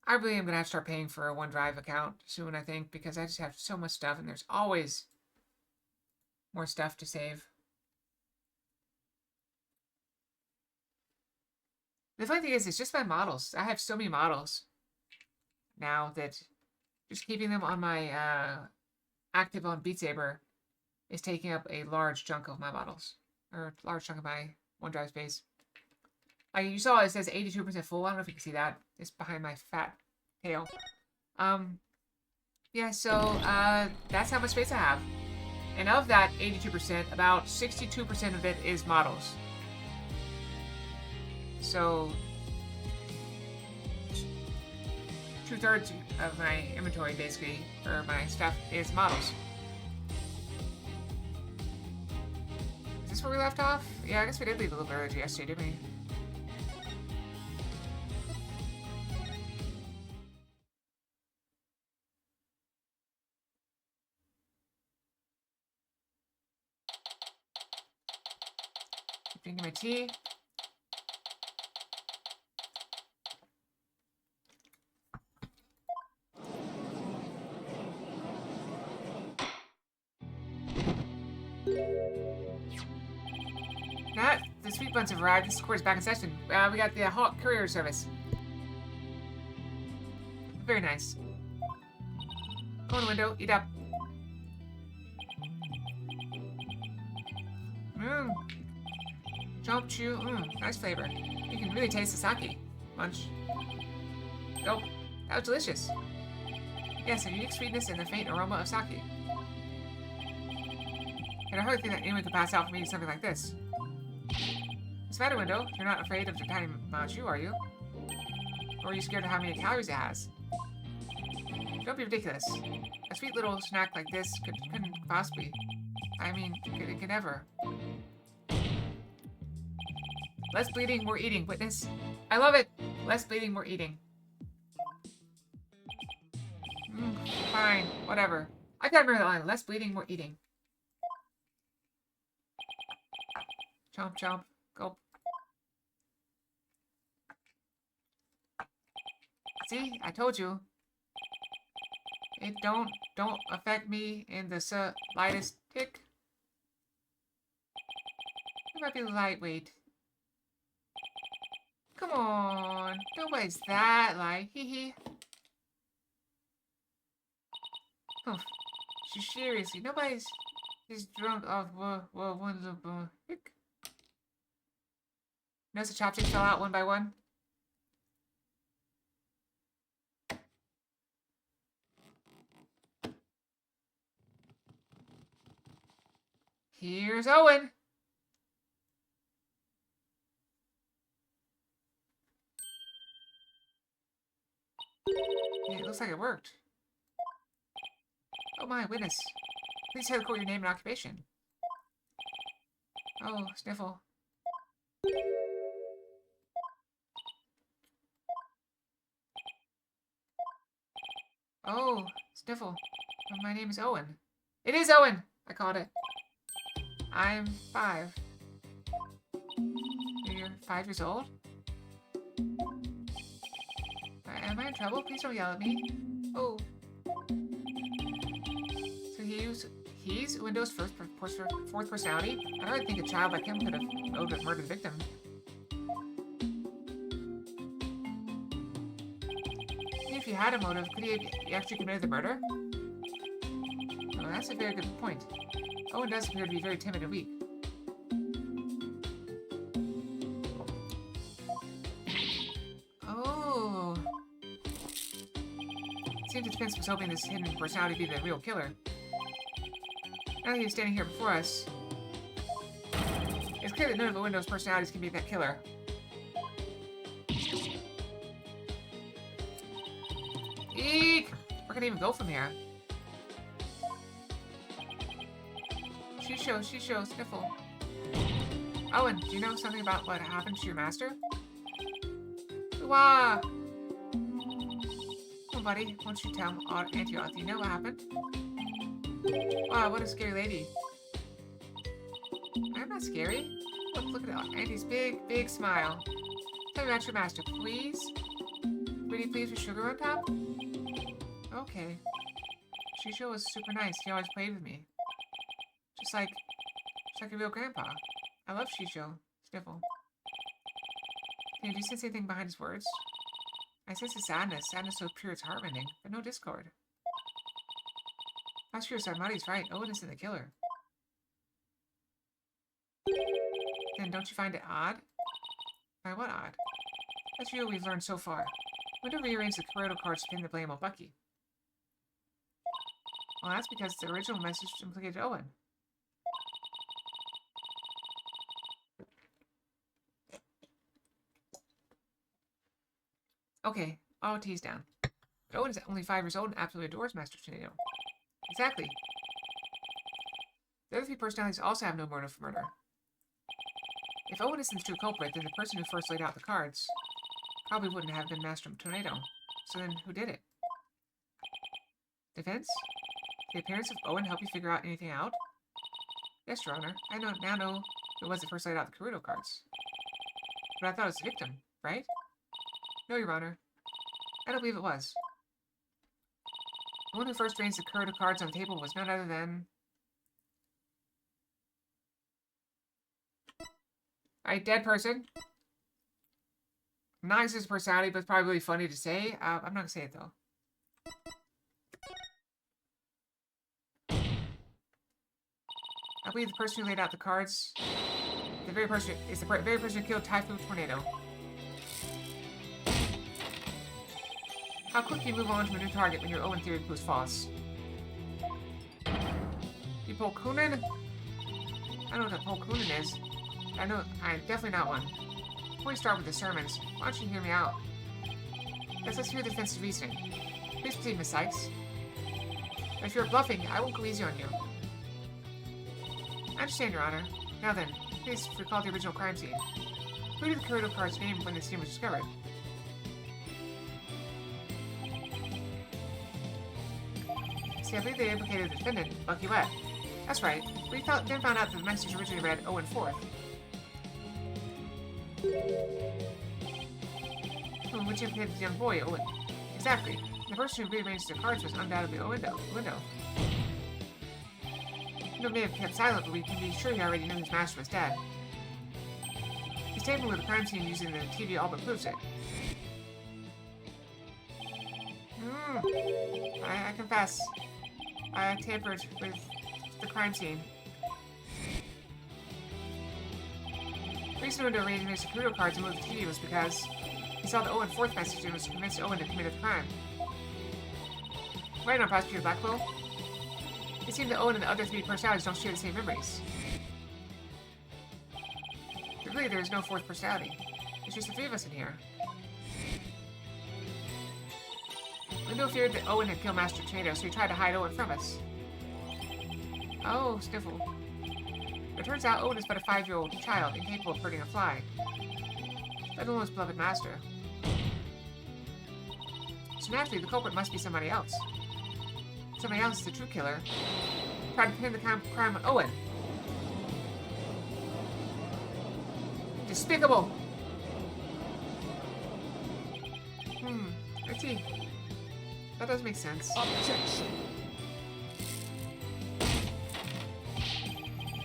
I really am going to have to start paying for a OneDrive account soon, I think, because I just have so much stuff and there's always more stuff to save. The funny thing is, it's just my models. I have so many models now that just keeping them on my active on Beat Saber is taking up a large chunk of my models, or a large chunk of my OneDrive space. Like you saw, it says 82% full. I don't know if you can see that. It's behind my fat tail. Yeah, so that's how much space I have. And of that 82%, about 62% of it is models. So 2/3 of my inventory, basically, or my stuff, is models. Is this where we left off? Yeah, I guess we did leave a little bit early yesterday, didn't we? Keep drinking my tea. The sweet buns have arrived. This court is back in session. We got the Hawk Courier Service. Very nice. Go in the window. Eat up. Mmm. Chomp, chew. Mmm. Nice flavor. You can really taste the sake. Munch. Gulp. That was delicious. Yes, a unique sweetness and the faint aroma of sake. And I hardly think that anyone could pass out from eating something like this. Spider window, you're not afraid of the tiny Manchu, are you? Or are you scared of how many calories it has? Don't be ridiculous. A sweet little snack like this couldn't possibly. I mean, it could never. Less bleeding, more eating, witness. I love it! Less bleeding, more eating. Fine, whatever. I can't remember that line. Less bleeding, more eating. Chomp, chomp. Gulp. See, I told you. It don't affect me in the slightest tick. It might be lightweight. Come on, nobody's that light. Hee hee. Oh, seriously, nobody's drunk off one of hick. Notice the chopsticks fell out one by one. Here's Owen. Yeah, it looks like it worked. Oh my witness. Please tell the court your name and occupation. Oh, sniffle. Oh, sniffle. My name is Owen. It is Owen! I caught it. I'm 5. You're 5 years old? Am I in trouble? Please don't yell at me. Oh. So he's Windows' fourth personality? I don't think a child like him could have murdered the victim. If he had a motive, could he have actually committed the murder? Oh, that's a very good point. Owen does appear to be very timid and weak. Oh. It seems that Spence was hoping this hidden personality would be the real killer. Now that he was standing here before us, it's clear that none of the Windows personalities can be that killer. Eek! Where can I even go from here? Shisho, sniffle. Owen, do you know something about what happened to your master? Wah! Oh, buddy, won't you tell Auntie Oth, do you know what happened? Wow, what a scary lady. I'm not scary. Look at Auntie's big smile. Tell me about your master, please. Pretty pleased with sugar on top? Okay. Shisho was super nice. He always played with me. Just like a real grandpa. I love Shisho. Sniffle. Can you sense anything behind his words? I sense his sadness. Sadness so pure it's heartrending, but no discord. Masahiro Saimari's right. Owen isn't the killer. Then don't you find it odd? Why, what odd? That's really what we've learned so far. Window rearranged the Kuroto cards to pin the blame on Bucky. Well, that's because the original message implicated Owen. Okay, all tease down. But Owen is only 5 years old and absolutely adores Master Tornado. Exactly. The other 3 personalities also have no motive for murder. If Owen isn't the true culprit, then the person who first laid out the cards probably wouldn't have been Master Tornado. So then, who did it? Defense? Did the appearance of Owen help you figure out anything out? Yes, Your Honor. I now know who was that first laid out the Kuroto cards. But I thought it was the victim, right? No, Your Honor. I don't believe it was. The one who first arranged the Kuroto cards on the table was none other than... Alright, dead person. Not his personality, but it's probably really funny to say. I'm not gonna say it, though. I believe the person who laid out the cards is the very person who killed Typhoon Tornado. How quickly you move on to a new target when your Owen theory proves false? You pull Kunin? I don't know what a pull Kunin is. I'm definitely not one. Before we start with the sermons, why don't you hear me out? Let's hear the defensive reasoning. Please proceed, Miss Sykes. But if you're bluffing, I won't go easy on you. I understand, Your Honor. Now then, please recall the original crime scene. Who did the Kuroto cards name when the scene was discovered? See, I believe they implicated the defendant, Bucky Wet. That's right. We then found out that the message originally read Owen 4th. Which implicated the young boy, Owen. Exactly. The person who rearranged the cards was undoubtedly Window. Window may have kept silent, but we can be sure he already knew his master was dead. He's tampering with the crime scene using the TV all but proves it. I confess. I tampered with the crime scene. The reason Window arranged the Kuroto cards and moved the TV was because he saw the Owen 4th message and was convinced Owen had committed the crime. Right on, Prosecutor Blackwell. It seems that Owen and the other 3 personalities don't share the same memories. But really, there is no 4th personality. It's just the 3 of us in here. Window feared that Owen had killed Master Tornado, so he tried to hide Owen from us. Oh, Sniffle. It turns out Owen is but a 5-year-old child, incapable of hurting a fly. Let alone his beloved master. So naturally, the culprit must be somebody else. Somebody else is the true killer. Tried to pin the crime on Owen. Despicable! I see. That does make sense. Objection!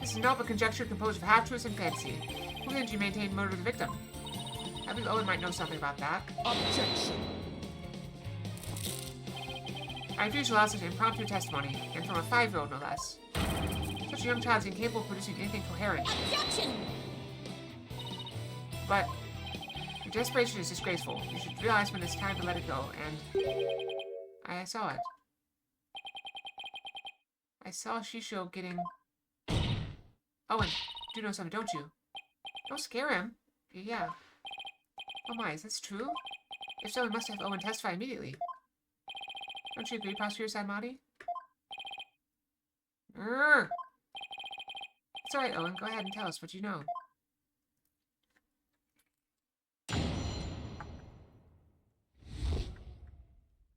This is not but conjecture composed of half-truths and fantasy. Who did you maintain murder of the victim? I believe Owen might know something about that. Objection! I refuse to allow such impromptu testimony, and from a 5-year-old no less. Such a young child is incapable of producing anything coherent. Objection! But your desperation is disgraceful. You should realize when it's time to let it go, and I saw it. I saw Shisho getting... Owen, you know something, don't you? Don't scare him. Yeah. Oh my, is this true? If so, we must have Owen testify immediately. Don't you agree, Prosecutor Saimari? It's alright, Owen. Go ahead and tell us what you know.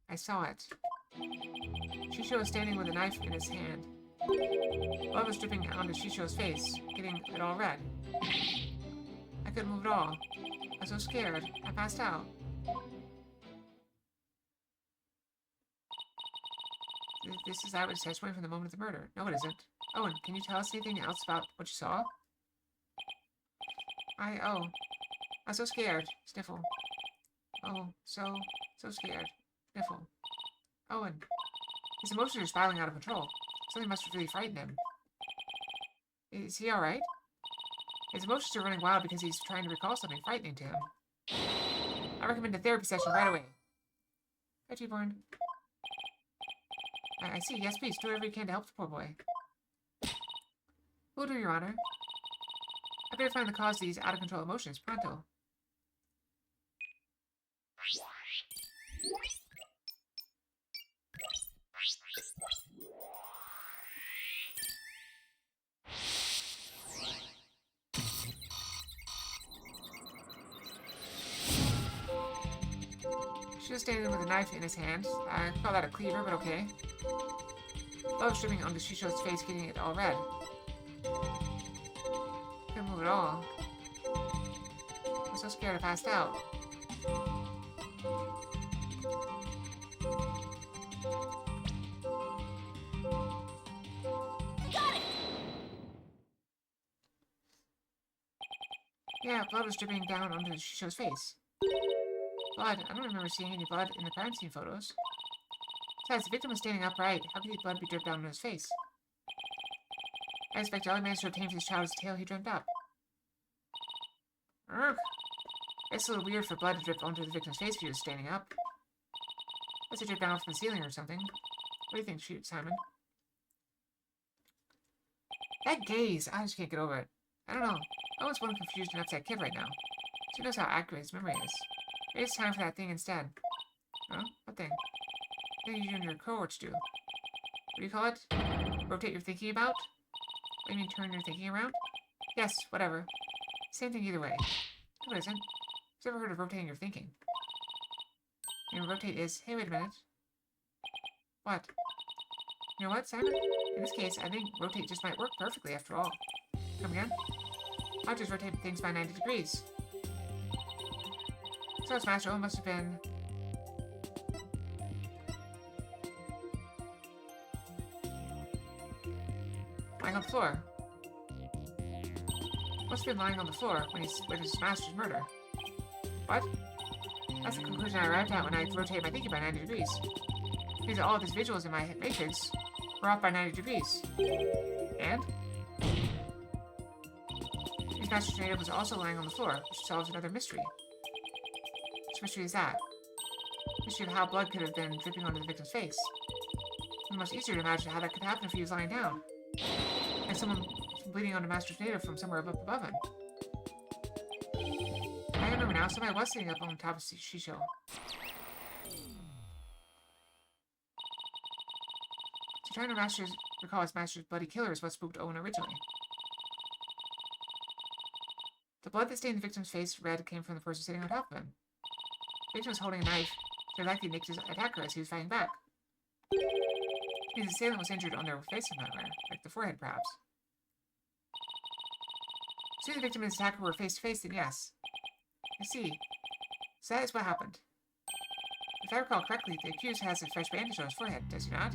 I saw it. Shisho was standing with a knife in his hand. Blood was dripping onto Shisho's face, getting it all red. I couldn't move at all. I was so scared, I passed out. This is eyewitness testimony from the moment of the murder. No, it isn't. Owen, can you tell us anything else about what you saw? I'm so scared. Sniffle. Oh, so scared. Sniffle. Owen. His emotions are spiraling out of control. Something must have really frightened him. Is he alright? His emotions are running wild because he's trying to recall something frightening to him. I recommend a therapy session right away. Hi, T-Born. I see. Yes, please. Do whatever you can to help the poor boy. Will do, Your Honor. I better find the cause of these out-of-control emotions pronto. She was standing with a knife in his hand. I call that a cleaver, but okay. Blood was dripping onto Shisho's face, getting it all red. Couldn't move at all. I was so scared I passed out. Got it! Yeah, blood was dripping down onto Shisho's face. Blood? I don't remember seeing any blood in the crime scene photos. Besides, the victim was standing upright. How could the blood be dripped down on his face? I expect all he managed to obtain from this child is the tale he dreamt up. Urgh. It's a little weird for blood to drip onto the victim's face if he was standing up. Let's it drip down from the ceiling or something. What do you think, Simon? That gaze! I just can't get over it. I don't know. Owen's one confused and upset kid right now. She knows how accurate his memory is. Maybe it's time for that thing instead. Huh? What thing? The thing you and your cohorts do. What do you call it? Rotate your thinking about? What do you mean turn your thinking around? Yes, whatever. Same thing either way. No, it isn't. Who's ever heard of rotating your thinking? You know, rotate is... Hey, wait a minute. What? You know what, Simon? In this case, I think rotate just might work perfectly after all. Come again? I'll just rotate things by 90 degrees. So Master Owen must have been... lying on the floor. Must have been lying on the floor when he witnessed his master's murder. What? That's the conclusion I arrived at when I rotated my thinking by 90 degrees. It means that all of his visuals in my matrix were off by 90 degrees. And? His master's tornado was also lying on the floor, which solves another mystery. Which mystery is that? Mystery of how blood could have been dripping onto the victim's face. It's much easier to imagine how that could happen if he was lying down. And someone bleeding onto Master's tornado from somewhere up above him. I remember now, somebody was sitting up on top of Shisho. So trying to recall his master's bloody killer is what spooked Owen originally. The blood that stained the victim's face red came from the person sitting on top of him. The victim was holding a knife, so likely nicked his attacker as he was fighting back. His assailant was injured on their face somewhere, like the forehead perhaps. So the victim and his attacker were face to face, then yes. I see. So that is what happened. If I recall correctly, the accused has a fresh bandage on his forehead, does he not?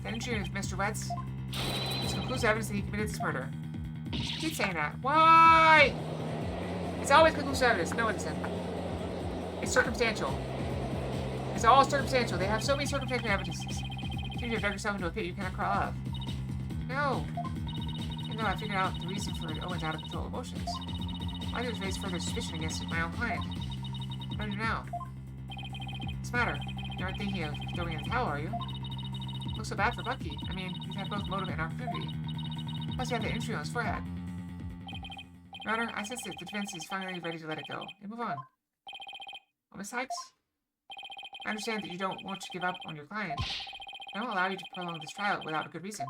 The injury of Mr. Wetz is conclusive evidence that he committed this murder. Keep saying that. Why? It's always conclusive evidence. No, it isn't. It's circumstantial. It's all circumstantial. They have so many circumstantial evidences. You need to drag yourself into a pit you cannot crawl out of. No. Even though I figured out the reason for Owen's out-of-control emotions, I did raise further suspicion against my own client. What do you do now? What's the matter? You aren't thinking of throwing in the towel, are you? Looks so bad for Bucky. I mean, he's had both motive and opportunity. Plus, he had the injury on his forehead. Your Honor, I sense that the defense is finally ready to let it go and move on. Oh, Miss Sykes? I understand that you don't want to give up on your client. I won't allow you to prolong this trial without a good reason.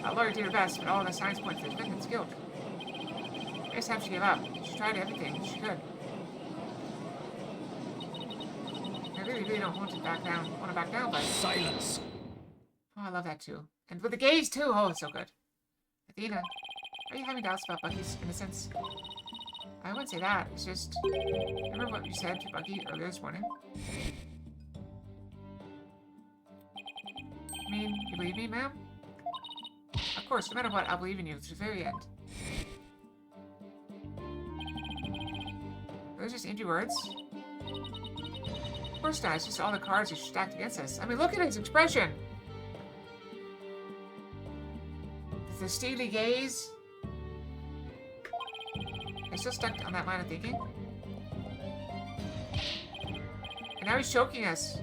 Our lawyer did her best, but all the signs point to the defendant's guilt. Next time she gave up, she tried everything she could. I really don't want to back down, but... Silence! Oh, I love that too. And with the gaze too! Oh, it's so good. Athena, Are you having doubts about Bucky's innocence? I wouldn't say that. It's just... Remember what you said to Bucky earlier this morning? I mean, you believe me, ma'am? Of course, no matter what, I'll believe in you to the very end. Are those just empty words? Of course not. It's just all the cards are stacked against us. I mean, look at his expression! The steely gaze. I'm still stuck on that line of thinking. And now he's choking us.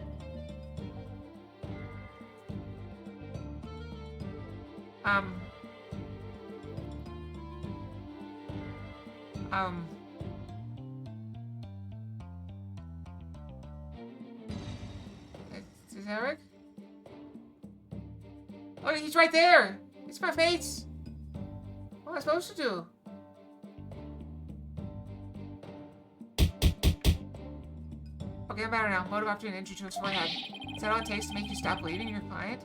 Is Eric? Oh, he's right there! It's my face! What am I supposed to do? Okay, I'm better now. Motive after an injury to his forehead. Is that all it takes to make you stop believing your client?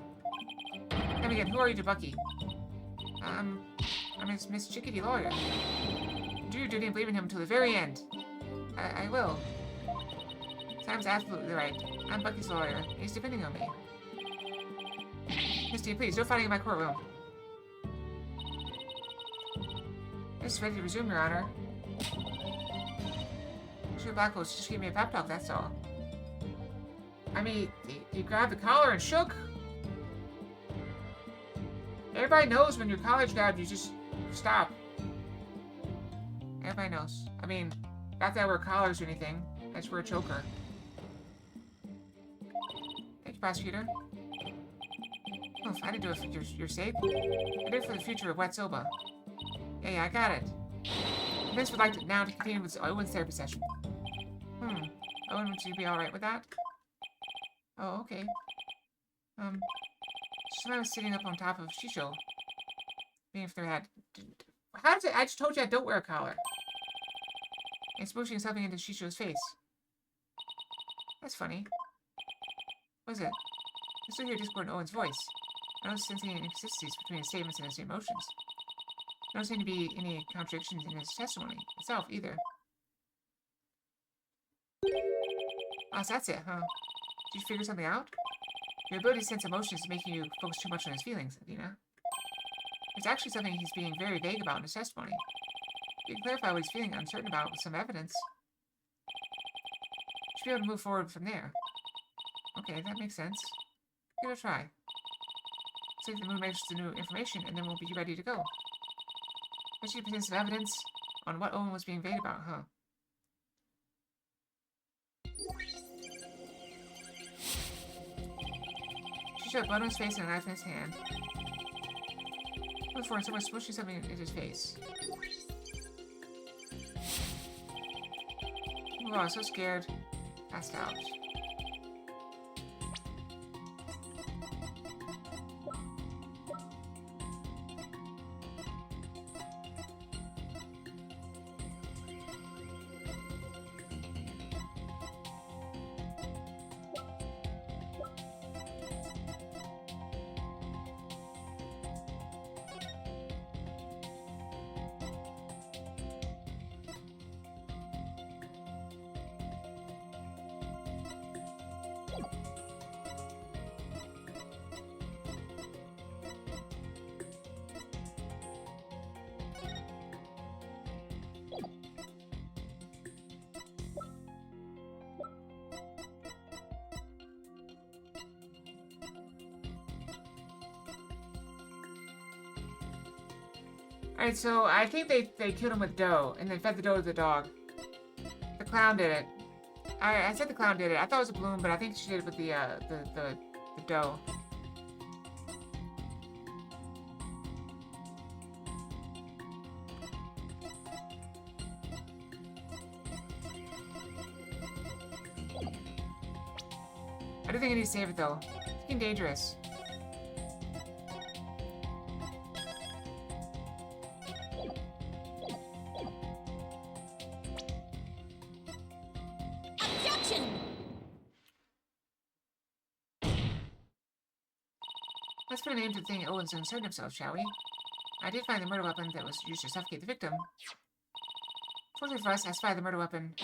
Come again, who are you to Bucky? I'm Miss Chickadee Lawyer. Do your duty and believe in him until the very end. I will. Sam's absolutely right. I'm Bucky's lawyer. He's depending on me. Misty, please, no fighting in my courtroom. This is ready to resume, Your Honor. Sure, Blackcoats just gave me a pep talk, that's all. I mean, you grabbed the collar and shook. Everybody knows when your collar's grabbed, you just stop. Everybody knows. I mean, not that I wear collars or anything. I just wear a choker. Thank you, Prosecutor. Oh, I didn't do it for your sake. I did it for the future of Wet Soba. Yeah, I got it. Vince would like to now to continue with Owen's therapy session. Owen, would you be alright with that? Oh, okay. Just when I was sitting up on top of Shisho. Being if there had... How does it... I just told you I don't wear a collar. And smooshing something into Shisho's face. That's funny. What is it? I still hear discord in Owen's voice. I don't sense any inconsistencies between his statements and his emotions. There don't seem to be any contradictions in his testimony itself, either. Oh, so that's it, huh? Did you figure something out? Your ability to sense emotions is making you focus too much on his feelings, Athena. There's actually something he's being very vague about in his testimony. You can clarify what he's feeling uncertain about with some evidence. You should be able to move forward from there. Okay, that makes sense. Give it a try. See if the moon makes the new information, and then we'll be ready to go. Especially present some evidence on what Owen was being vague about, huh? She showed blood on his face and a knife in his hand. Before someone smushing something in his face. Oh, I was so scared. Passed out. Alright, so I think they killed him with dough, and then fed the dough to the dog. The clown did it. I said the clown did it. I thought it was a balloon, but I think she did it with the dough. I do think I need to save it, though. It's getting dangerous. Let's put an end to the thing Owen's concerned himself, shall we? I did find the murder weapon that was used to suffocate the victim. Fortunately for us, I spied the murder weapon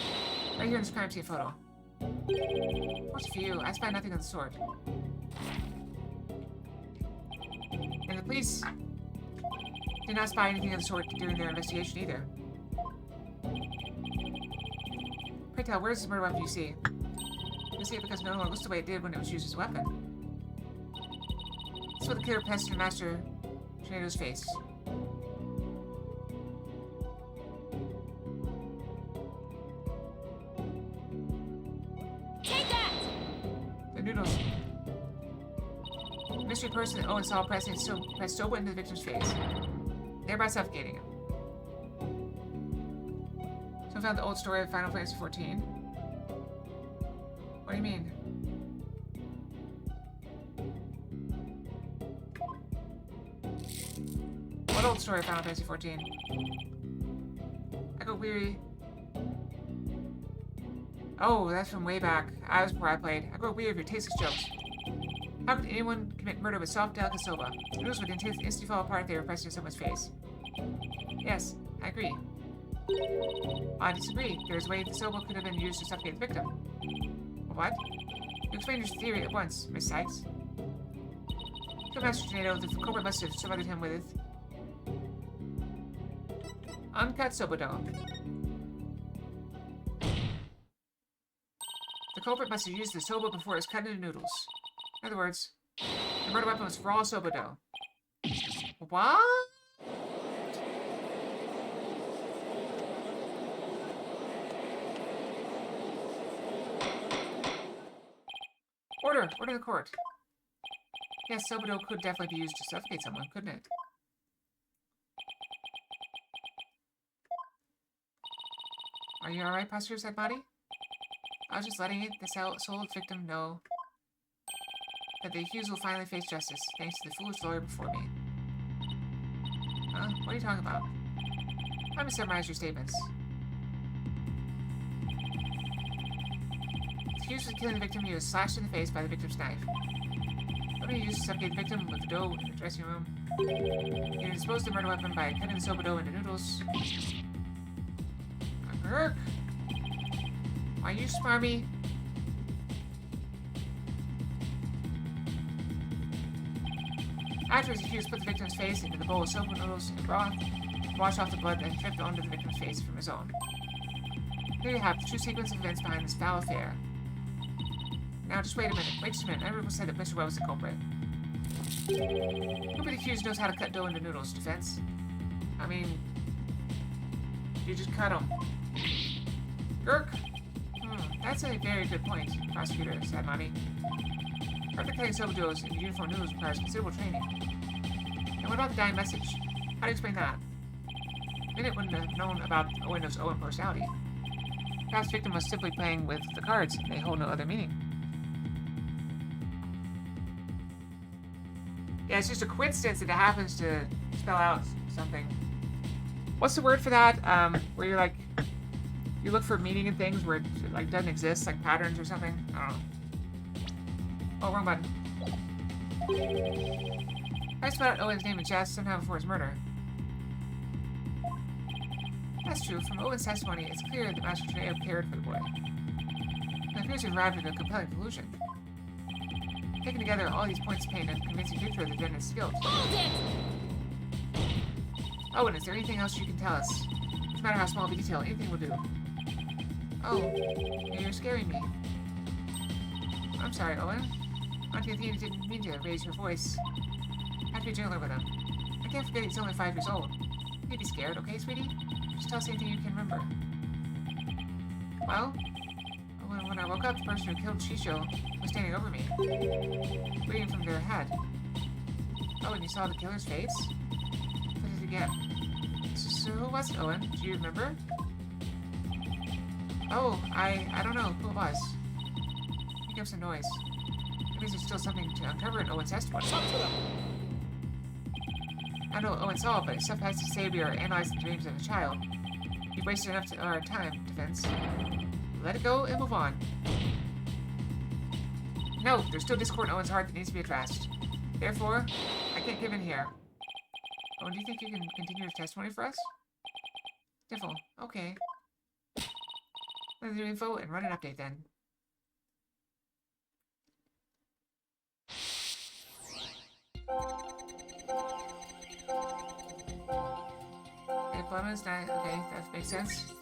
right here in this crime scene photo. Fortunately for you, I spied nothing of the sort. And the police did not spy anything of the sort during their investigation either. Pray tell, where's the murder weapon you see? You see it because no one looks the way it did when it was used as a weapon. This is what the killer pressed in Master Tornado's face. Take that! The noodles. The mystery person that Owen saw pressed Soba into the victim's face, thereby suffocating him. Someone found the old story of Final Fantasy XIV. What do you mean? What old story of Final Fantasy XIV? I got weary. Oh, that's from way back. I was before I played. I got weary of your tasteless jokes. How could anyone commit murder with soft, delicate soba? The noodles would instantly fall apart if they were pressed in someone's face. Yes, I agree. I disagree. There is a way the soba could have been used to suffocate the victim. What? You explain your theory at once, Miss Sykes. Kill Master Tornado, the culprit must have smothered him with uncut soba dough. The culprit must have used the soba before it was cut into noodles. In other words, the murder weapon was raw soba dough. What? Order! Order the court. Yes, soba dough could definitely be used to suffocate someone, couldn't it? Are you alright, Prosecutor said Body? I was just letting the souled victim know that the accused will finally face justice, thanks to the foolish lawyer before me. Huh? What are you talking about? Let me summarize your statements. The accused was killing the victim. He was slashed in the face by the victim's knife. Somebody used to suffocate the victim with the dough in the dressing room. He disposed of the murder weapon by cutting the soba dough into noodles. Kirk! Are you smarmy? Afterwards, the accused put the victim's face into the bowl of soba noodles and broth, washed off the blood, and dripped onto the victim's face from his own. Here you have the true sequence of events behind this foul affair. Now, just wait a minute. Wait just a minute. Everyone said that Mr. Webb was the culprit. Nobody accused knows how to cut dough into noodles, defense. I mean, you just cut them. Gurk! That's a very good point, Prosecutor, said Monty. Perfect cutting soba doughs into uniform noodles requires considerable training. And what about the dying message? How do you explain that? Minute wouldn't have known about Owen's Owen personality. Perhaps the victim was simply playing with the cards, and they hold no other meaning. Yeah, it's just a coincidence that it happens to spell out something. What's the word for that? Where you're like, you look for meaning in things where it like doesn't exist, like patterns or something. I don't know. Oh, wrong button. I spelled out Owen's name in jest sometime before his murder. That's true. From Owen's testimony, it's clear that Master Tornado cared for the boy. It appears to have arrived at a compelling conclusion. Taken together, all these points paint a convincing picture of the defendant's guilt. Hold it! Owen, is there anything else you can tell us? No matter how small of a detail, anything will do. Oh, you're scaring me. I'm sorry, Owen. Auntie Athena didn't mean to raise her voice. I have to be gentler with him. I can't forget he's only 5 years old. You'd be scared, okay, sweetie? Just tell us anything you can remember. Well, when I woke up, the person who killed Shisho was standing over me, bleeding from their head. Oh, and you saw the killer's face? What did it again? So who was it, Owen? Do you remember? Oh, I don't know who it was. He gave some noise. It means there's still something to uncover in Owen's testimony. I know what Owen saw, but if suffice to say we are analyzing the dreams of a child. You've wasted enough of our time, defense. Let it go and move on. No, there's still discord in Owen's heart that needs to be addressed. Therefore, I can't give in here. Oh, do you think you can continue your testimony for us? Diffel. Okay. Let me do info and run an update then. Okay, blood is not. Okay, that makes sense.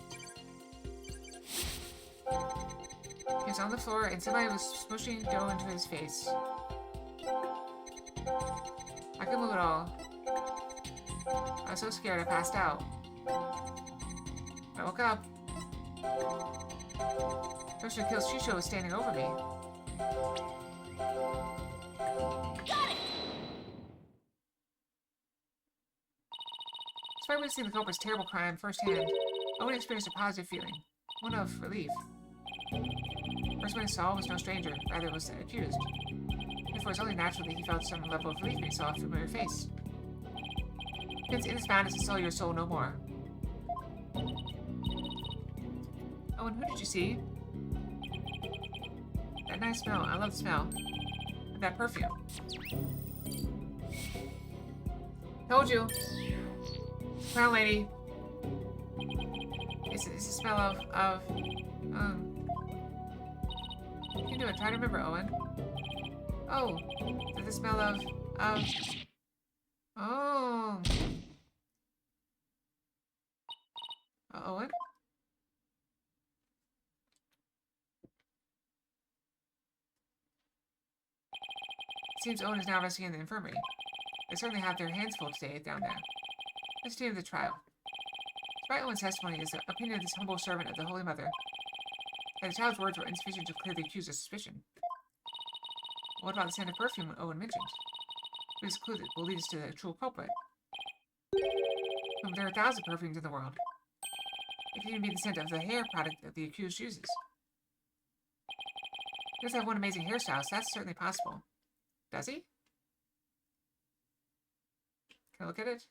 He was on the floor and somebody was smushing dough into his face. I couldn't move at all. I was so scared I passed out. I woke up. The person who killed Shisho was standing over me. Got it! Despite witnessing the culprit's terrible crime firsthand, Owen experienced a positive feeling, one of relief. The person he saw was no stranger, rather it was the accused. Therefore, it was only natural that he felt some level of relief when he saw a familiar face. Hence, in this madness to sell your soul no more. Owen, who did you see? That nice smell. I love the smell. And that perfume. Told you. Smell, lady. It's the smell of, you can do it. Try to remember, Owen. Oh, is it the smell of, oh. Owen? It seems Owen is now resting in the infirmary. They certainly have their hands full today down there. Let's continue the trial. Despite Owen's testimony, it is the opinion of this humble servant of the Holy Mother that the child's words were insufficient to clear the accuser's suspicion. What about the scent of perfume Owen mentioned? It is a clue that will lead us to the true culprit. There are thousands of perfumes in the world. It could even be the scent of the hair product that the accused uses. He does have one amazing hairstyle, so that's certainly possible. Does he? Can I look at it?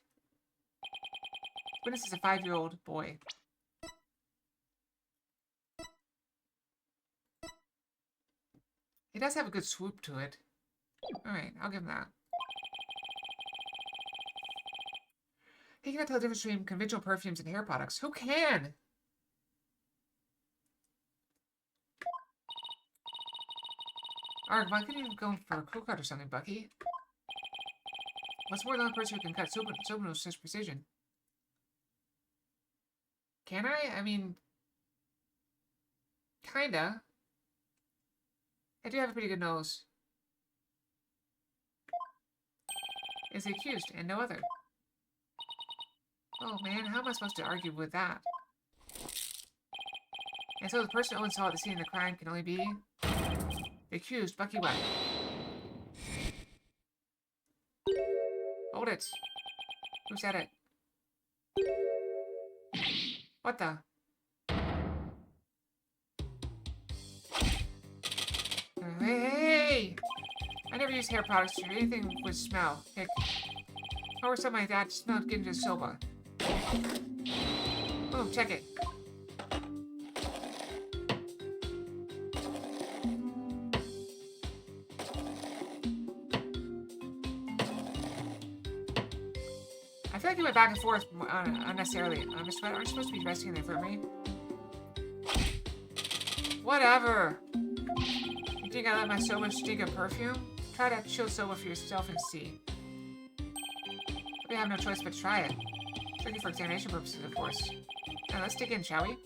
Witness is a 5-year-old boy. He does have a good swoop to it. Alright, I'll give him that. He cannot tell the difference between conventional perfumes and hair products. Who can? Arg, why couldn't you go for a crew cut or something, Bucky? What's more than one person who can cut soap with such precision? Can I? I mean, kinda. I do have a pretty good nose. Is the accused, and no other. Oh man, how am I supposed to argue with that? And so the person Owen saw at the scene of the crime can only be the accused, Bucky White. Hold it. Who said it? What the? Hey! I never use hair products or anything with smell. Heck, or something like that. Smelled good into soba. Boom, check it. I feel like you went back and forth unnecessarily. Mr. White, aren't you supposed to be resting in the infirmary? Whatever. You think I let my soba stink of perfume? Try that chill soba for yourself and see. We have no choice but to try it. Strictly for examination purposes, of course. Now let's dig in, shall we?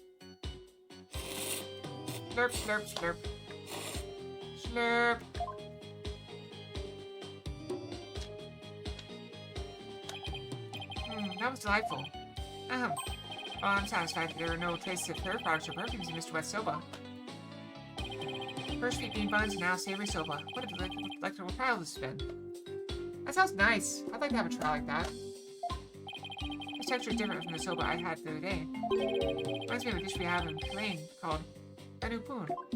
Slurp, slurp, slurp. Slurp. That was delightful. Well, I'm satisfied that there are no traces of hair products or perfumes in Mr. Wet's soba. First sweet bean buns, and now savory soba. What a delightful trial this has been. That sounds nice. I'd like to have a trial like that. This texture is different from the soba I had the other day. Reminds me of a dish we have in Lane called Banu Poon. What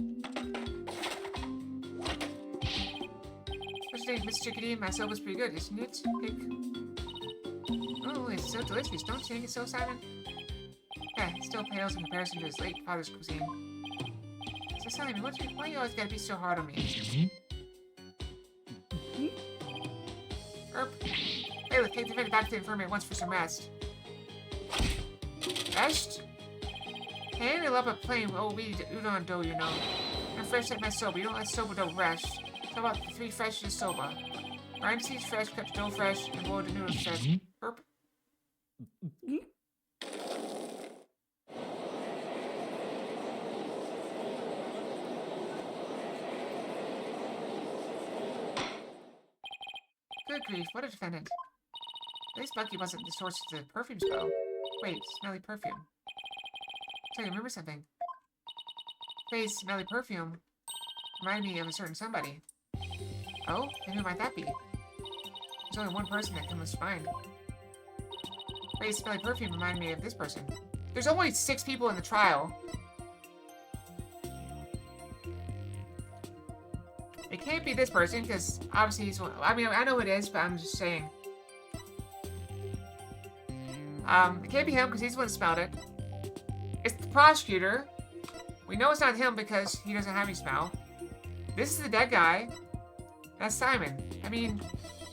do you think, Miss Chickadee? My soba's pretty good, isn't it? Pick. Oh, it's so delicious. Don't you think it's so, Simon? Yeah, it still pales in comparison to his late father's cuisine. So, Simon, why you always gotta be so hard on me? Erp. Bailiff, Take the defendant back to the infirmary once for some rest. Rest? Hey, I love a plain we udon dough, you know. And fresh like my soba. You don't let soba dough rest. How about the 3 fresh is soba? Rhyme seeds fresh, cut the dough fresh, and boil the noodles fresh. Burp. Good grief, what a defendant. At least Bucky wasn't the source of the perfume spell. Wait, smelly perfume. So you remember something. Phrase smelly perfume reminded me of a certain somebody. Oh? And who might that be? There's only one person that comes to mind. Phrase smelly perfume reminded me of this person. There's only 6 people in the trial. It can't be this person, because obviously he's one. I mean, I know it is, but I'm just saying. It can't be him, because he's the one that smelled it. It's the prosecutor. We know it's not him, because he doesn't have any smell. This is the dead guy. That's Simon. I mean,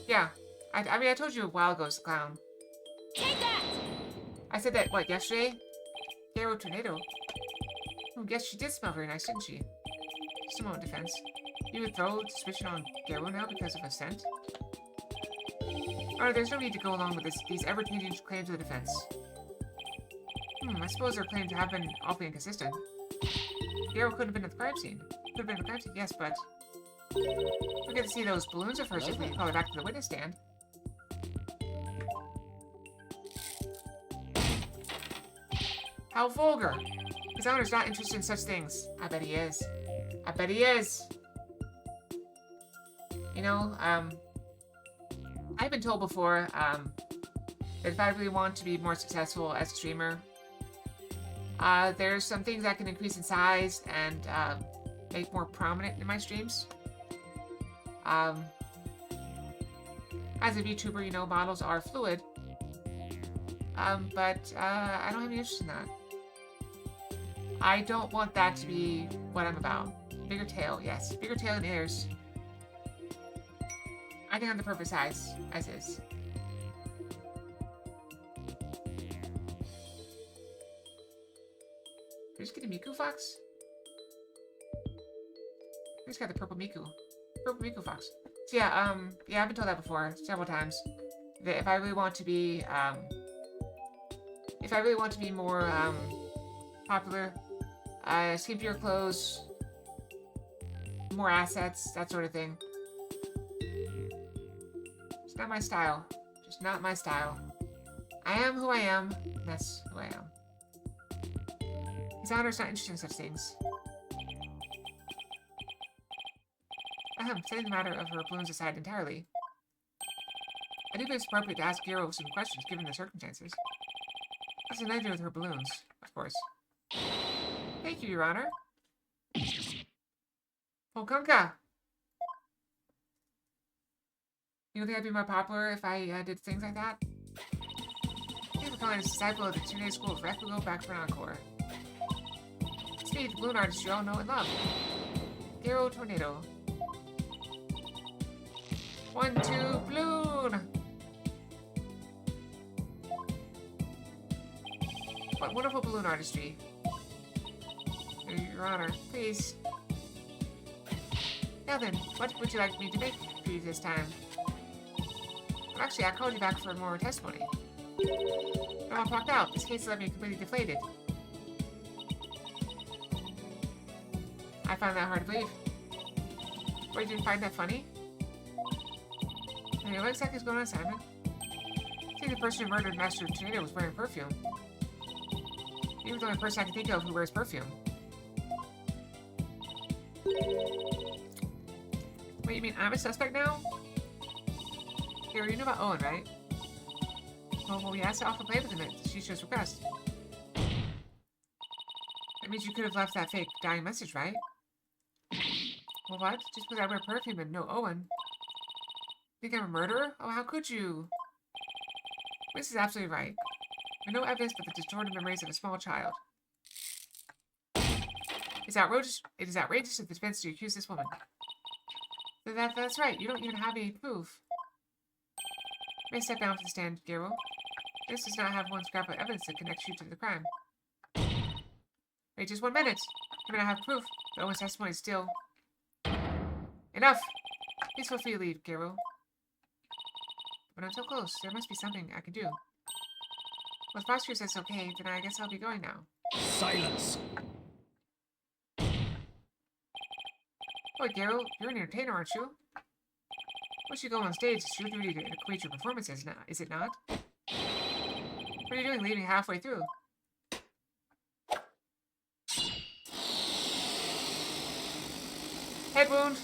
yeah. I mean, I told you a while ago it's the clown. Take that! I said that, what, yesterday? Hero Tornado. Oh, guess she did smell very nice, didn't she? Just a moment, defense. You would throw suspicion on Garo now because of a scent? Alright, there's no need to go along with these ever-changing claims of the defense. I suppose their claims have been awfully inconsistent. Garo could have been at the crime scene. Could have been at the crime scene, yes, but... we'll get to see those balloons at first if we call her back to the witness stand. How vulgar! His owner's not interested in such things. I bet he is. I bet he is! You know, I've been told before, that if I really want to be more successful as a streamer, there's some things that can increase in size and, make more prominent in my streams. As a VTuber, you know, models are fluid. But I don't have any interest in that. I don't want that to be what I'm about. Bigger tail, yes. Bigger tail and ears. I can have the perfect size, as is. Did you just get a Miku fox? I just got the purple Miku. Purple Miku fox. So yeah, I've been told that before, several times. That if I really want to be, more, popular, skimpier clothes, more assets, that sort of thing. It's not my style. Just not my style. I am who I am, and that's who I am. His Honor's not interested in such things. Setting the matter of her balloons aside entirely. I do think it's appropriate to ask Garo some questions, given the circumstances. What's the idea with her balloons, of course. Thank you, Your Honor. Polkunka! You don't think I'd be more popular if I did things like that? Thank you for calling a disciple of the Tune School of Requiem back for an encore. It's me, the balloon artist you all know and love. Garo Tornado. 1, 2, balloon! What wonderful balloon artistry. Your Honor, please. Now then, what would you like me to make for you this time? Well, actually, I called you back for more testimony. No one walked out. This case left me completely deflated. I found that hard to believe. Why, did you find that funny? Anyway, what exactly is going on, Simon? I think the person who murdered Master Tornado was wearing perfume. He was the only person I can think of who wears perfume. Wait, you mean I'm a suspect now? Gary, you know about Owen, right? Well, we asked to offer play with him at Shisho's request. That means you could have left that fake dying message, right? Well, what? Just because I wear perfume and no Owen? Think I'm a murderer? Oh, how could you? This is absolutely right. There's no evidence but the distorted memories of a small child. It's outrageous. It is outrageous of the defense to accuse this woman. That's right. You don't even have any proof. You may step down from the stand, Garo. This does not have one scrap of evidence that connects you to the crime. Wait just 1 minute. I mean, I have proof. The Owen's testimony is still... Enough! Please feel free to leave, Garo. But I'm so close. There must be something I can do. Well, if the prosecutor says okay, then I guess I'll be going now. Silence. Oh, Garo, you're an entertainer, aren't you? Once you go on stage, it's your duty to equate your performances, is it not? What are you doing leaving halfway through? Head wound!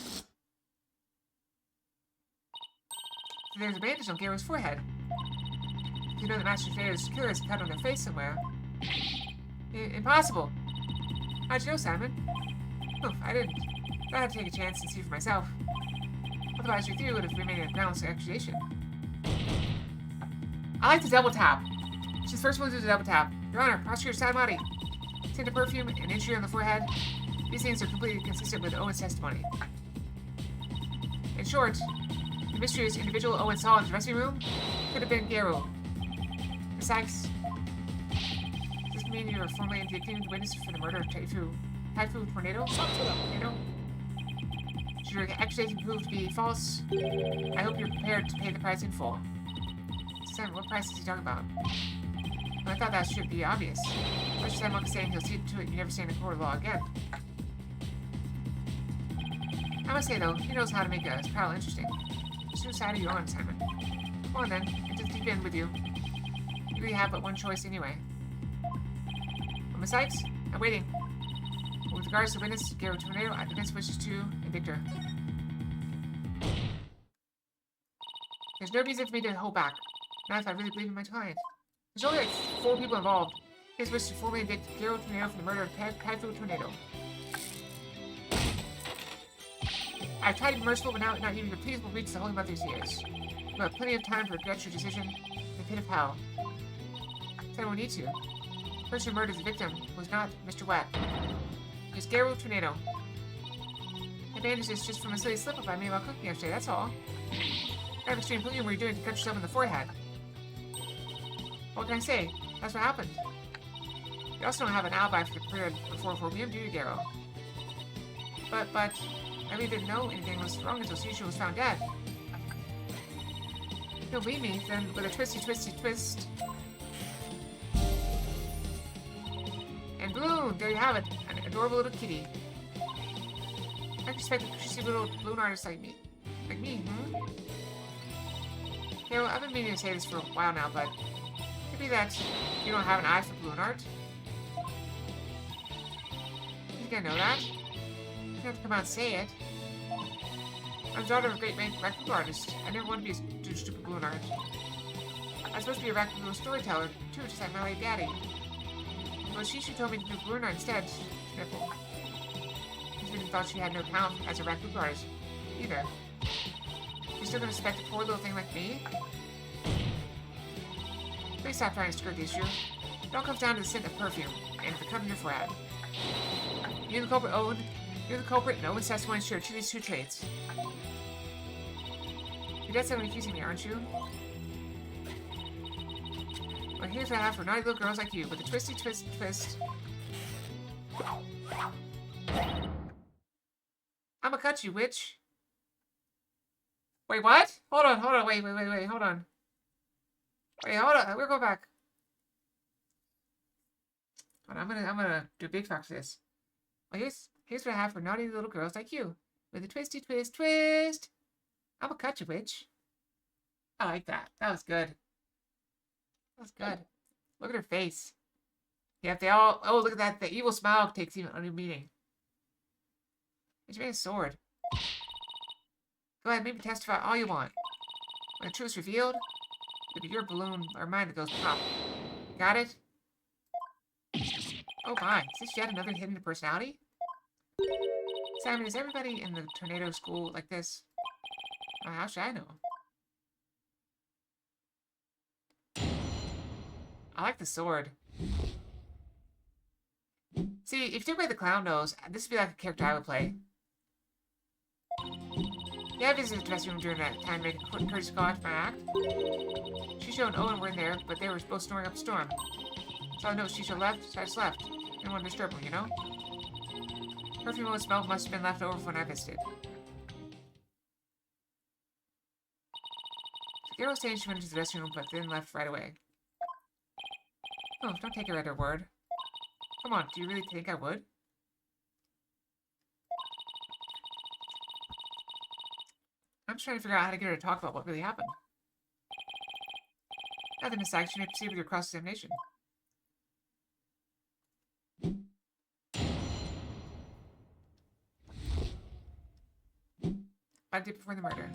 There's a bandage on Garo's forehead. You know that Master Vader's killer is cut on their face somewhere. Impossible! How'd you know, Simon? Oh, I didn't. I had to take a chance and see for myself. Otherwise, your theory would have remained a groundless accusation. I like to double tap. She's the first one to do the double tap. Your Honor, Prosecutor Saimati. Tinted perfume, an injury on the forehead. These things are completely consistent with Owen's testimony. In short, the mysterious individual Owen saw in the dressing room could have been Garo. Besides, does this mean you were formally indicting the witness for the murder of Typhoon Tornado? Should your accusation prove to be false, I hope you're prepared to pay the price in full. Simon, what price is he talking about? Well, I thought that should be obvious. Mr. Simon is saying he'll see to it you never stand in court of law again. I must say, though, he knows how to make a trial interesting. Which side are you on, Simon? Come on, then. Into the deep end with you. You really have but one choice anyway. Well, Miss Sykes, I'm waiting. With regards to witness, Garo Tornado, I defense wishes to indict her. There's no reason for me to hold back. Not if I really believe in my client. There's only like 4 people involved. His wish to formally indict Garo Tornado for the murder of Typhoon Tornado. I've tried to be merciful, but now not even the please will reach the Holy Mother's ears. You have plenty of time to regret your decision in the pit of hell. So I don't need to. The person who murdered the victim was not Mr. Wet. It was Garo Tornado. The bandage is just from a silly slip-up I made while cooking yesterday, that's all. Kind of extreme cooking were you doing to cut yourself in the forehead? What can I say? That's what happened. You also don't have an alibi for the period before 4 p.m., do you, Garo? But, I really didn't know anything was wrong until Shishu was found dead. If you'll leave me, then with a twisty twist. And Balloon, there you have it. An adorable little kitty. I expect a crazy little balloon artist like me. Like me, Yeah, well, I've been meaning to say this for a while now, but could be that you don't have an eye for balloon art. You think I know that? You don't have to come out and say it. I'm the daughter of a great raccoon artist. I never wanted to do stupid balloon art. I'm supposed to be a raccoon storyteller, too, just like my late daddy. Well, Shishu told me to do balloon art instead. Sniffle. She really thought she had no talent as a raccoon artist, either. You're still gonna suspect a poor little thing like me? Please stop trying to skirt the issue. It all comes down to the scent of perfume, and the cut on your forehead. You're the culprit, Owen. You're the culprit, and Owen's testimony share these 2 traits. You're dead set on accusing me, aren't you? Well, here's what I have for naughty little girls like you, with a twisty twist. I'ma cut you, witch. Wait, what? Hold on, wait, hold on. Wait, hold on, we'll go back. Hold on, I'm gonna do a big fact for this. Well, here's what I have for naughty little girls like you. With a twisty twist. I'ma cut you, witch. I like that. That was good. Look at her face. Yeah, if they all... Oh, look at that. The evil smile takes even a new meaning. It's made a sword. Go ahead, maybe testify all you want. When the truth's revealed, it'll be your balloon or mine that goes pop. Got it? Oh my, is this yet another hidden personality? Simon, is everybody in the tornado school like this? How should I know? I like the sword. See, if you took away the clown nose, this would be like a character I would play. Yeah, I visited the dressing room during that time to make a quick courtesy call after my act. Shisho and Owen were in there, but they were both snoring up a storm. Saw the note Shisho left, so I just left. Didn't want to disturb them, you know? Perfume and smell must have been left over when I visited. Garo was saying she went into the dressing room, but then left right away. Oh, don't take her at her word. Come on, do you really think I would? I'm just trying to figure out how to get her to talk about what really happened. Nothing, Miss Sykes. You may proceed with your cross-examination. About a day before the murder.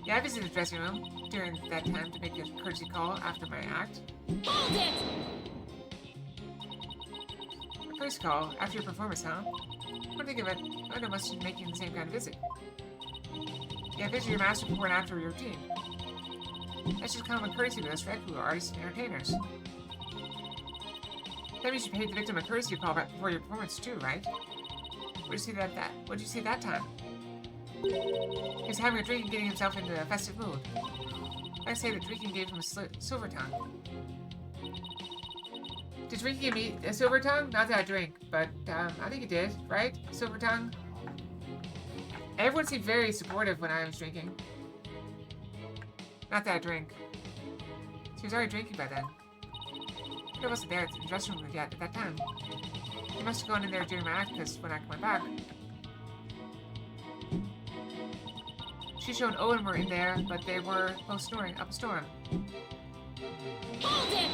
Yeah, I visited the dressing room during that time to make a courtesy call after my act. Hold it! A courtesy call after your performance, huh? What do you think of it? I know must be making the same kind of visit. Yeah, visit your master before and after your routine. That's just common courtesy with us, right? Who are artists and entertainers. That means you paid the victim a courtesy call right before your performance too, right? What did you see that time? He was having a drink and getting himself into a festive mood. I say that drinking gave him a silver tongue. Did drinking give me a silver tongue? Not that I drink, but I think it did, right? Silver tongue. Everyone seemed very supportive when I was drinking. Not that I drink. She was already drinking by then. I wasn't there at the dressing room yet at that time. He must have gone in there during my act because when I went back. Shisho and Owen were in there, but they were both snoring up a storm. Hold it!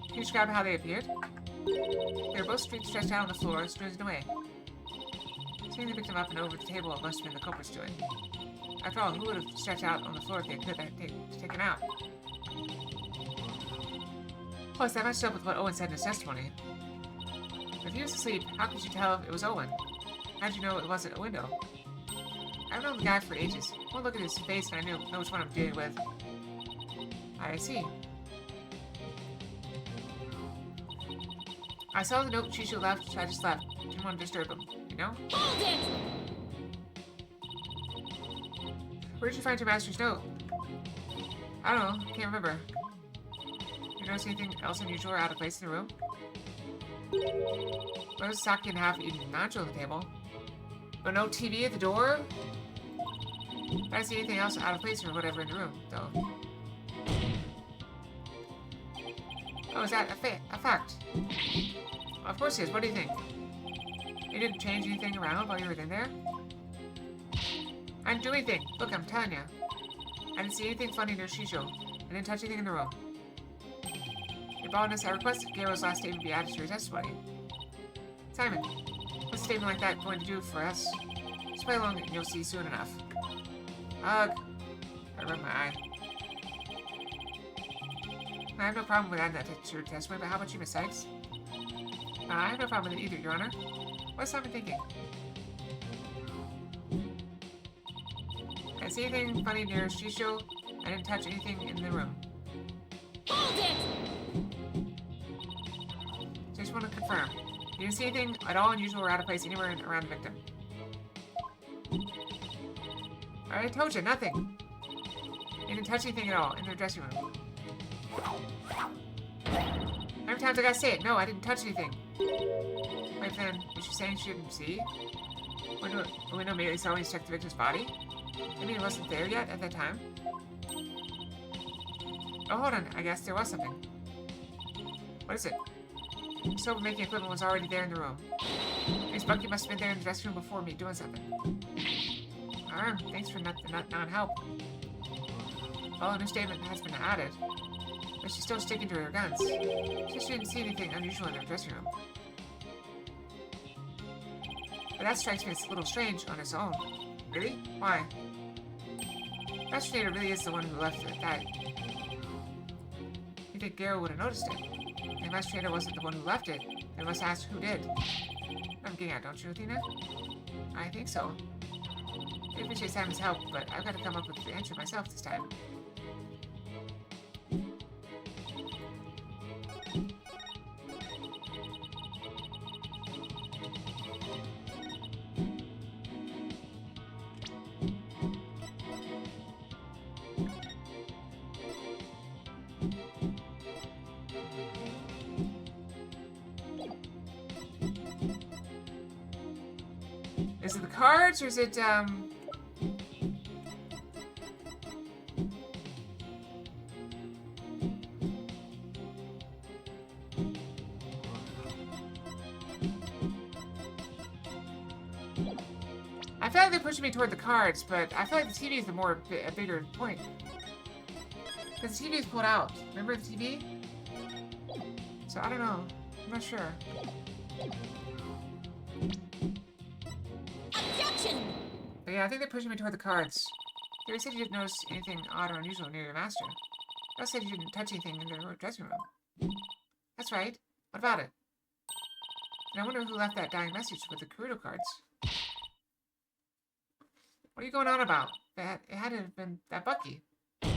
Can you describe how they appeared? They were both stretched out on the floor, snoozing away. Seeing the victim up and over the table, it must have been the culprit's doing. After all, who would have stretched out on the floor if they could have taken out? Plus, that matched up with what Owen said in his testimony. If he was asleep, how could you tell if it was Owen? How'd you know it wasn't a window? I've known the guy for ages. One look at his face and I know which one I'm dealing with. I see. I saw the note Shisho left, so I just left. Didn't want to disturb him, you know? Hold it! Where did you find your master's note? I don't know. Can't remember. You notice anything else unusual or out of place in the room? There was sake and half-eaten nacho on the table. But no TV at the door? I didn't see anything else out of place or whatever in the room, though. Oh, is that a fact? Well, of course it is. What do you think? You didn't change anything around while you were in there? I didn't do anything. Look, I'm telling you. I didn't see anything funny near Shisho. I didn't touch anything in the room. Your boldness, I requested Garo's last statement be added to your testimony. Simon, what's a statement like that going to do for us? Just play along and you'll see soon enough. Ugh. I rubbed my eye. I have no problem with adding that to your testimony, but how about you, Miss Sykes? I have no problem with it either, Your Honor. What's Simon thinking? I didn't see anything funny near Shisho. I didn't touch anything in the room. Hold it! Just want to confirm. You didn't see anything at all unusual or out of place anywhere around the victim. I told you, nothing. You didn't touch anything at all in the dressing room. How many times I gotta say it? No, I didn't touch anything. Wait, then, is she saying she didn't see? Window immediately saw when he checked the victim's body? I mean, it wasn't there yet at that time? Oh, hold on. I guess there was something. What is it? The soap-making equipment was already there in the room. Miss Bucky must have been there in the dressing room before me doing something. Thanks for non-help. Well, a new statement has been added. But she's still sticking to her guns. She didn't see anything unusual in her dressing room. But that strikes me as a little strange on its own. Really? Why? Master Nader really is the one who left it at that. You think Garo would have noticed it? If Master Nader wasn't the one who left it, then must ask who did. I'm getting at, don't you, Athena? I think so. I appreciate Simon's help, but I've got to come up with the answer myself this time. Is it the cards or is it I feel like they're pushing me toward the cards, but I feel like the TV is a bigger point. Because the TV is pulled out. Remember the TV? So I don't know. I'm not sure. Objection! But yeah, I think they're pushing me toward the cards. Gary said you didn't notice anything odd or unusual near your master. Gus said you didn't touch anything in the dressing room. That's right. What about it? And I wonder who left that dying message with the Karuto cards. What are you going on about? It had to have been that Bucky. So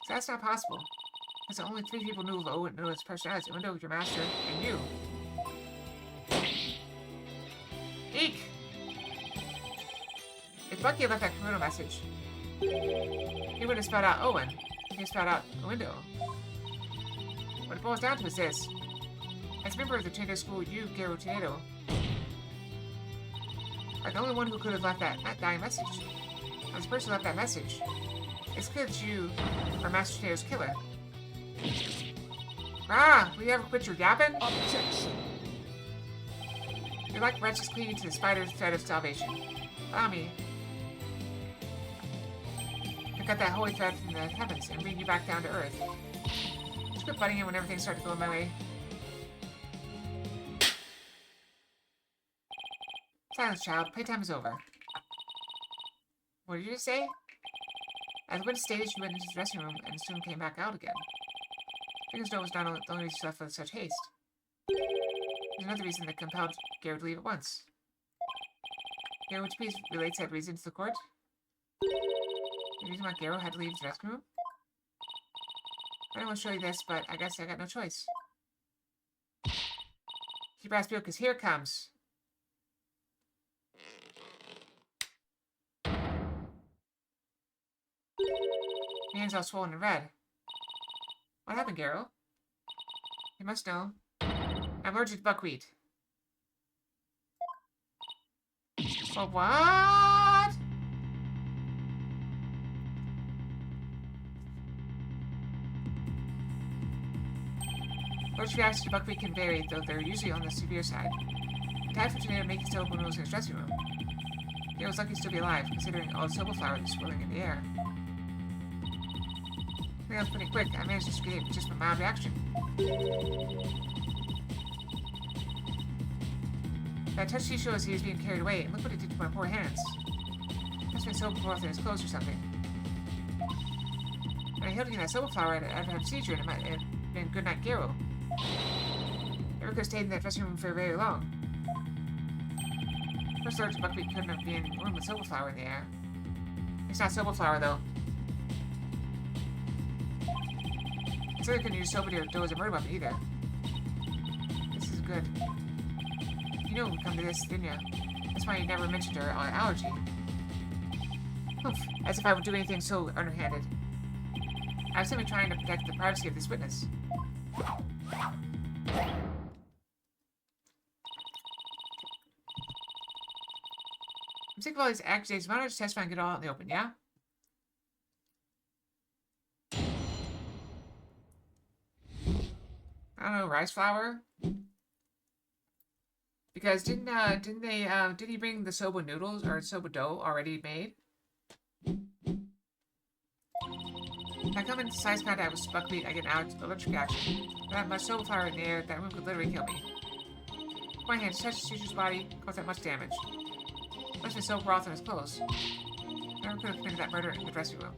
that's not possible. Because only 3 people knew of Owen's personality. Owen, your master, and you. Eek! If Bucky had left that Karuto message, he would have spelled out Owen. He spelled out a window. What it boils down to is this. As a member of the Tornado School, you, Garo Tornado, are the only one who could have left that dying message. As the person who left that message, it's clear that you are Master Tornado's killer. Ah, will you ever quit your yapping? Objection! You're like wretches clinging to the spider's thread of salvation. Allow me to cut that holy thread from the heavens and bring you back down to earth. Just quit butting in when everything started going my way. Silence, child. Playtime is over. What did you just say? As Win stated, she went into the dressing room and soon came back out again. Fingers was not the only reason she left with such haste. There's another reason that compelled Garo to leave at once. Garo, would you please relate said reason to the court? The reason why Garo had to leave the dressing room? I don't want to show you this, but I guess I got no choice. Keep your ass peeled, because here it comes. Your hands all swollen and red. What happened, Garo? You must know. I'm allergic to buckwheat. Well, what? Allergic reactions to buckwheat can vary, though they're usually on the severe side. The type of tornado making still when was in his dressing room. He was lucky to still be alive, considering all the silver flowers swirling in the air. I think that was pretty quick. I managed to escape just a mild reaction. That touched Shisho as he was being carried away, and look what it did to my poor hands. It must have been silver growth in his clothes or something. When I held in that silver flower, I'd had a procedure, and it might have been Goodnight Garo. Never could have stayed in that dressing room for very long. First allergic buckwheat couldn't have been in a room with silver flower in the air. It's not silver flower, though. I certainly couldn't use soap to as a murder weapon either. This is good. You knew it would come to this, didn't you? That's why you never mentioned her allergy. Oof, as if I would do anything so underhanded. I was simply trying to protect the privacy of this witness. I'm sick of all these accusations. Why don't I just testify and get it all out in the open, yeah? I don't know, rice flour? Because didn't he bring the soba noodles or soba dough already made? If I come in size contact with buckwheat, I get an electric action. Without much soba flour in the air, that room could literally kill me. My hand touched Sushu's body, caused that much damage. Must have been soap broth in his clothes. Never could have committed that murder in the dressing room.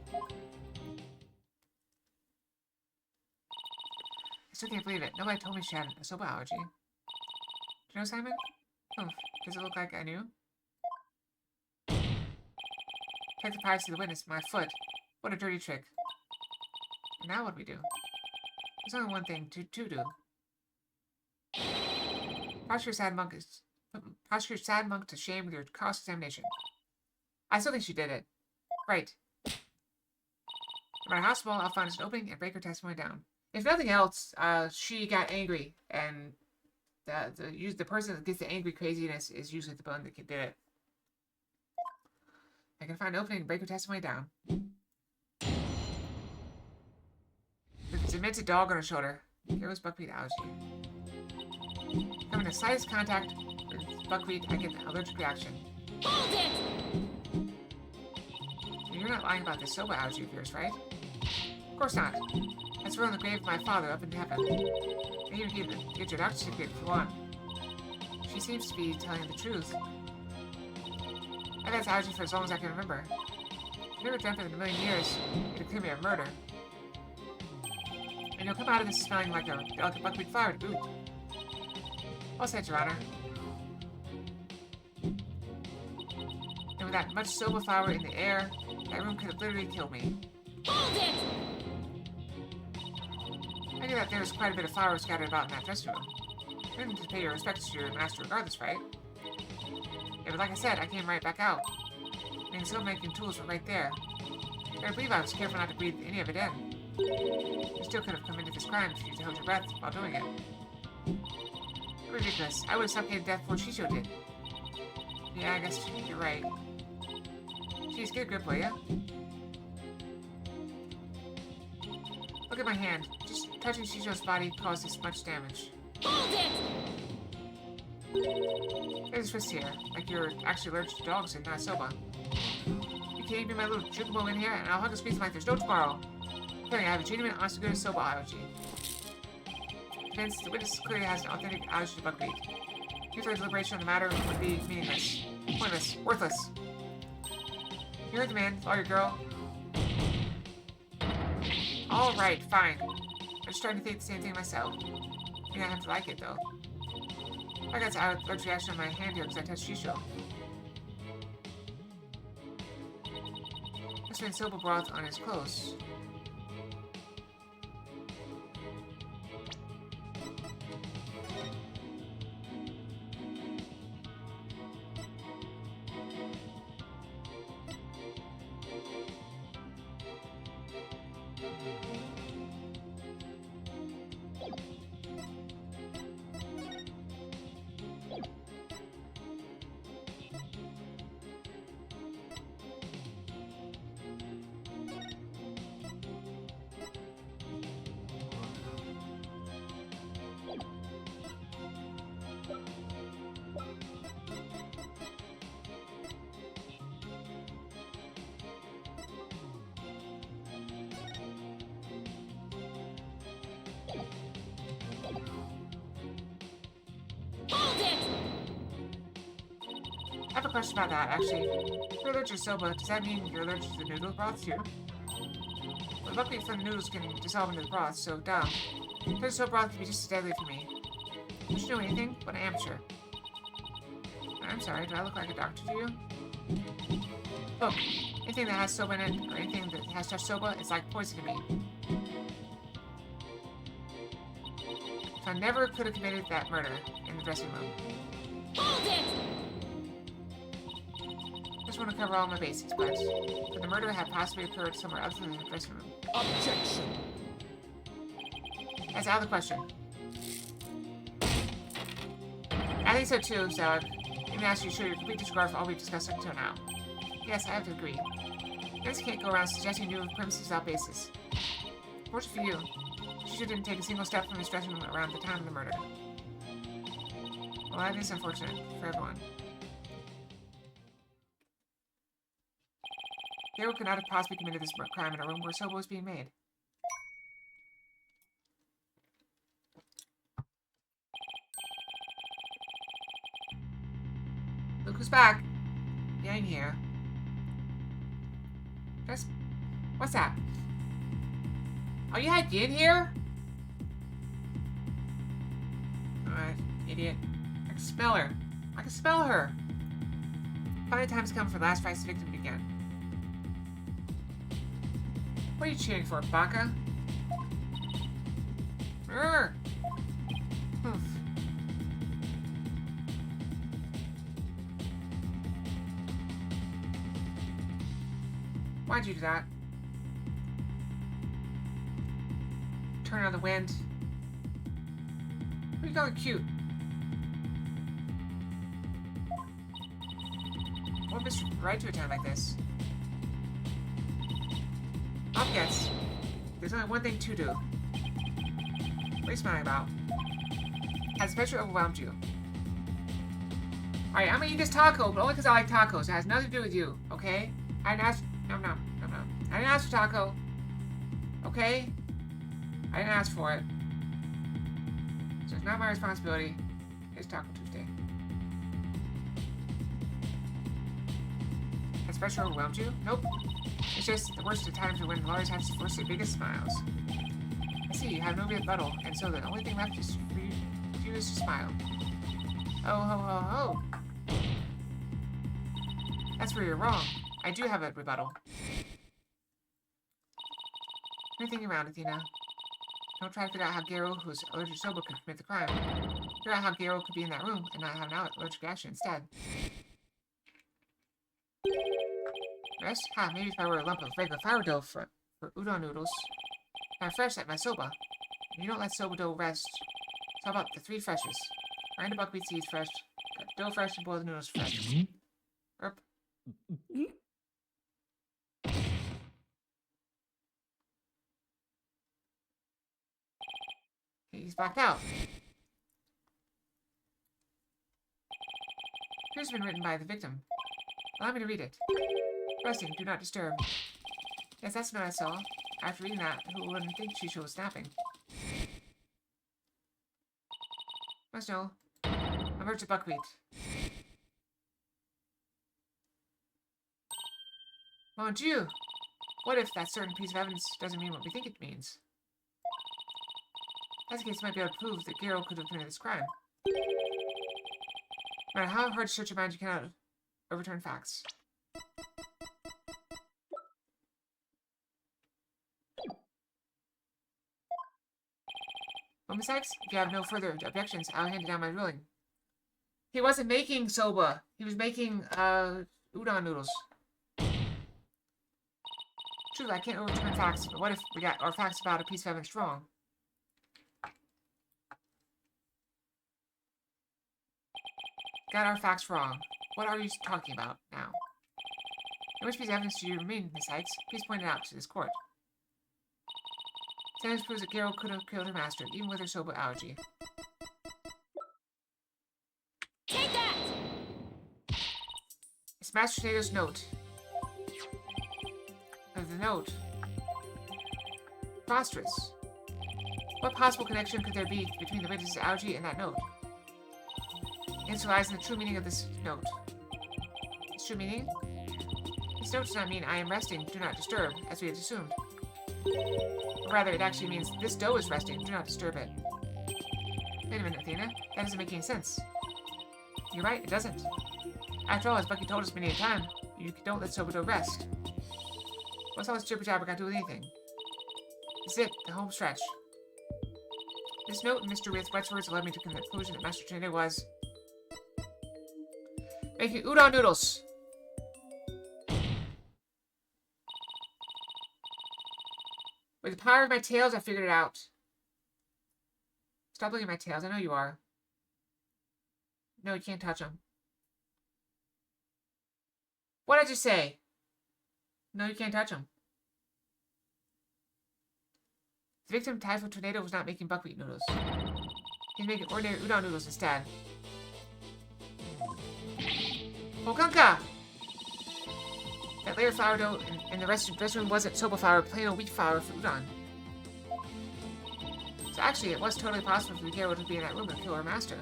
I still can't believe it. Nobody told me she had a soba allergy. Do you know, Simon? Oh, does it look like I knew? Take the prize to the witness, my foot. What a dirty trick. And now what do we do? There's only one thing to do. Prosecute sad monk to shame with your cross-examination. I still think she did it. Right. No matter how small, I'll find an opening and break her testimony down. If nothing else, she got angry and the person that gets the angry craziness is usually the bone that did it. I can find an opening and break her testimony down. With a demented dog on her shoulder. Here was buckwheat allergy. Coming to slightest contact with buckwheat, I get an allergic reaction. Hold it! You're not lying about this soba allergy of yours, right? Of course not. That's where on the grave of my father up in heaven. I even get your doctor's certificate for one. She seems to be telling the truth. I've had this allergy for as long as I can remember. I never dreamt that in a million years it'd occur to me a murder. And you'll come out of this smelling like a buckwheat flower to boot. Well said, Your Honor. And with that much soba flour in the air, that room could have literally killed me. Hold it! I knew that there was quite a bit of flour scattered about in that dressing room. You didn't to pay your respects to your master regardless, right? Yeah, but like I said, I came right back out. And soap making tools were right there. I believe I was careful not to breathe any of it in. You still could have committed this crime if you held your breath while doing it. Ridiculous. I would have suffocated death before Shisho did. Yeah, I guess you're right. Jeez, get a grip, will ya? Look at my hand. Just touching Shisho's body caused this much damage. Hold it! There's a twist here. Like you're actually allergic to dogs and not soba. You can't even my little Jukumo in here, and I'll hug and squeeze like there's no tomorrow. I have a genuine, honest-to-goodness soba allergy. Vince, the witness clearly has an authentic allergy to buckwheat. Future deliberation on the matter would be meaningless, pointless, worthless. You heard the man, lawyer girl. All right, fine. I'm just trying to think the same thing myself. You don't have to like it, though. I got an allergic reaction on my hand here because I touched Shisho. Must have been soba broth on his clothes. Hold it! I have a question about that, actually. If you're allergic to soba, does that mean you're allergic to the noodle broth, too? Well, the buckwheat from the noodles can dissolve into the broth, so dumb. There's soba broth can be just as deadly for me. Don't you know anything? What an amateur. I'm sorry, do I look like a doctor to you? Look, anything that has soba in it, or anything that has touched soba, is like poison to me. So I never could have committed that murder in the dressing room. Hold it! Just want to cover all my basics, but could the murder have possibly occurred somewhere other than the dressing room? Objection! That's out of the question. I think so too, Zelig. Let me ask you to show your complete disregard for all we've discussed up until now. Yes, I have to agree. You just can't go around suggesting new premises without basis. Fortunately for you, Shisho didn't take a single step from his dressing room around the time of the murder. Well, that is unfortunate for everyone. Hiro could not have possibly committed this crime in a room where soba was being made. Look who's back. Yeah, I'm here. What's that? Oh, you had in here? Alright, idiot. I can smell her. I can smell her. Finally, time's come for the last vice victim to begin. What are you cheering for, Baka? Urgh. Oof. Why'd you do that? Turn on the wind. What are you calling cute? want Mr. Right to attend like this. Yes. There's only one thing to do. What are you smiling about? Has the picture overwhelmed you? Alright, I'm gonna eat this taco, but only because I like tacos. It has nothing to do with you, okay? I didn't ask... No. I didn't ask for taco. Okay? I didn't ask for it. So it's not my responsibility. It's Taco Tuesday. Has the pressure overwhelmed you? Nope. It's just the worst of times when lawyers have to force their biggest smiles. I see, you have no rebuttal, and so the only thing left is for you is to smile. Oh, ho, ho, ho. That's where you're wrong. I do have a rebuttal. You're thinking around, Athena. Don't try to figure out how Garo, who's allergic to Soba, could commit the crime. Figure out how Garo could be in that room and not have an allergic reaction instead. Rest? Ha, maybe if I were a lump of regular flour dough for udon noodles. I'm fresh like my soba. You don't let soba dough rest. So how about the 3 freshes? Grind the buckwheat seeds fresh, cut dough fresh, and boil the noodles fresh. Erp. He's blacked out. Here's been written by the victim. Allow me to read it. Resting, do not disturb. Yes, that's what I saw. After reading that, who wouldn't think Shisho was snapping? Must know. I'm allergic to buckwheat. Mon Dieu! What if that certain piece of evidence doesn't mean what we think it means? That's the case, might be able to prove that Garo could have committed this crime. No matter how hard to search your mind, you cannot overturn facts. Well, besides, if you have no further objections, I'll hand down my ruling. He wasn't making soba. He was making, udon noodles. True, I can't overturn facts, but what if we got our facts about a piece of evidence wrong? Got our facts wrong. What are you talking about now? And which piece of evidence do you remain, Miss Sykes? Please point it out to this court. Evidence proves that Garo could have killed her master, even with her soba allergy. Take that! It's Master Tornado's note. The note. Preposterous. What possible connection could there be between the witness's allergy and that note? Answer lies in the true meaning of this note. Its true meaning? This note does not mean I am resting, do not disturb, as we had assumed. Or rather, it actually means this dough is resting, do not disturb it. Wait a minute, Athena. That doesn't make any sense. You're right, it doesn't. After all, as Bucky told us many a time, you don't let soba dough rest. What's all this jibber-jabber got to do with anything? This is it, the home stretch. This note and Mr. Wet's words led me to the conclusion that Master Tornado was making udon noodles. With the power of my tails, I figured it out. Stop looking at my tails. I know you are. No, you can't touch them. What did I just say? No, you can't touch them. The victim, Typhoid Tornado, was not making buckwheat noodles. He's making ordinary udon noodles instead. Hokanka! That layer of flour dough in the restroom wasn't soba flour, plain old wheat flour for udon. So actually, it was totally possible for the Garo to be in that room and kill our master.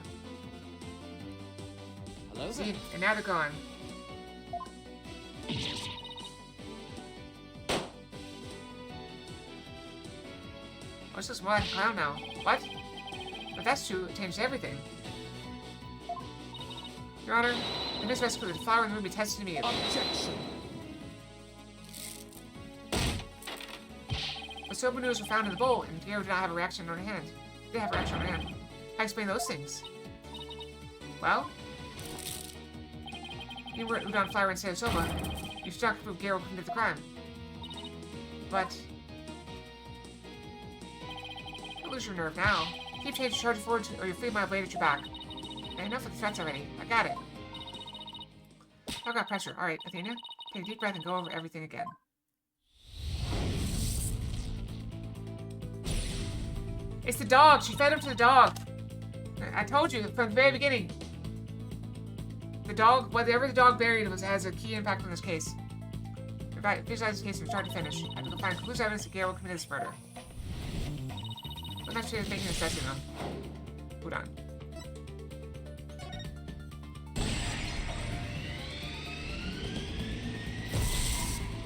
Hello See, there. and now they're gone. Oh, it's just more like a clown now. What? But that's true, it changed everything. Your Honor, the misrest with the flour in the room be tested immediately. Objection. The soba noodles were found in the bowl, and Garo did not have a reaction on her hand. Did have a reaction on her hand. How explain those things? Well, you were udon flour instead of soba. You struck to prove Garo committed the crime. But don't lose your nerve now. Keep changing charge forward, or you'll feel my blade at your back. And enough of the threats already. I got it. Talk about pressure. Alright, Athena, take a deep breath and go over everything again. It's the dog! She fed him to the dog! I told you from the very beginning. The dog, whatever the dog buried has a key impact on this case. Visualize this case from start to finish. I can find conclusive evidence that Garo committed this murder. I'm not sure making an assessment on. Hold on.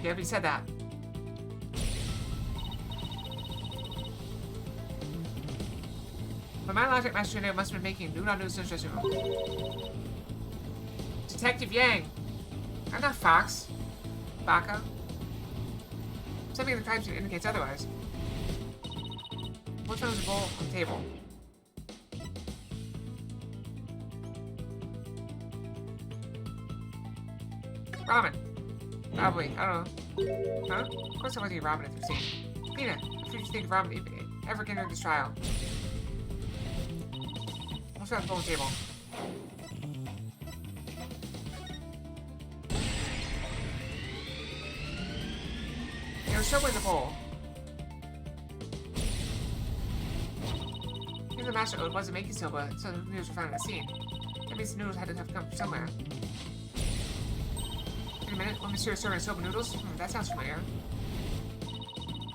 Yeah, but he said that. But my logic, Master Tornado must have been making Udon Noodles in the dressing room. Detective Yang. I'm not Fox. Baka. Something in the crime scene indicates otherwise. What's on the bowl on the table? Ramen. Probably. I don't know. Huh? Of course I wasn't eating ramen at the scene. Tina, what did you think of ramen ever get into this trial? What's on the bowl on the table? There's soap in the bowl. Even the master ode wasn't making soba, so the noodles were found at the scene. That means the noodles had to have come from somewhere. Wait a minute, one mysterious serving soba noodles? That sounds familiar.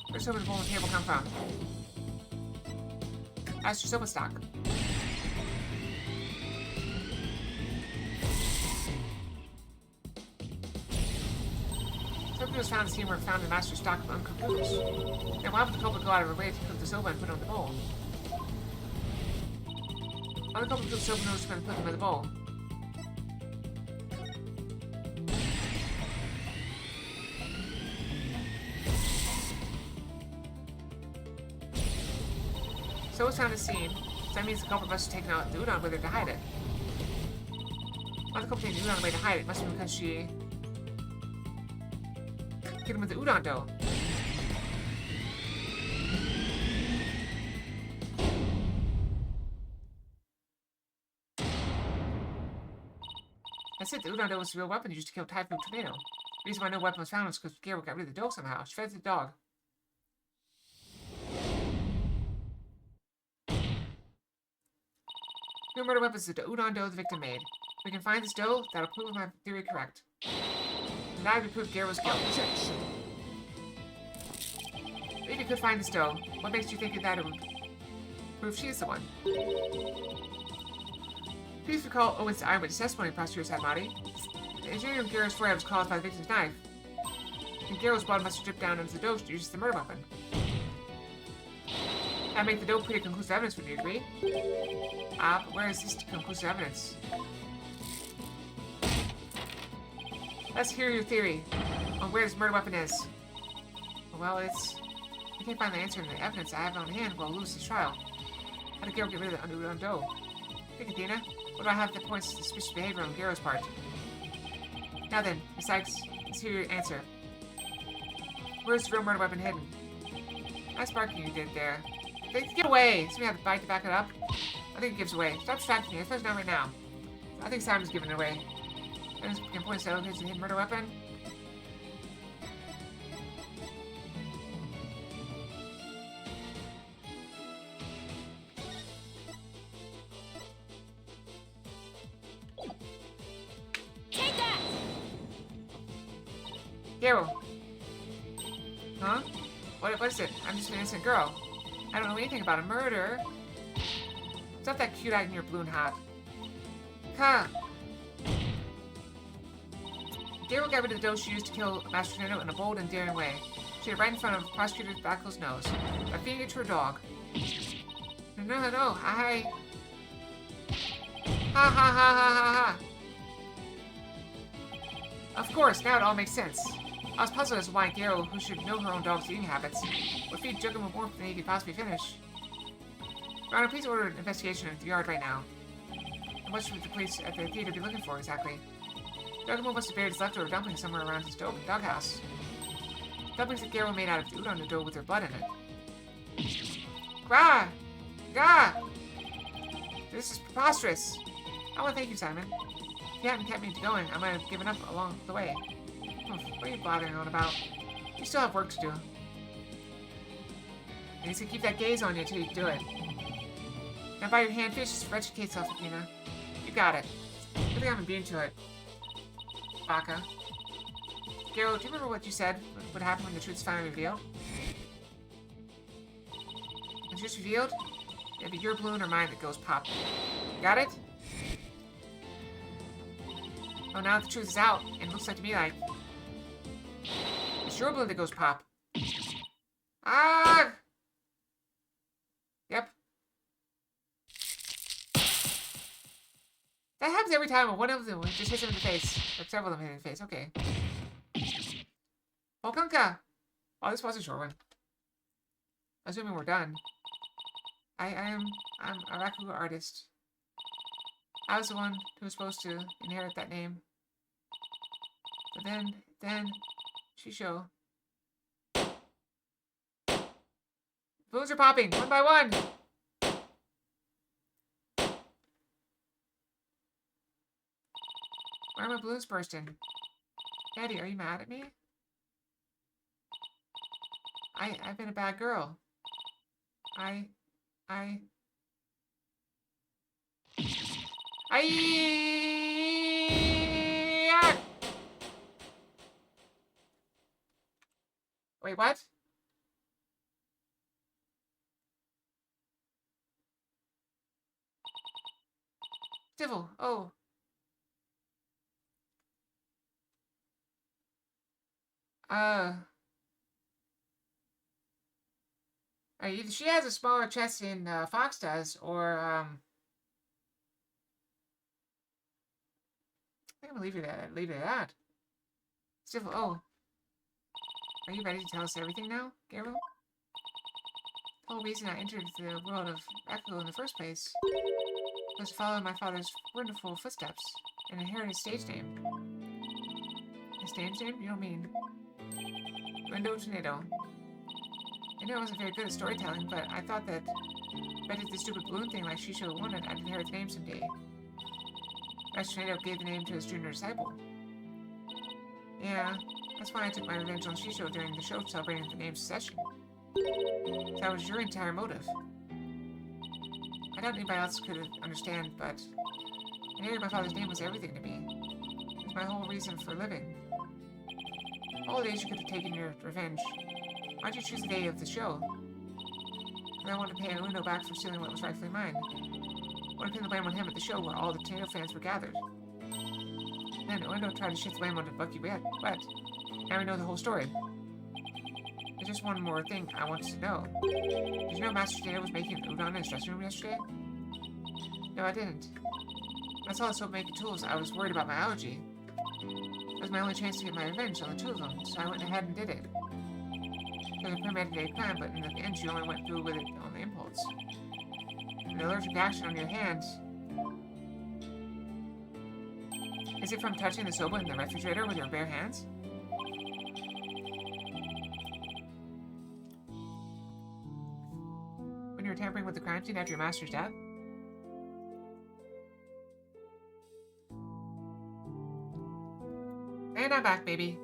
Where's soba in the bowl and table come from? Ask your soba stock. Soba noodles found at the scene were found in the master's stock of uncooked noodles. Then why would the culprit go out of her way to cook the soba and put it on the bowl? Why would the culprit cook soba noodles and put them in the bowl? So it was found at the scene, so that means the culprit must have taken out the udon with her to hide it. Why the culprit taking the udon away to hide it must have been because she hit him with the udon dough. That's it, the udon dough was the real weapon used to kill Typhoon Tornado. The reason why no weapon was found was because Garo got rid of the dough somehow. She fed it to the dog. No murder weapons is the udon dough the victim made. If we can find this dough, that'll prove my theory correct. And that would prove Garo's guilt. Maybe you could find this dough. What makes you think that it would prove she's the one? Please recall Owen's eyewitness testimony, Prosecutor Saimati. The injury of Garo's forehead was caused by the victim's knife. And Garo's blood must have dripped down into the dough to use the murder weapon. That'd make the dough pretty conclusive evidence, would you agree? But where is this conclusive evidence? Let's hear your theory on where this murder weapon is. Well, I can't find the answer in the evidence I have on hand, we'll lose this trial. How did Garo get rid of the udon dough? Think, Athena. What do I have that points to suspicious behavior on Garo's part? Now then, besides, let's hear your answer. Where's the real murder weapon hidden? Nice barking you did there. Get away! Does me have the bite to back it up? I think it gives away. Stop distracting me. It's not right now. I think Simon's giving it away. And can point to the hidden murder weapon. Take that! Garo. Huh? What is it? I'm just an innocent girl. I don't know anything about a murder. Stop that cute eye in your balloon hat. Huh. Garo got rid of the dough she used to kill Master Tornado in a bold and daring way. She did it right in front of Prosecutor Baku's nose, by feeding it to her dog. No, ha ha ha. Of course, now it all makes sense. I was puzzled as to why Garo, who should know her own dog's eating habits, would feed Juggamo more than he could possibly finish. Your Honor, please order an investigation at the yard right now. And what should the police at the theater be looking for, exactly? Juggamo must have buried his leftover dumplings somewhere around his doghouse. Dumplings that Garo made out of udon dough with their blood in it. Grah! Gah! This is preposterous! I want to thank you, Simon. If you hadn't kept me going, I might have given up along the way. What are you blathering on about? You still have work to do. You need to keep that gaze on you until you do it. Now by your hand, just educate yourself, Athena. You got it. I think I'm immune to it. Baka. Garo, do you remember what you said would happen when the truth's finally revealed? When the truth's revealed, it'll be your balloon or mine that goes pop. Got it? Oh, now the truth is out, and it looks like to me like it's your balloon that goes pop. Ah! Yep. That happens every time when one of them just hits him in the face. Or several of them hit him in the face. Okay. Volkanka! Oh, this was a short one. Assuming we're done. I'm a Raku artist. I was the one who was supposed to inherit that name. But then, Shisho. Balloons are popping, one by one! Why are my balloons bursting? Daddy, are you mad at me? I've been a bad girl. Wait, what? Civil, oh. Either she has a smaller chest than Fox does, or I think I'm gonna leave it at that. Civil, oh. Are you ready to tell us everything now, Garo? The whole reason I entered the world of Raku in the first place was to follow my father's wonderful footsteps and inherit his stage name. His stage name? You don't mean... Window Tornado. I know I wasn't very good at storytelling, but I thought that if I did the stupid balloon thing like Shisho wanted, I'd inherit the name someday. Master Tornado gave the name to his junior disciple. Yeah, that's why I took my revenge on Shisho during the show celebrating the name's succession. That was your entire motive. I doubt anybody else could understand, but inheriting my father's name was everything to me. It was my whole reason for living. All the days you could have taken your revenge. Why'd you choose the day of the show? And I wanted to pay Ueno back for stealing what was rightfully mine. I wanted to pin the blame on him at the show where all the Tornado fans were gathered. Then Ueno tried to shift the blame onto Bucky Wet. Now we know the whole story. There's just one more thing I wanted to know. Did you know Master Tornado was making udon in his dressing room yesterday? No, I didn't. When I saw the soap making tools, I was worried about my allergy. It was my only chance to get my revenge on the two of them, so I went ahead and did it. It was a premeditated plan, but in the end, you only went through with it on the impulse. An allergic reaction on your hands. Is it from touching the soba in the refrigerator with your bare hands? When you were tampering with the crime scene after your master's death? And I'm back, baby.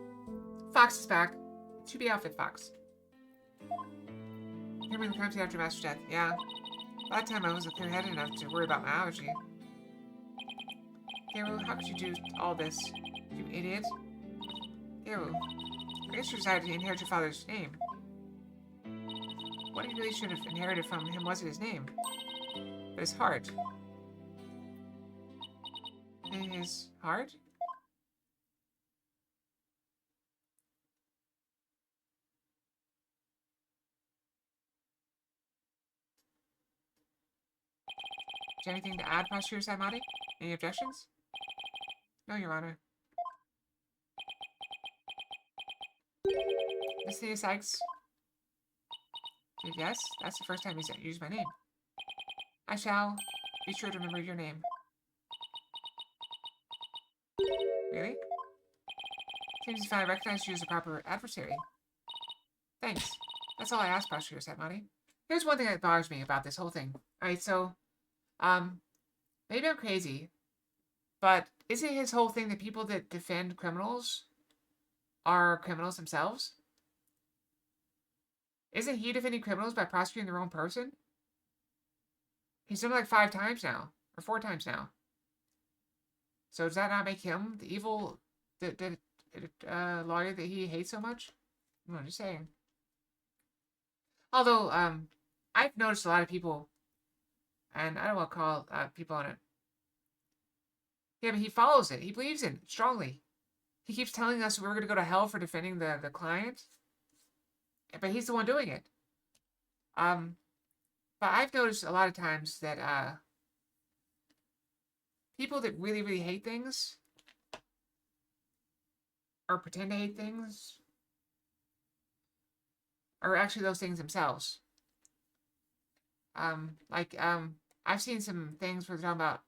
Fox is back. 2B outfit, Fox. Tampering the crime scene after your master's death. Yeah. By that time, I wasn't clear-headed enough to worry about my allergy. Garo, how could you do all this? You idiot. Garo, I guess you decided to inherit your father's name. What he really should have inherited from him wasn't his name, but his heart. His heart? Is there anything to add, Prosecutor Saimati? Any objections? No, Your Honor. Miss Thea Sykes? Yes, that's the first time he's used my name. I shall be sure to remember your name. Really? Seems as if I recognize you as a proper adversary. Thanks. That's all I asked, Prosecutor Saimati. Here's one thing that bothers me about this whole thing. Alright, so, maybe I'm crazy, But isn't his whole thing that people that defend criminals are criminals themselves? Isn't he defending criminals by prosecuting the wrong person? He's done it like 5 times now, or 4 times now. So does that not make him the evil lawyer that he hates so much? I'm just saying. Although, I've noticed a lot of people, and I don't want to call people on it. Yeah, but he follows it. He believes in it strongly. He keeps telling us we're going to go to hell for defending the client. But he's the one doing it. But I've noticed a lot of times that people that really, really hate things or pretend to hate things are actually those things themselves. I've seen some things where they're talking about.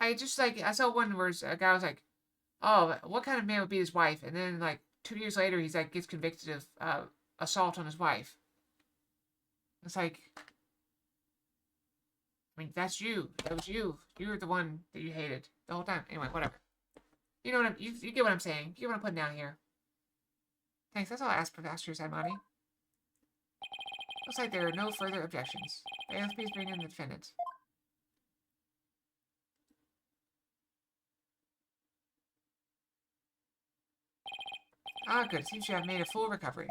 I saw one where a guy was like, "Oh, what kind of man would beat his wife?" And then like 2 years later, he's like gets convicted of assault on his wife. It's like, I mean, that's you. That was you. You were the one that you hated the whole time. Anyway, whatever. You know what you get what I'm saying. You get what I'm putting down here. Thanks. That's all I asked for Pastor Sadmani. Looks like there are no further objections. Bailiff, please bring in the defendant. Ah, good. Seems you have made a full recovery.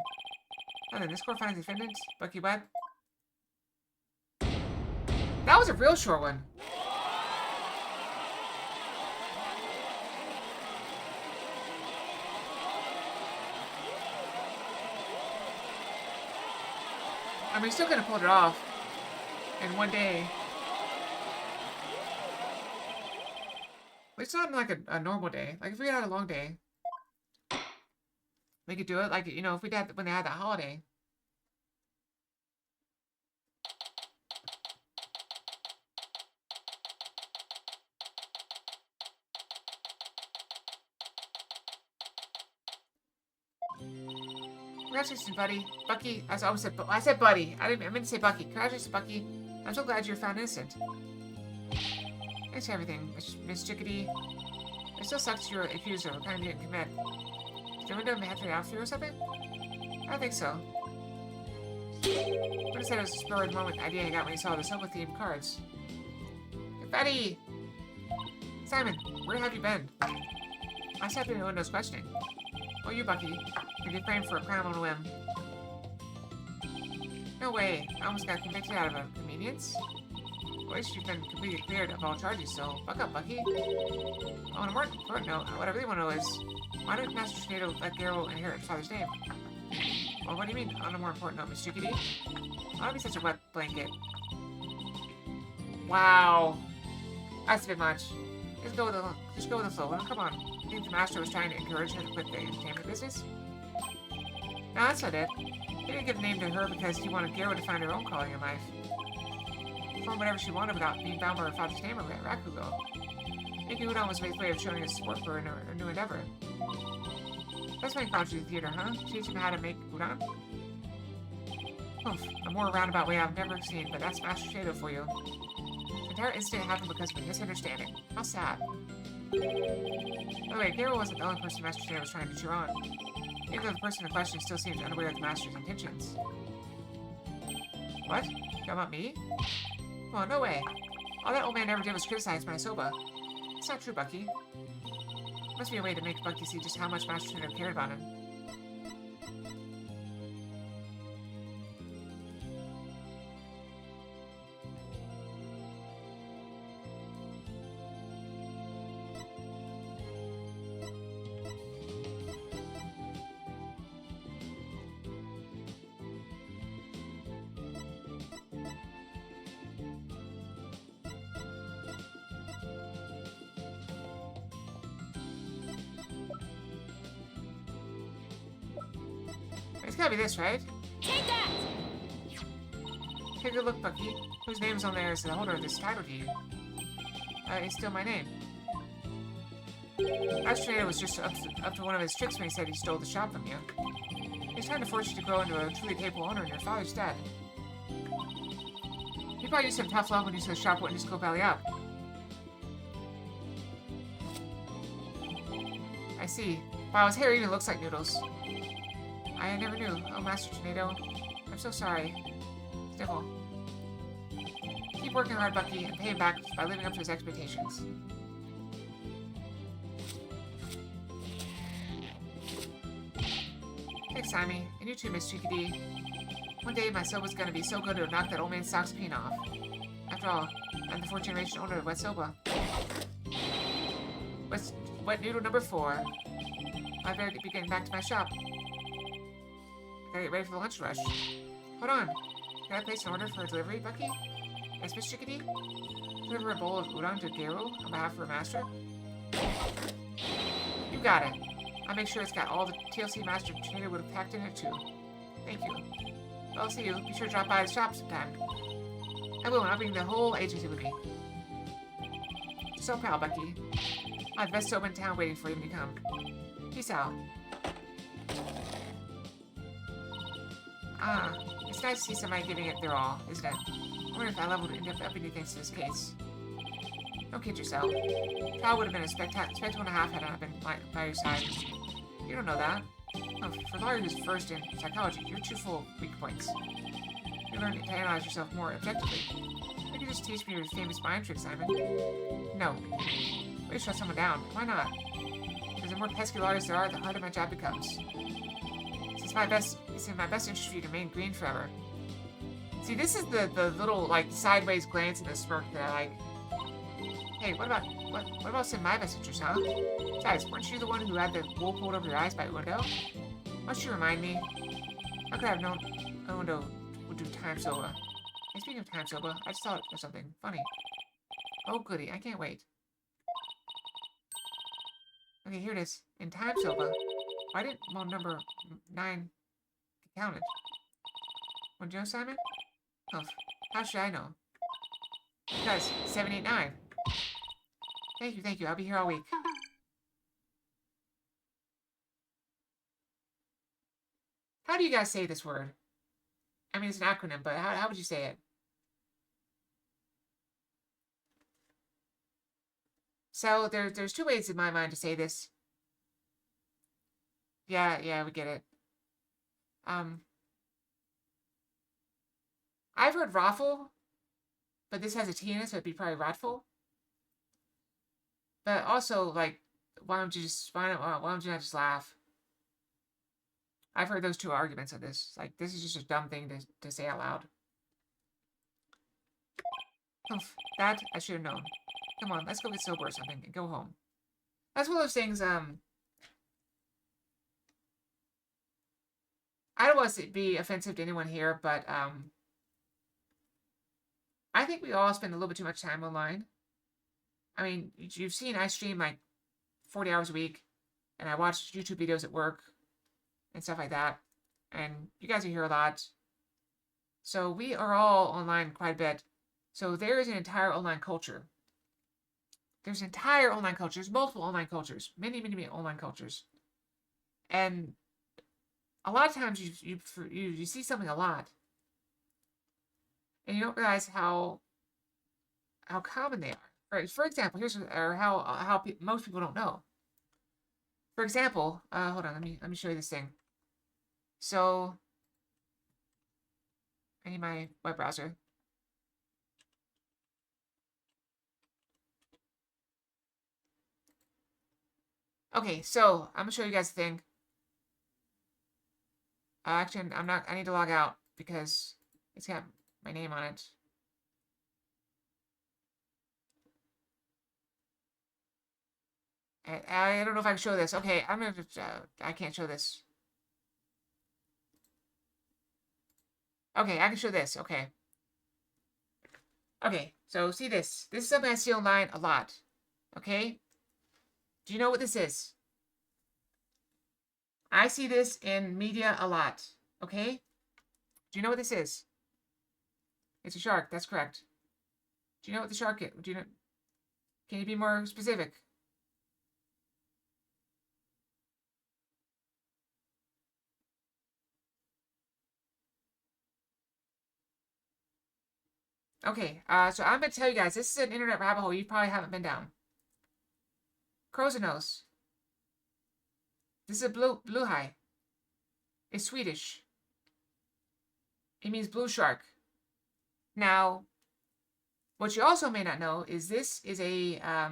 Now then, this court finds the defendant, Bucky Webb. That was a real short one. I mean, we still could have pulled it off in one day. But it's not like a normal day. Like, if we had a long day, we could do it. Like, you know, if we had, when they had that holiday. Congratulations, buddy. Bucky, I said buddy. I meant to say Bucky. Congratulations, Bucky. I'm so glad you're found innocent. Thanks for everything, Miss Chickadee. It still sucks you're accused of a crime you didn't commit. Did the window have to be out for you or something? I don't think so. But instead it was a spur of the moment idea I got when he saw the Silver-themed cards. Hey, Betty! Simon, where have you been? I sat through the window's questioning. Oh, you, Bucky. You'd be framed for a crime on a whim. No way. I almost got convicted out of a convenience. At least you've been completely cleared of all charges, so buck up, Bucky. On a more important note, what I really want to know is, why did Master Tornado let Garrow inherit his father's name? Well, what do you mean, on a more important note, Miss Chickadee? Why don't be such a wet blanket? Wow. That's a bit much. Just go with the flow. Well, come on. You think the Master was trying to encourage her to quit the entertainment business? No, that's not it. He didn't give a name to her because he wanted Garrow to find her own calling in life. Perform whatever she wanted without being bound by her father's name or Rakugo. Making Udon was his way of showing his support for her new endeavor. That's why he found you in the theater, huh? Teaching him how to make udon? Oof, a more roundabout way I've never seen, but that's Master Shadow for you. The entire incident happened because of a misunderstanding. How sad. By the way, Garrow wasn't the only person Master Shadow was trying to cheer on. Even though the person in question still seems unaware of the Master's intentions. What? You about me? Oh, no way. All that old man ever did was criticize my Soba. It's not true, Bucky. Must be a way to make Bucky see just how much Master Shadow cared about him. It's gotta be this, right? Take that! Take a look, Bucky. Whose name's on there as the holder of this title deed? It's still my name. Master Tornado was just up to one of his tricks when he said he stole the shop from you. He's trying to force you to grow into a truly capable owner in your father's stead. He probably used some tough love when you said the shop wouldn't just go belly up. I see. Wow, his hair even looks like noodles. I never knew. Oh, Master Tornado. I'm so sorry. Sniffle. Keep working hard, Bucky, and pay him back by living up to his expectations. Thanks, Simon. And you too, Miss Chickadee. One day, my soba's gonna be so good it'll knock that old man's socks peen off. After all, I'm the fourth generation owner of Wet Soba. Wet noodle number 4. I better be getting back to my shop. I gotta get ready for the lunch rush. Hold on. Can I place an order for a delivery, Bucky? Yes, Miss Chickadee? Deliver a bowl of udon to Garo on behalf of her master? You got it. I'll make sure it's got all the TLC Master Tornado would have packed in it, too. Thank you. Well, I'll see you. Be sure to drop by the shop sometime. I will, and I'll bring the whole agency with me. So proud, Bucky. I'll have the best soap in town waiting for you when you come. Peace out. Ah, it's nice to see somebody giving it their all, isn't it? I wonder if that level would end up upping thanks to this case. Don't kid yourself. Trial would have been a spectacle and a half had I not been by your side. You don't know that. Oh, for a lawyer who's first in psychology, you're too full of weak points. You learn to analyze yourself more objectively. Maybe just teach me your famous mind trick, Simon. No. Way to shut someone down. Why not? Because the more pesky lawyers there are, the harder my job becomes. It's in my best interest for you to remain green forever. See, this is the little, like, sideways glance and the smirk that I like. Hey, what about in my best interest, huh? Besides, weren't you the one who had the wool pulled over your eyes by Undo? Why don't you remind me? How could I have known Undo would do Time Soba? Hey, speaking of Time Soba, I just thought of something funny. Oh, goody, I can't wait. Okay, here it is. In Time Soba, why didn't number 9 get counted? Want you know, Simon? Oh, how should I know? Because 7, 8, 9. Thank you. I'll be here all week. How do you guys say this word? I mean, it's an acronym, but how would you say it? So, there's 2 ways in my mind to say this. Yeah, we get it. I've heard raffle, but this has a T in it, so it'd be probably ratful. But also, like, why don't you not just laugh? I've heard those 2 arguments of this. Like, this is just a dumb thing to say out loud. Oof, that I should have known. Come on, let's go get sober or something and go home. That's one of those things, I don't want to be offensive to anyone here, but, I think we all spend a little bit too much time online. I mean, you've seen I stream like 40 hours a week, and I watch YouTube videos at work and stuff like that, and you guys are here a lot. So we are all online quite a bit. So there is an entire online culture. There's an entire online culture. There's multiple online cultures. Many online cultures. And a lot of times you see something a lot, and you don't realize how common they are. For example, here's how most people don't know. For example, hold on, let me show you this thing. So I need my web browser. Okay, so I'm gonna show you guys the thing. Actually, I need to log out because it's got my name on it. I don't know if I can show this. Okay, I'm gonna. I can't show this. Okay, I can show this. Okay. Okay, so see this. This is something I see online a lot. Okay? Do you know what this is? I see this in media a lot. Okay? Do you know what this is? It's a shark. That's correct. Do you know what the shark is? Do you know? Can you be more specific? Okay, so I'm going to tell you guys, this is an internet rabbit hole you probably haven't been down. Crow's nose. This is a blue high. It's Swedish. It means blue shark. Now, what you also may not know is this is a I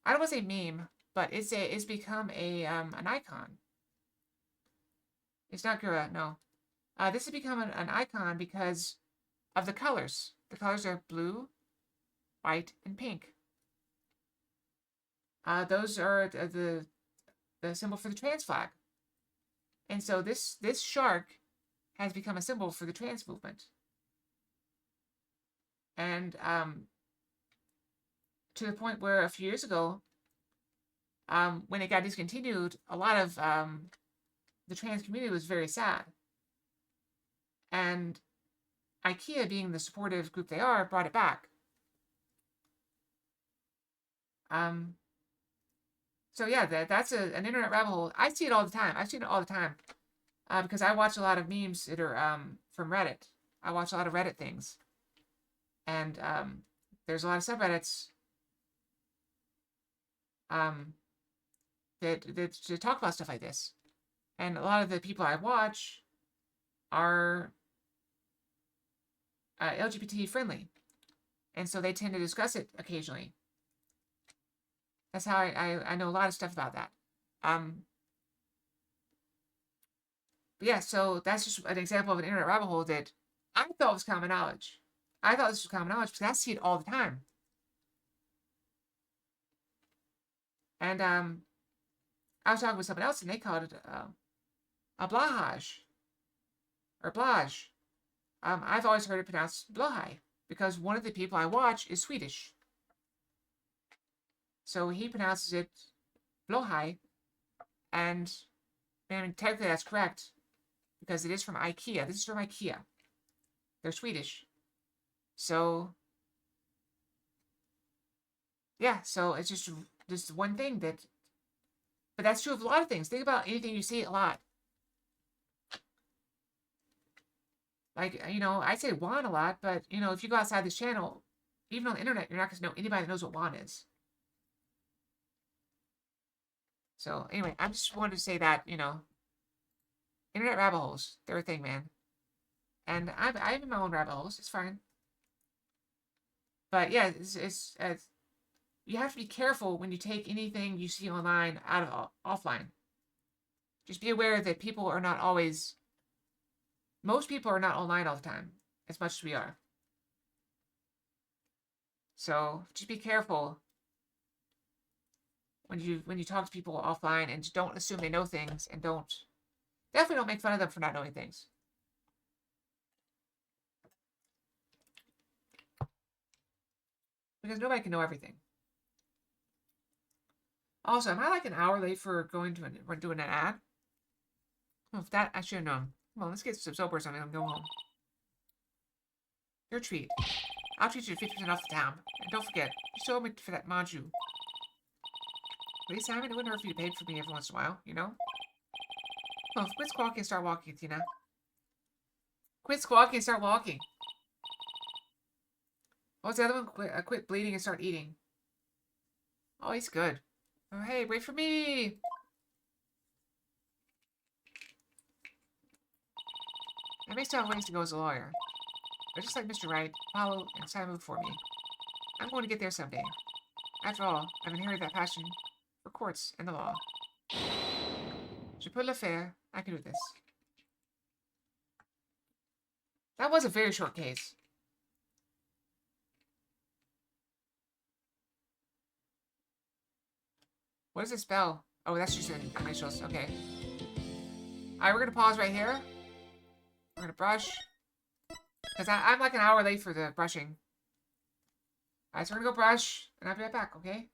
don't want to say meme, but it's become a an icon. It's not Gura, no. This has become an icon because of the colors. The colors are blue, white, and pink. Those are the symbol for the trans flag. And so this shark has become a symbol for the trans movement. And to the point where a few years ago, when it got discontinued, a lot of the trans community was very sad. And IKEA, being the supportive group they are, brought it back. So yeah, that's an internet rabbit hole. I see it all the time. I've seen it all the time. Because I watch a lot of memes that are from Reddit. I watch a lot of Reddit things. And there's a lot of subreddits that talk about stuff like this. And a lot of the people I watch are LGBT friendly. And so they tend to discuss it occasionally. That's how I know a lot of stuff about that. But yeah, so that's just an example of an internet rabbit hole that I thought was common knowledge. I thought this was common knowledge because I see it all the time. And I was talking with someone else and they called it a blahaj or blaj. I've always heard it pronounced blahai because one of the people I watch is Swedish. So he pronounces it blahai, and I mean, technically that's correct because it is from IKEA. This is from IKEA. They're Swedish. So, yeah, so it's just one thing that, but that's true of a lot of things. Think about anything you see a lot. Like, you know, I say WAN a lot, but, you know, if you go outside this channel, even on the internet, you're not going to know anybody that knows what WAN is. So, anyway, I just wanted to say that, you know, internet rabbit holes, they're a thing, man. And I have my own rabbit holes. It's fine. But yeah, it's you have to be careful when you take anything you see online out of offline. Just be aware that people are not always. Most people are not online all the time, as much as we are. So just be careful when you talk to people offline, and just don't assume they know things, and definitely don't make fun of them for not knowing things. Because nobody can know everything. Also, am I like an hour late for doing an ad? Oh, if that I should have known. Come on, let's get some soap or something. I'm going home. Your treat. I'll treat you to 50% off the tab. And don't forget, you still owe me for that maju. Please, Simon, it wouldn't hurt if you paid for me every once in a while, you know? Oh, quit squawking and start walking, Tina. Quit squawking and start walking. What's the other one? Quit bleeding and start eating. Oh, he's good. Oh, hey, wait for me! I may still have ways to go as a lawyer. But just like Mr. Wright, follow and sign move for me. I'm going to get there someday. After all, I've inherited that passion for courts and the law. Je peux le faire. I can do this. That was a very short case. What does it spell? Oh, that's just an initials. Okay. Alright, we're going to pause right here. We're going to brush. Because I'm like an hour late for the brushing. Alright, so we're going to go brush. And I'll be right back, okay?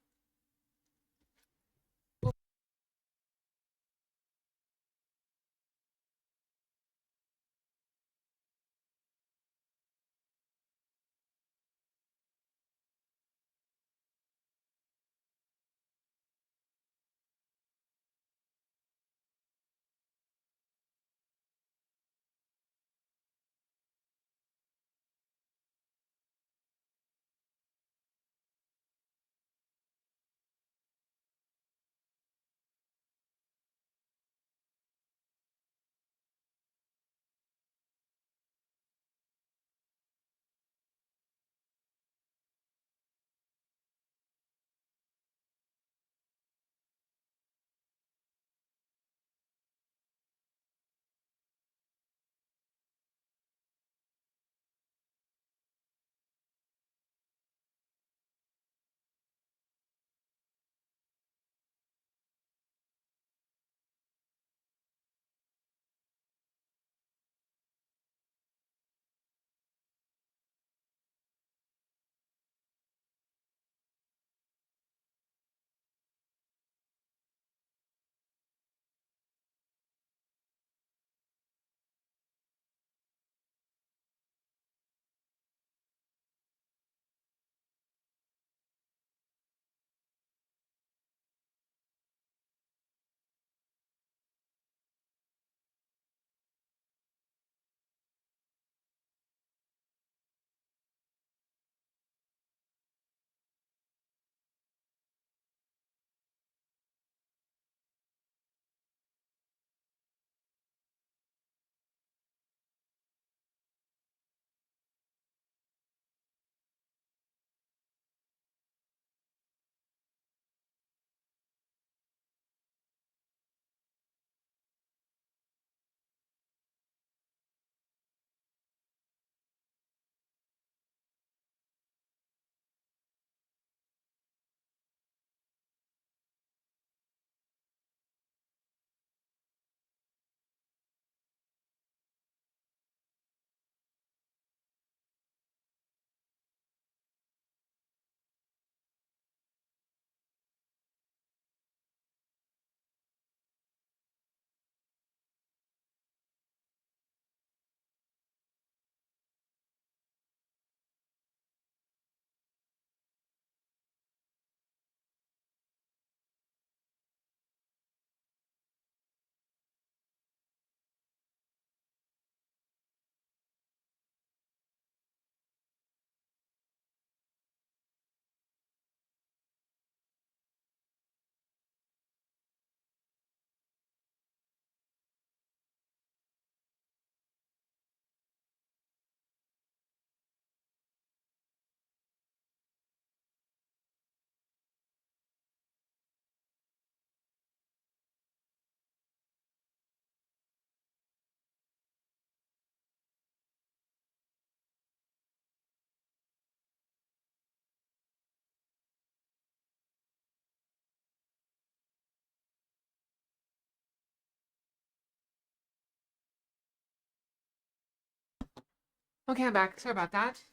Okay, I'm back. Sorry about that.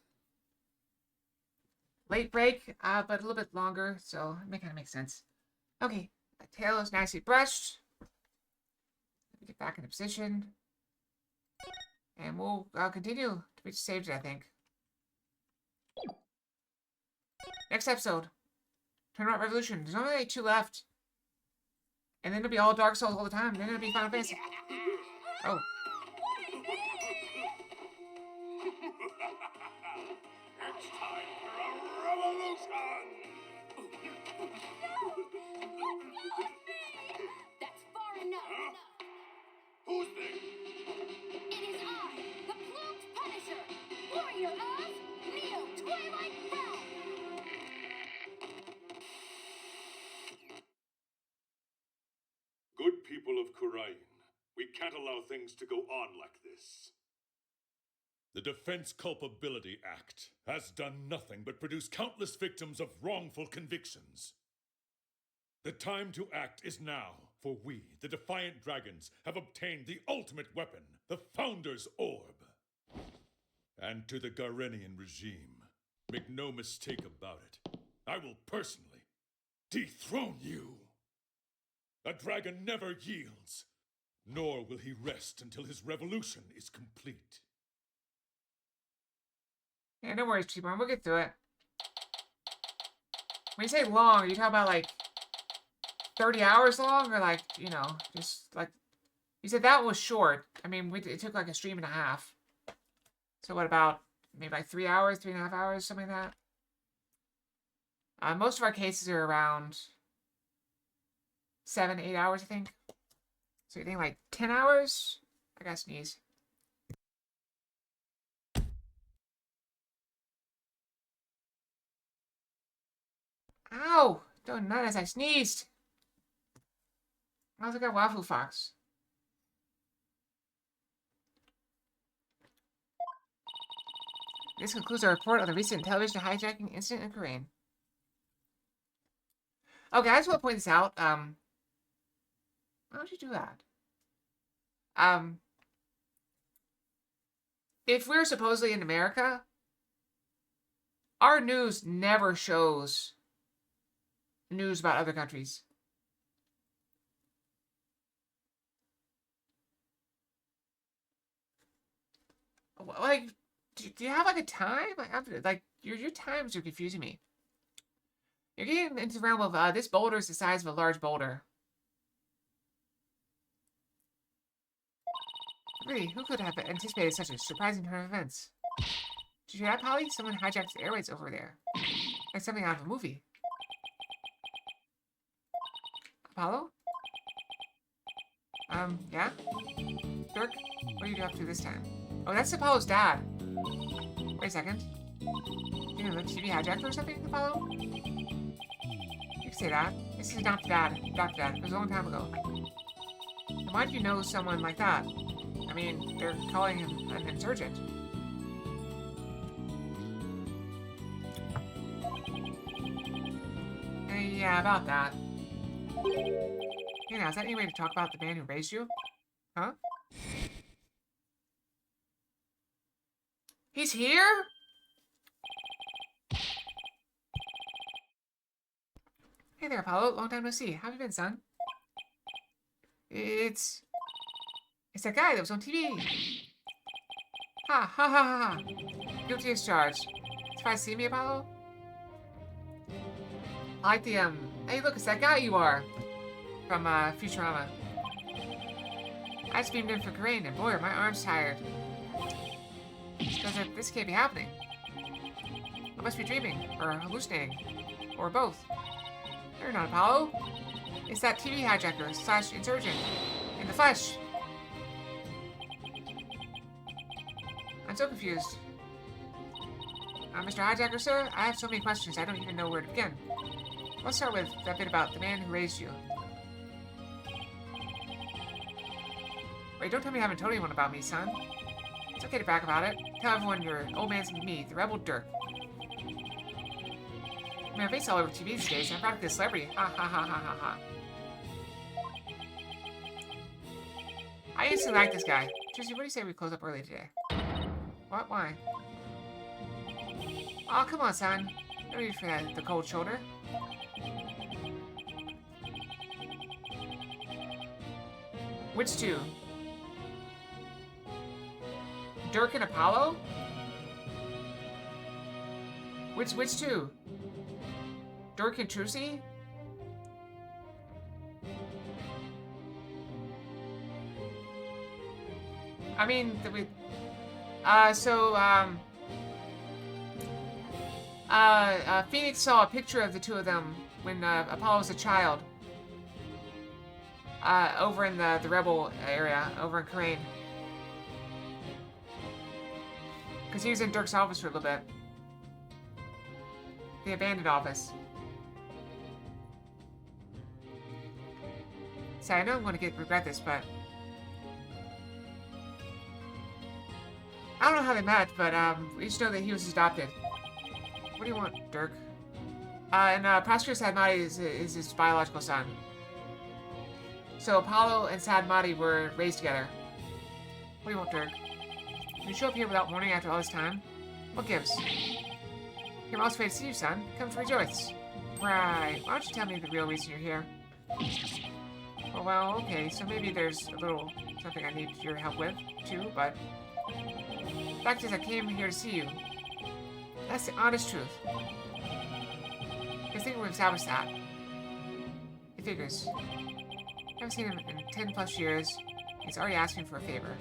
Late break, but a little bit longer, so it kind of makes sense. Okay, the tail is nicely brushed. Let me get back into position. And we'll continue. We just saved it, I think. Next episode. Turnaround Revolution. There's only like 2 left. And then it'll be all Dark Souls all the time. Then it'll be Final Fantasy. Oh. It's time for a revolution! That's far enough. Who's they? It is I, the Cloaked Punisher, warrior of Neo Twilight Realm. Good people of Khura'in, we can't allow things to go on like this. The Defense Culpability Act has done nothing but produce countless victims of wrongful convictions. The time to act is now, for we, the Defiant Dragons, have obtained the ultimate weapon, the Founder's Orb. And to the Garenian regime, make no mistake about it, I will personally dethrone you. A dragon never yields, nor will he rest until his revolution is complete. Yeah, no worries, Cheaper. We'll get through it. When you say long, you talk about like 30 hours long, or like, you know, just like you said that was short. I mean, it took like a stream and a half. So what about maybe like 3 hours, 3.5 hours, something like that? Most of our cases are around 7, 8 hours, I think. So you think like 10 hours? I gotta sneeze. Ow! Don't nut as I sneezed. I was like a Waffle Fox. This concludes our report on the recent television hijacking incident in Khura'in. Okay, I just want to point this out. Why don't you do that? If we're supposedly in America, our news never shows news about other countries. Like, do you have like a time? Like your times are confusing me. You're getting into the realm of this boulder is the size of a large boulder. Really, who could have anticipated such a surprising turn of events? Did you hear that, Polly? Someone hijacked the airways over there. Like something out of a movie. Apollo? Yeah? Dirk? What are you up to this time? Oh, that's Apollo's dad. Wait a second. You know, the TV hijacked or something, Apollo? You can say that. This is not dad. Dr. Dad. It was a long time ago. And why do you know someone like that? I mean, they're calling him an insurgent. Yeah, about that. Hey now, is that any way to talk about the man who raised you? Huh? He's here? Hey there, Apollo. Long time no see. How have you been, son? It's that guy that was on TV. Ha ha ha ha ha. Guilty as charged. Surprised to see me, Apollo? I like the, hey look, it's that guy you are. From, Futurama. I just beamed in for Khura'in, and boy, are my arms tired. Because this can't be happening. I must be dreaming, or hallucinating, or both. You're not Apollo. It's that TV hijacker / insurgent. In the flesh. I'm so confused. Mr. Hijacker, sir, I have so many questions I don't even know where to begin. Let's start with that bit about the man who raised you. Wait, don't tell me you haven't told anyone about me, son. It's okay to brag about it. Tell everyone you're an old man's me, the rebel Dirk. I mean, I face all over TV these days. I'm practically a celebrity. Ha ha ha ha ha ha. I instantly like this guy. Trizzy, what do you say we close up early today? What? Why? Oh, come on, son. No need for that, the cold shoulder. Which two? Dirk and Apollo? Which two? Dirk and Trucy? I mean, Phoenix saw a picture of the two of them when Apollo was a child. Over in the Rebel area, over in Crane. Because he was in Dirk's office for a little bit. The abandoned office. So I know I'm going to regret this, but... I don't know how they met, but we just know that he was adopted. What do you want, Dirk? Prosecutor Sadmati is his biological son. So Apollo and Sadmati were raised together. What do you want, Dirk? You show up here without warning after all this time? What gives? I'm also ready to see you, son. Come to rejoice. Right. Why don't you tell me the real reason you're here? Oh, well, okay. So maybe there's a little something I need your help with, too, but... The fact is, I came here to see you. That's the honest truth. I think we've established that. It figures. I haven't seen him in 10 plus years. He's already asking for a favor.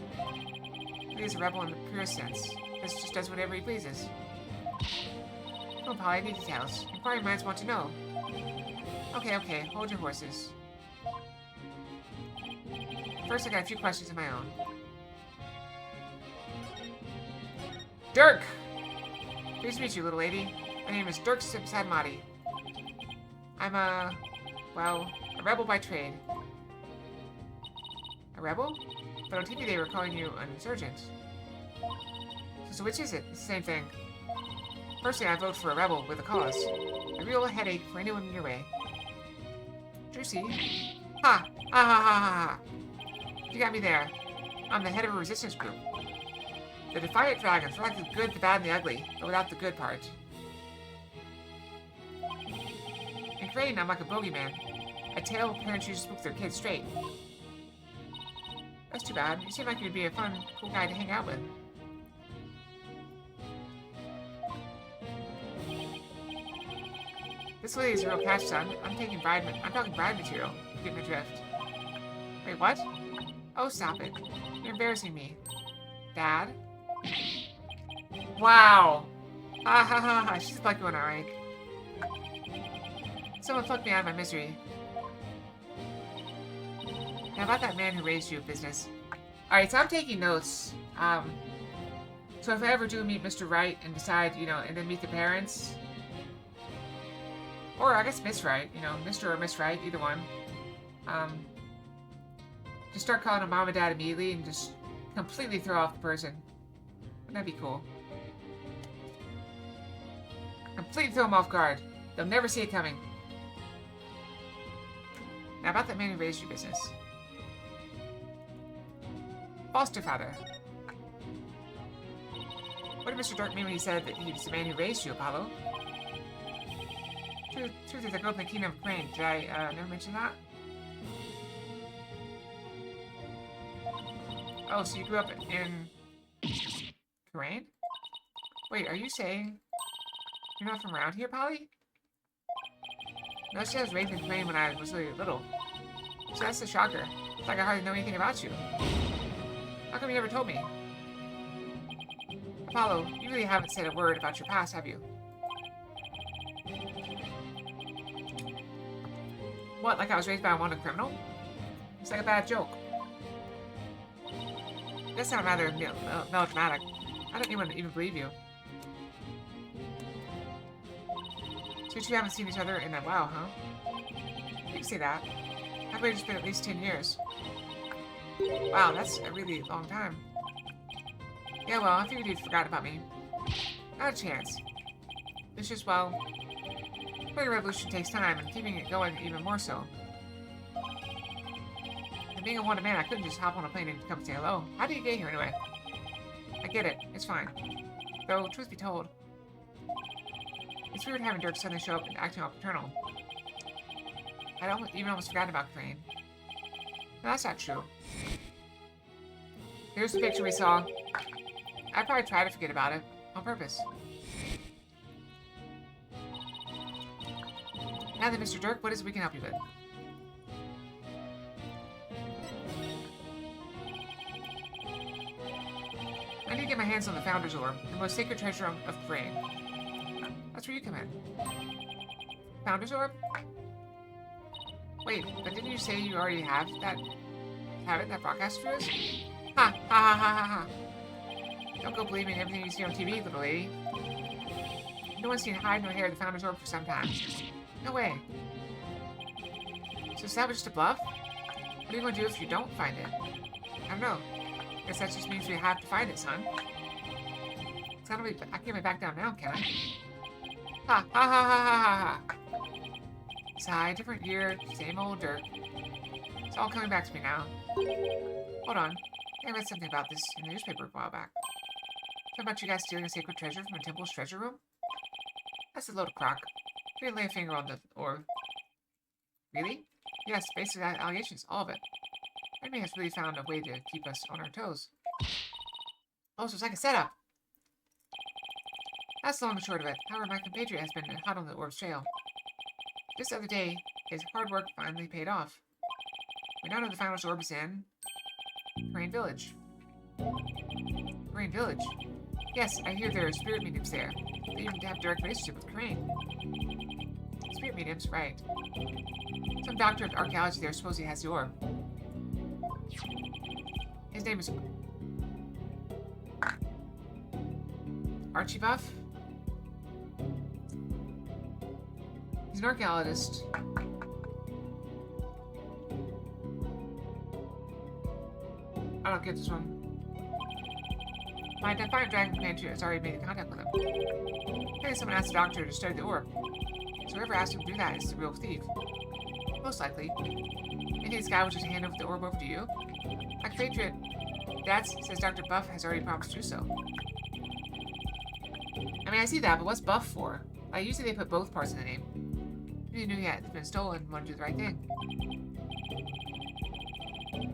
He's a rebel in the purest sense. He just does whatever he pleases. Come on, Polly, I need details. Inquiring minds want to know. Okay, hold your horses. First, I got a few questions of my own. Dirk! Pleased to meet you, little lady. My name is Dirk Sadmati. I'm a rebel by trade. A rebel? But on TV they were calling you an insurgent. So which is it? It's the same thing. Personally, I vote for a rebel with a cause. A real headache for anyone in your way. Juicy. Ha! Ha ha ha ha ha! You got me there. I'm the head of a resistance group. The Defiant Dragons. We're like the good, the bad, and the ugly, but without the good part. In Crane, I'm like a bogeyman. I tell parents usually spook their kids straight. That's too bad. You seem like you'd be a fun, cool guy to hang out with. This lady's a real catch, son. I'm talking bride material. You get my drift. Wait, what? Oh, stop it. You're embarrassing me. Dad? Wow! Ha ha ha ha, she's like one, alright. Someone plucked me out of my misery. Now about that man who raised you, business. Alright, so I'm taking notes. So if I ever do meet Mr. Wright and decide, and then meet the parents... Or I guess Miss Wright, Mr. or Miss Wright, either one. Just start calling him mom and dad immediately and just completely throw off the person. Wouldn't that be cool? Completely throw them off guard. They'll never see it coming. Now about that man who raised you, business. Foster father. What did Mr. Dirk mean when he said that he was the man who raised you, Apollo? Truth is, I grew up in the Kingdom of Crane. Did I never mention that? Oh, so you grew up in Crane? Wait, are you saying you're not from around here, Polly? No, she was raised in Crane when I was really little. So that's the shocker. It's like I hardly know anything about you. How come you never told me? Apollo, you really haven't said a word about your past, have you? What, like I was raised by a wanted criminal? It's like a bad joke. That sounds rather melodramatic. I don't even believe you. So you two haven't seen each other in a while, huh? You can say that. I believe it's been at least 10 years. Wow, that's a really long time. Yeah, well, I figured you'd forgot about me. Not a chance. It's just, well... Building a revolution takes time, and keeping it going even more so. And being a wanted man, I couldn't just hop on a plane and come say hello. How did you get here, anyway? I I get it. It's fine. Though, truth be told, it's weird having Dirk suddenly show up and acting all paternal. I'd almost forgotten about Crane. No, that's not true. Here's the picture we saw. I'd probably try to forget about it. On purpose. Now then, Mr. Dirk, what is it we can help you with? I need to get my hands on the Founder's Orb, the most sacred treasure of Crane. That's where you come in. Founder's Orb? Wait, but didn't you say you already have that broadcast for us? Ha ha ha ha ha ha. Don't go believing everything you see on TV, little lady. No one's seen hide nor hair of the Founder's Orb for some time. No way. So is that just a bluff? What are you going to do if you don't find it? I don't know. Guess that just means we have to find it, son. I can't back down now, can I? Ha ha ha ha ha ha. Sigh, different year, same old Dirk. It's all coming back to me now. Hold on. I read something about this in the newspaper a while back. Something about you guys stealing a sacred treasure from a temple's treasure room? That's a load of crock. We didn't lay a finger on the orb. Really? Yes, basic allegations, all of it. Enemy has really found a way to keep us on our toes. Oh, so it's like a setup. That's the long and short of it. However, my compatriot has been hot on the orb's trail. This other day, his hard work finally paid off. We now know the Founder's Orb is in Crane Village. Crane Village? Yes, I hear there are spirit mediums there. They even have direct relationship with Crane. Spirit mediums, right. Some doctor of archaeology there supposedly has the orb. His name is Archie Buff. He's an archaeologist. I don't get this one. My Defiant Dragon Commander has already made contact with him. Maybe someone asked the doctor to study the orb. So whoever asked him to do that is the real thief. Most likely. Maybe this guy will just hand over the orb over to you? My compatriot, Dad says Dr. Buff has already promised to do so. I mean, I see that, but what's Buff for? Like, usually they put both parts in the name. Maybe he knew he had been stolen and wanted to do the right thing.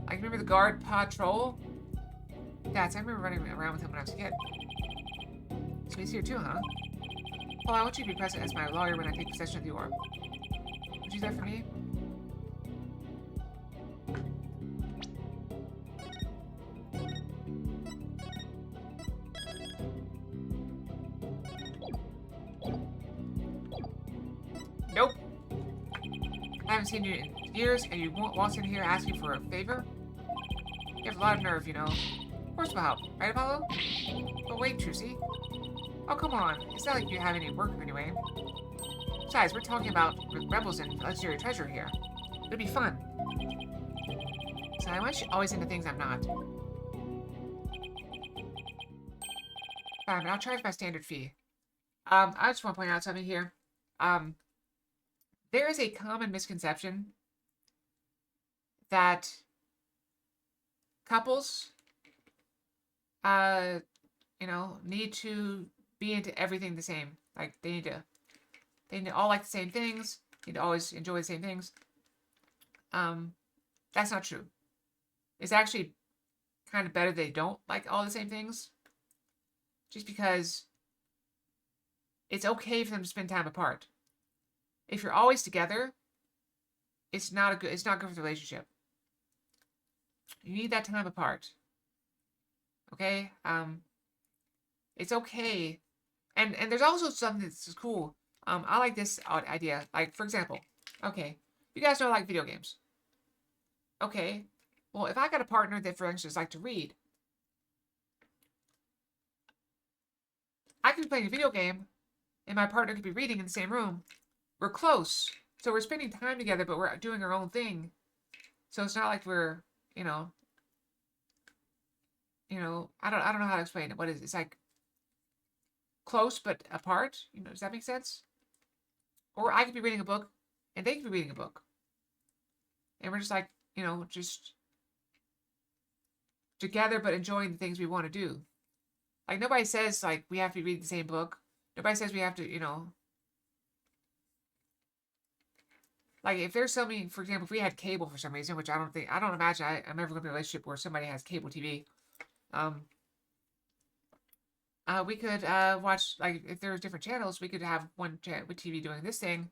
Like, remember the guard patrol? Dad, I remember running around with him when I was a kid. So he's here too, huh? Well, I want you to be present as my lawyer when I take possession of the orb. Would you do that for me? Nope. I haven't seen you in years, and you won't waltz in here asking for a favor? You have a lot of nerve, you know. Of course we'll help. Right, Apollo? But wait, Trucy. Oh, come on. It's not like you have any work anyway. Besides, we're talking about rebels and legendary treasure here. It'll be fun. So I want you always into things I'm not. Fine, but I'll charge my standard fee. I just want to point out something here. There is a common misconception that couples, you know, need to be into everything the same. Like, they need to all like the same things, need to always enjoy the same things. That's not true. It's actually kind of better they don't like all the same things. Just because it's okay for them to spend time apart. If you're always together, it's not good for the relationship. You need that time apart. Okay? It's okay. And there's also something that's cool. I like this idea. Like, for example, okay, you guys know I like video games. Okay, well, if I got a partner that, for instance, like to read, I could be playing a video game, and my partner could be reading in the same room. We're close, so we're spending time together, but we're doing our own thing. So it's not like we're, you know, I don't know how to explain it. What is it? It's like close but apart. You know, does that make sense? Or I could be reading a book, and they could be reading a book, and we're just like, you know, just together but enjoying the things we want to do. Like, nobody says, like, we have to read the same book. Nobody says we have to, you know. Like, if there's something, for example, if we had cable for some reason, which I don't imagine I'm ever going to be in a relationship where somebody has cable TV. We could watch, like, if there's different channels, we could have one with TV doing this thing.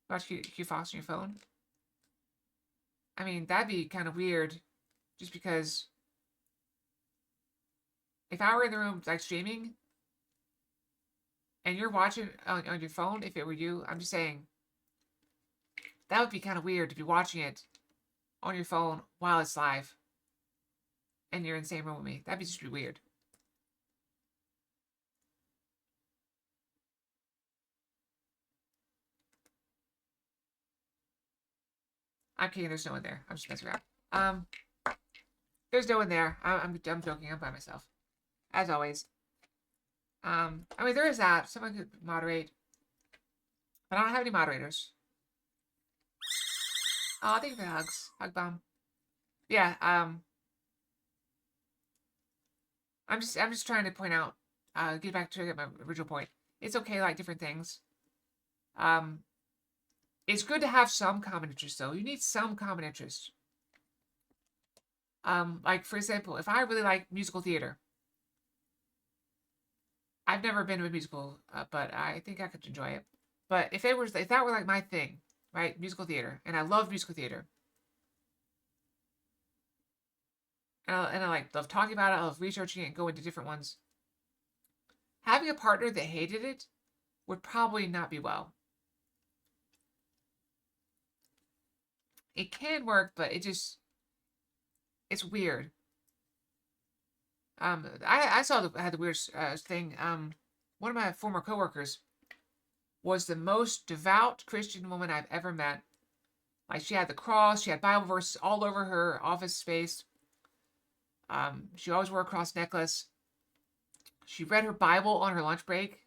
Watch Q Fox on your phone. I mean, that'd be kind of weird, just because if I were in the room, like, streaming, and you're watching on your phone, if it were you, I'm just saying, that would be kind of weird to be watching it on your phone while it's live, and you're in the same room with me. That'd be just be weird. I'm kidding. There's no one there. I'm just messing around. There's no one there. I'm joking. I'm by myself, as always. I mean, there is that. Someone could moderate, but I don't have any moderators. Oh, thank you for the hugs. Hug bomb. Yeah. I'm just trying to point out. Get back to my original point. It's okay to like different things. It's good to have some common interest, though. You need some common interest. Like, for example, if I really like musical theater, I've never been to a musical, but I think I could enjoy it. But if that were like my thing, right, musical theater, and I love musical theater, and I like love talking about it, I love researching it and going to different ones. Having a partner that hated it would probably not be well. It can work, but it's weird. I had the weirdest thing. One of my former coworkers was the most devout Christian woman I've ever met. Like, she had the cross, she had Bible verses all over her office space. She always wore a cross necklace. She read her Bible on her lunch break.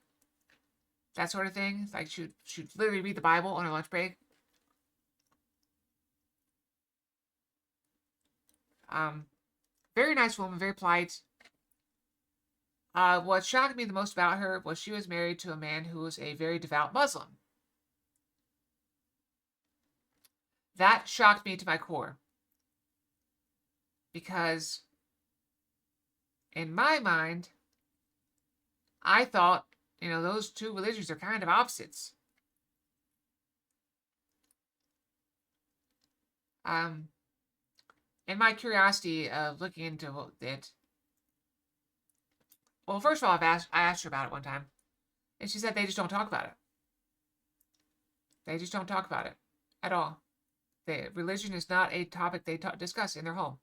That sort of thing. Like, she'd literally read the Bible on her lunch break. Very nice woman, very polite. What shocked me the most about her was she was married to a man who was a very devout Muslim. That shocked me to my core. Because in my mind, I thought, you know, those two religions are kind of opposites. In my curiosity of looking into it, well, first of all, I asked her about it one time, and she said they just don't talk about it. They just don't talk about it at all. Religion is not a topic they discuss in their home.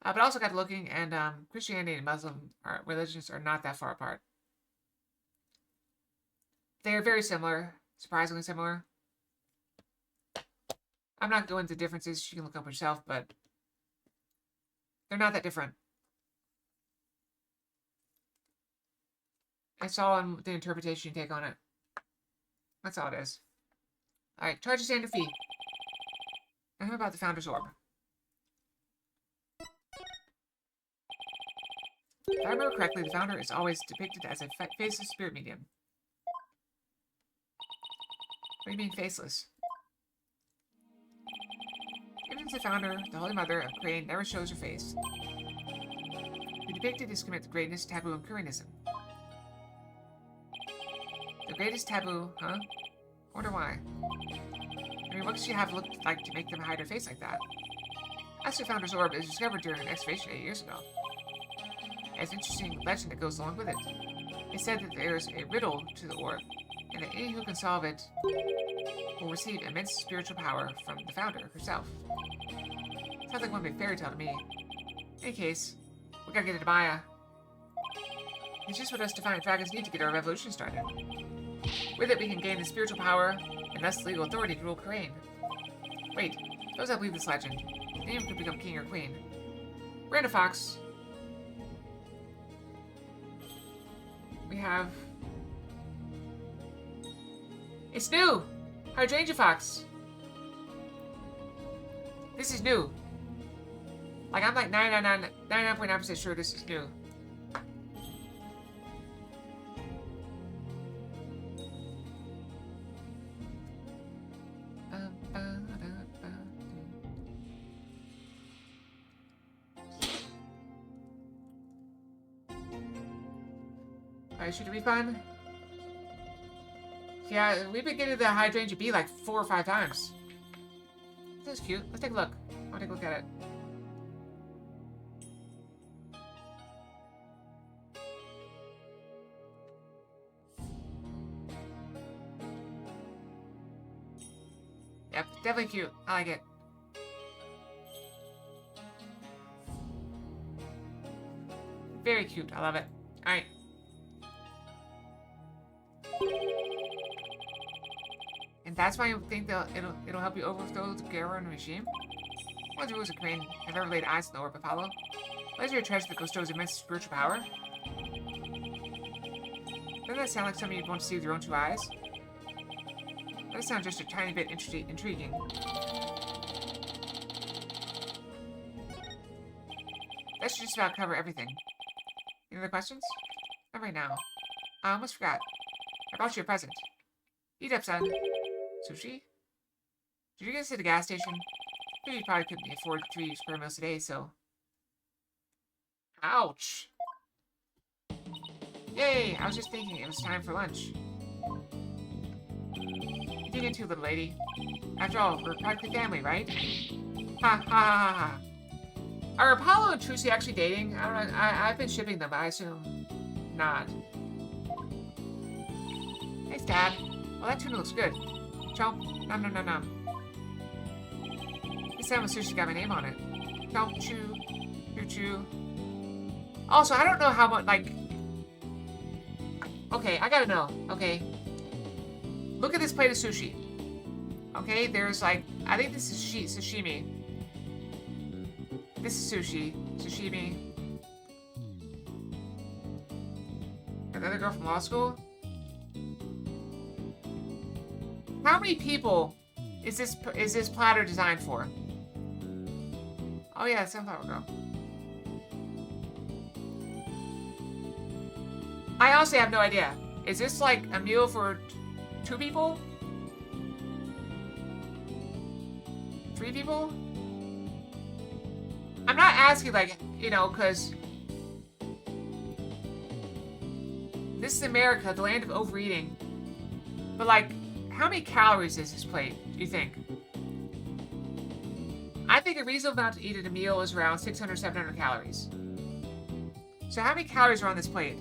But I also got looking, and Christianity and Muslim religions are not that far apart. They are very similar, surprisingly similar. I'm not going into differences. You can look up yourself, but they're not that different. It's all in the interpretation you take on it. That's all it is. Alright, charge a standard fee. And how about the Founder's Orb? If I remember correctly, the Founder is always depicted as a faceless spirit medium. What do you mean, faceless? Even the Founder, the Holy Mother of Crane, never shows her face. The depicted is commit the greatness, taboo, and Koreanism. The greatest taboo, huh? I wonder why. I mean, what does she have looked like to make them hide her face like that? As the Founder's Orb is discovered during an excavation 8 years ago. There's an interesting legend that goes along with it. It's said that there's a riddle to the orb, and that any who can solve it will receive immense spiritual power from the Founder herself. Sounds like one big fairy tale to me. In any case, we gotta get it to Maya. It's just what us Defiant Dragons need to get our revolution started. With it, we can gain the spiritual power, and thus legal authority to rule Khura'in. Wait, those that believe this legend, anyone could become king or queen. Miranda Fox. We have... It's new! Hydrangea Fox! This is new. Like, I'm like 99.9% sure this is new. Alright, should it be fun? Yeah, we've been getting the Hydrangea Bee like 4 or 5 times. This is cute. Let's take a look. I'll take a look at it. Yep, definitely cute. I like it. Very cute. I love it. Alright. And that's why you think it'll help you overthrow the Garon regime? One of the rulers of Crane have ever laid eyes on the orb Apollo. What is your treasure that bestows immense spiritual power? Doesn't that sound like something you'd want to see with your own 2 eyes? That sounds just a tiny bit intriguing. That should just about cover everything. Any other questions? Not right now. I almost forgot. I brought you a present. Eat up, son. Sushi? Did you get this at the gas station? You probably couldn't afford 3 square meals a day, so... Ouch! Yay! I was just thinking it was time for lunch. You dig into, little lady. After all, we're practically family, right? Ha ha ha ha. Are Apollo and Trucy actually dating? I don't know. I've been shipping them, but I assume not. Thanks, Dad. Well, that tuna looks good. Chomp. Nom nom nom nom. This salmon sushi got my name on it. Chomp, chew. Chew, chew. Also, I don't know how much, like... Okay, I gotta know. Okay. Look at this plate of sushi. Okay, there's like... I think this is sashimi. This is sushi. Sashimi. Another girl from law school? How many people is this platter designed for? Oh yeah, Sunflower Girl. I honestly have no idea. Is this like a meal for 2 people? 3 people? I'm not asking, like, you know, because this is America, the land of overeating. But, like, how many calories is this plate, do you think? I think a reasonable amount to eat at a meal is around 600, 700 calories. So how many calories are on this plate?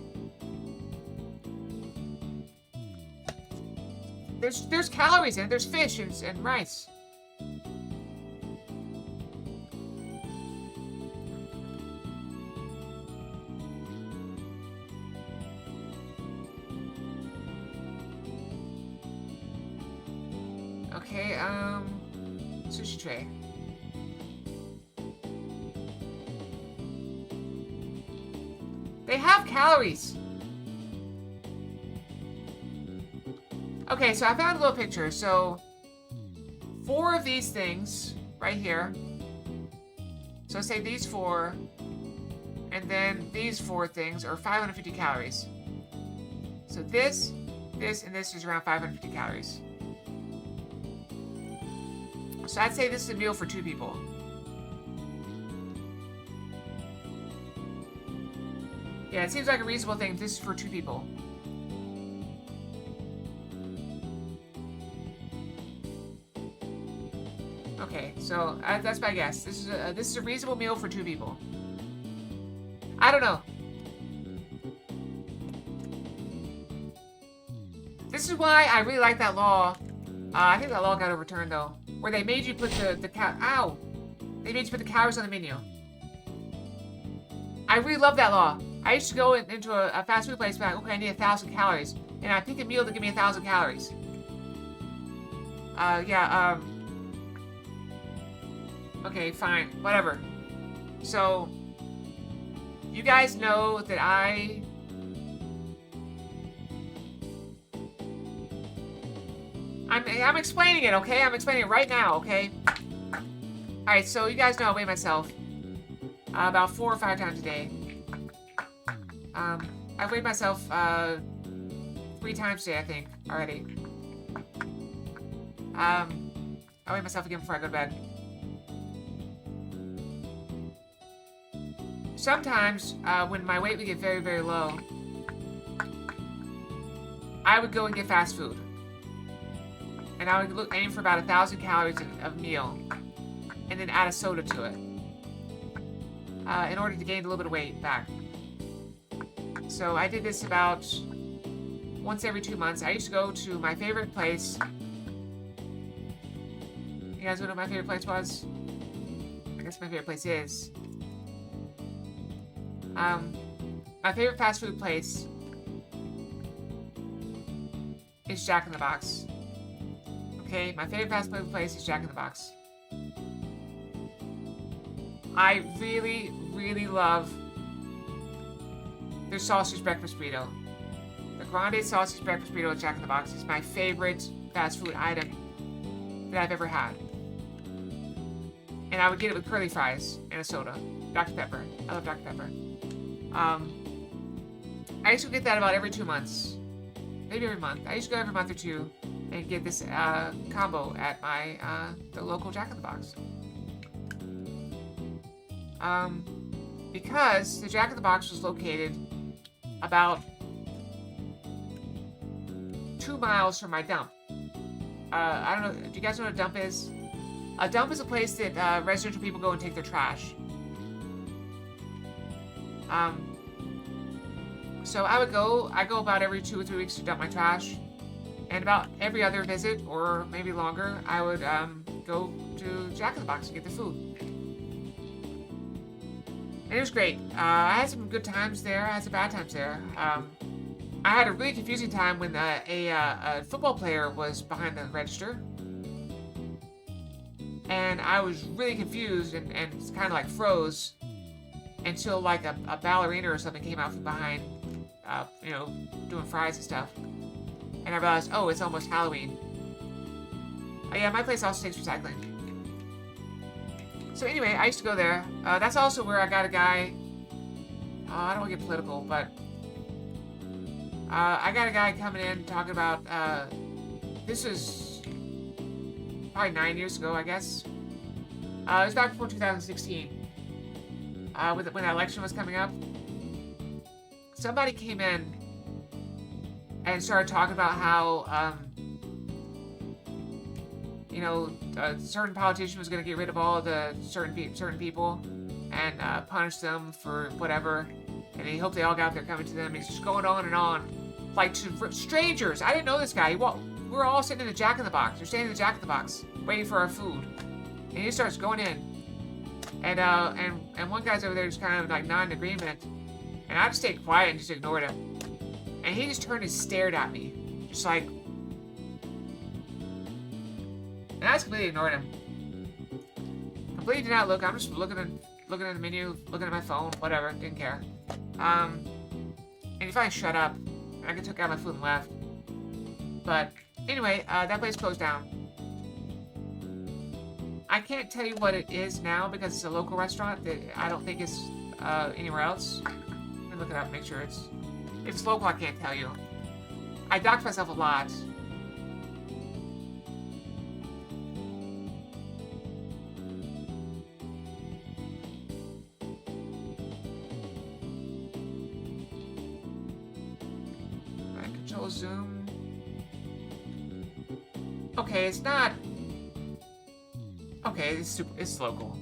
There's calories in it. There's fish and rice. Okay, sushi tray. They have calories. Okay, so I found a little picture. So 4 of these things right here. So say these 4, and then these 4 things are 550 calories. So this, and this is around 550 calories. So I'd say this is a meal for 2 people. Yeah, it seems like a reasonable thing. This is for 2 people. Okay, so that's my guess. This is a reasonable meal for 2 people. I don't know. This is why I really like that law. I think that law got overturned though, where they made you put the They made you put the calories on the menu. I really love that law. I used to go into a fast food place and be like, okay, I need 1,000 calories, and I pick a meal to give me 1,000 calories. Okay, fine, whatever. So, you guys know that I'm explaining it, okay? I'm explaining it right now, okay? Alright, so you guys know I weigh myself. about 4 or 5 times a day. I've weighed myself 3 times today, I think, already. I'll weigh myself again before I go to bed. Sometimes, when my weight would get very, very low, I would go and get fast food. And I would aim for about 1,000 calories of meal, and then add a soda to it, in order to gain a little bit of weight back. So I did this about once every 2 months. I used to go to my favorite place. You guys know what my favorite place was? I guess my favorite place is. My favorite fast food place is Jack in the Box. Okay, my favorite fast food place is Jack in the Box. I really, really love their sausage breakfast burrito. The Grande sausage breakfast burrito at Jack in the Box is my favorite fast food item that I've ever had. And I would get it with curly fries and a soda. Dr. Pepper. I love Dr. Pepper. I used to get that about every 2 months. Maybe every month. I used to go every month or two and get this combo at my the local Jack in the Box. Because the Jack in the Box was located about 2 miles from my dump. I don't know, do you guys know what a dump is? A dump is a place that residential people go and take their trash. So I go about every 2 or 3 weeks to dump my trash. And about every other visit, or maybe longer, I would go to Jack in the Box to get the food. And it was great. I had some good times there. I had some bad times there. I had a really confusing time when a football player was behind the register. And I was really confused and kind of like froze until like a ballerina or something came out from behind, you know, doing fries and stuff. And I realized, oh, it's almost Halloween. Oh yeah, my place also takes recycling. So anyway, I used to go there. That's also where I got a guy. I don't want to get political, but I got a guy coming in talking about. This was probably 9 years ago, I guess. It was back before 2016, when that election was coming up. Somebody came in and started talking about how, you know, a certain politician was going to get rid of all the certain people and punish them for whatever, and he hoped they all got their coming to them. He's just going on, like to strangers. I didn't know this guy. We were all sitting in the Jack in the Box. We're standing in the Jack in the Box, waiting for our food, and he starts going in, and one guy's over there just kind of like nodding agreement, and I just stayed quiet and just ignored him. And he just turned and stared at me. Just like... And I just completely ignored him. Completely did not look. I'm just looking at the menu, looking at my phone, whatever. Didn't care. And he finally shut up. And I took out my food and left. But anyway, that place closed down. I can't tell you what it is now because it's a local restaurant that I don't think it's anywhere else. Let me look it up, make sure it's... If it's local, I can't tell you. I dox myself a lot. I control zoom. Okay, it's not... Okay, it's local.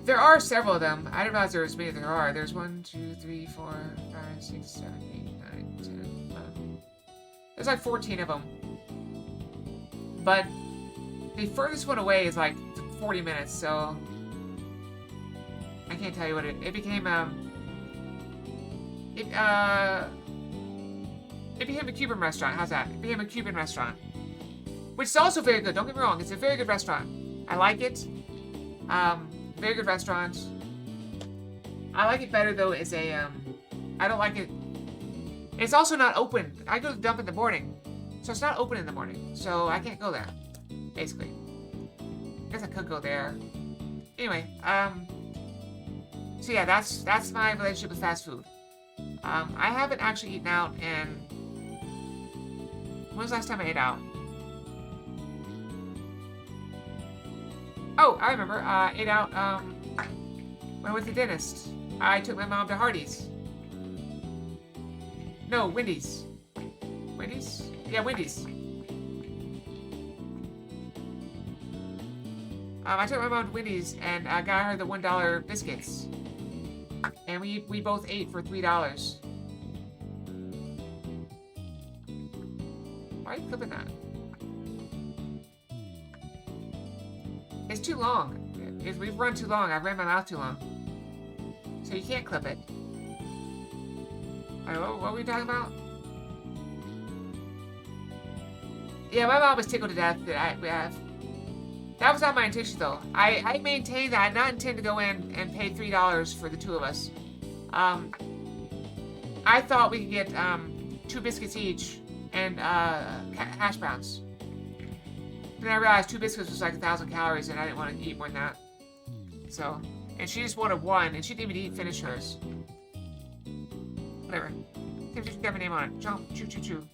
There are several of them. I didn't realize there was as many as there are. There's 1, 2, 3, 4, 5, 6, 7, 8, 9, 10, 11. There's like 14 of them. But the furthest one away is like 40 minutes, so I can't tell you what it became. It became a Cuban restaurant. How's that? It became a Cuban restaurant, which is also very good. Don't get me wrong. It's a very good restaurant. I like it. Very good restaurant. I like it better though as a, I don't like it. It's also not open. I go to the dump in the morning, so it's not open in the morning. So I can't go there, basically. I guess I could go there. Anyway, so yeah, that's my relationship with fast food. I haven't actually eaten out in... When was the last time I ate out? Oh, I remember. I ate out, when I went to the dentist. I took my mom to Hardee's. No, Wendy's. Wendy's? Yeah, Wendy's. I took my mom to Wendy's and I got her the $1 biscuits. And we both ate for $3. Why are you clipping that? It's too long. We've run too long. I've ran my mouth too long. So you can't clip it. What were we talking about? Yeah, my mom was tickled to death that that was not my intention, though. I maintain that I did not intend to go in and pay $3 for the two of us. I thought we could get 2 biscuits each and hash browns. Then I realized 2 biscuits was like 1,000 calories, and I didn't want to eat more than that. So, and she just wanted 1, and she didn't even finish hers. Whatever. Just got my name on it. Chomp, choo, choo, choo.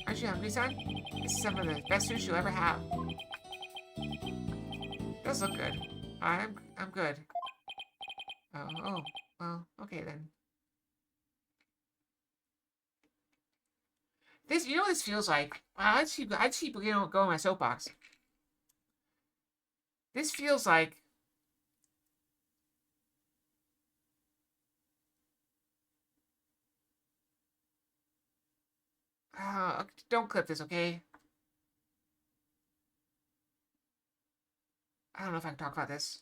Aren't you hungry, son? This is some of the best sushi you'll ever have. Does look good. I'm good. Oh, well, okay then. This, you know what this feels like? I'd keep going on my soapbox. This feels like don't clip this, okay? I don't know if I can talk about this.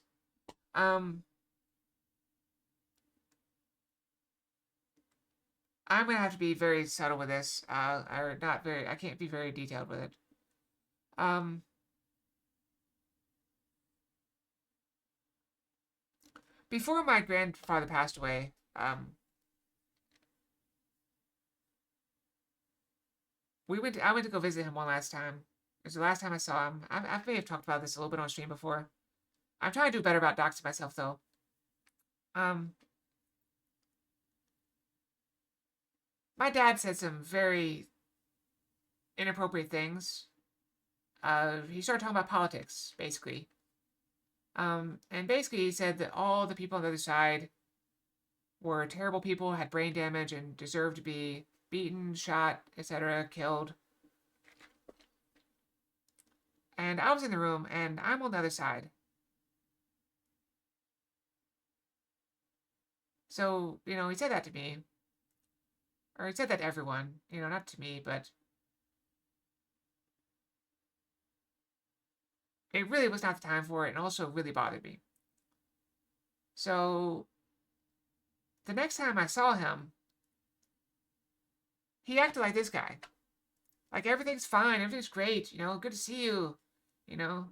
I'm gonna have to be very subtle with this. Or not very. I can't be very detailed with it. Before my grandfather passed away, I went to go visit him one last time. It was the last time I saw him. I may have talked about this a little bit on stream before. I'm trying to do better about doxing myself, though. My dad said some very inappropriate things. He started talking about politics, basically. And basically he said that all the people on the other side were terrible people, had brain damage, and deserved to be beaten, shot, etc., killed. And I was in the room, and I'm on the other side. So, you know, he said that to me. Or he said that to everyone. You know, not to me, but... It really was not the time for it, and also really bothered me. So, the next time I saw him, he acted like this guy. Like, everything's fine, everything's great, you know, good to see you, you know.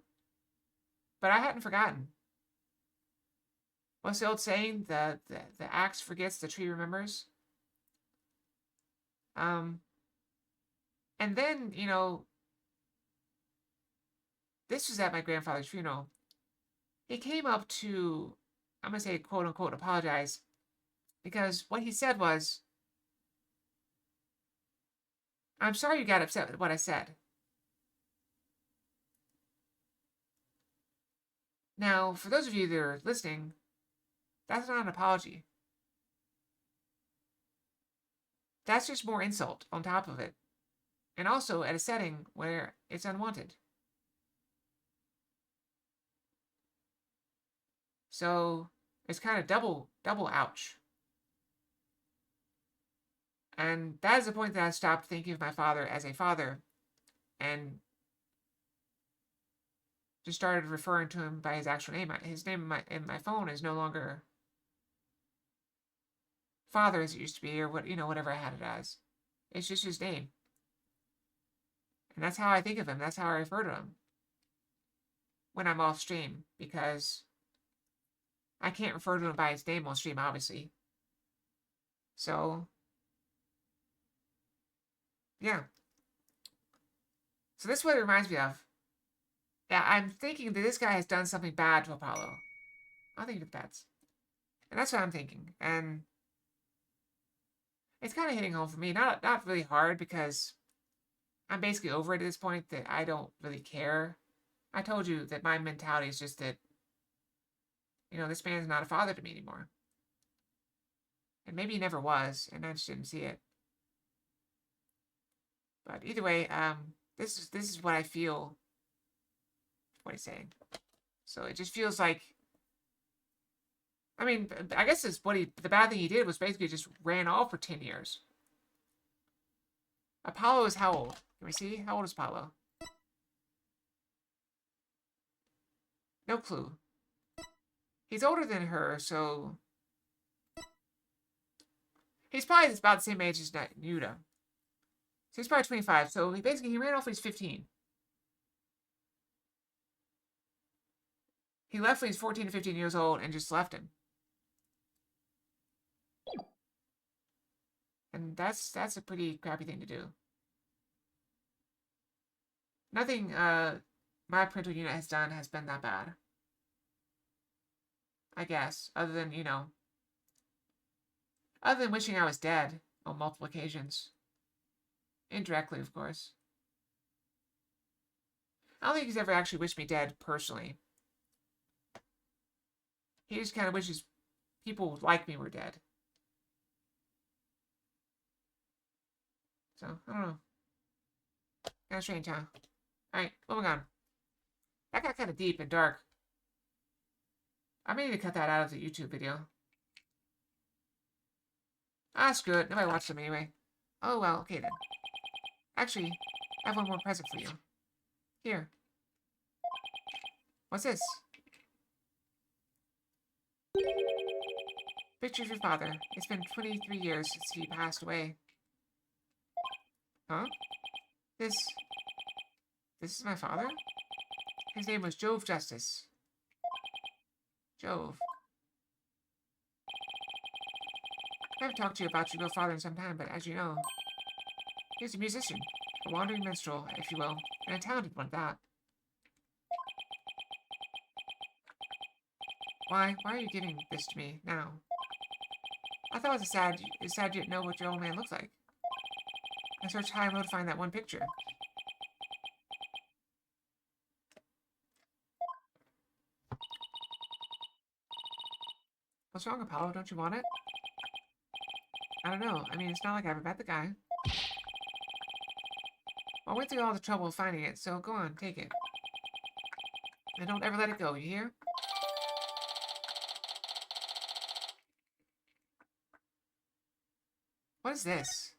But I hadn't forgotten. What's the old saying? The axe forgets, the tree remembers. And then, you know, this was at my grandfather's funeral. He came up to, I'm going to say, quote unquote, apologize. Because what he said was, I'm sorry you got upset with what I said. Now, for those of you that are listening, that's not an apology. That's just more insult on top of it. And also at a setting where it's unwanted. So it's kind of double ouch. And that is the point that I stopped thinking of my father as a father and just started referring to him by his actual name. His name in my phone is no longer Father as it used to be, or what, you know, whatever I had it as. It's just his name. And that's how I think of him. That's how I refer to him when I'm off stream, because I can't refer to him by his name on stream, obviously. So, yeah. So this is what it reminds me of. Yeah, I'm thinking that this guy has done something bad to Apollo. I'll think of the pets. And that's what I'm thinking. And it's kind of hitting home for me. Not really hard because I'm basically over it at this point that I don't really care. I told you that my mentality is just that, you know, this man's not a father to me anymore. And maybe he never was, and I just didn't see it. But either way, this is what I feel. What he's saying. So it just feels like. I mean, I guess it's the bad thing he did was basically just ran off for 10 years. Apollo is how old? Can we see? How old is Apollo? No clue. He's older than her, so. He's probably about the same age as Yuta. So he's probably 25. So he ran off when he's 15. He left when he's 14 to 15 years old and just left him. And that's a pretty crappy thing to do. Nothing my parental unit has done has been that bad. I guess. Other than, you know. Other than wishing I was dead on multiple occasions. Indirectly, of course. I don't think he's ever actually wished me dead, personally. He just kind of wishes people like me were dead. So, I don't know. Kind of strange, huh? Alright, moving on. That got kind of deep and dark. I may need to cut that out of the YouTube video. Ah, screw it. Nobody watched them anyway. Oh, well, okay then. Actually, I have one more present for you. Here. What's this? Picture of your father. It's been 23 years since he passed away. Huh? This is my father? His name was Jove Justice. Jove. I haven't talked to you about your real father in some time, but as you know, he was a musician, a wandering minstrel, if you will, and a talented one at that. Why are you giving this to me now? I thought it was sad you didn't know what your old man looked like. I searched high and low to find that one picture. What's wrong, Apollo? Don't you want it? I don't know. I mean, it's not like I haven't met the guy. I went through all the trouble of finding it, so go on, take it. And don't ever let it go, you hear? What is this?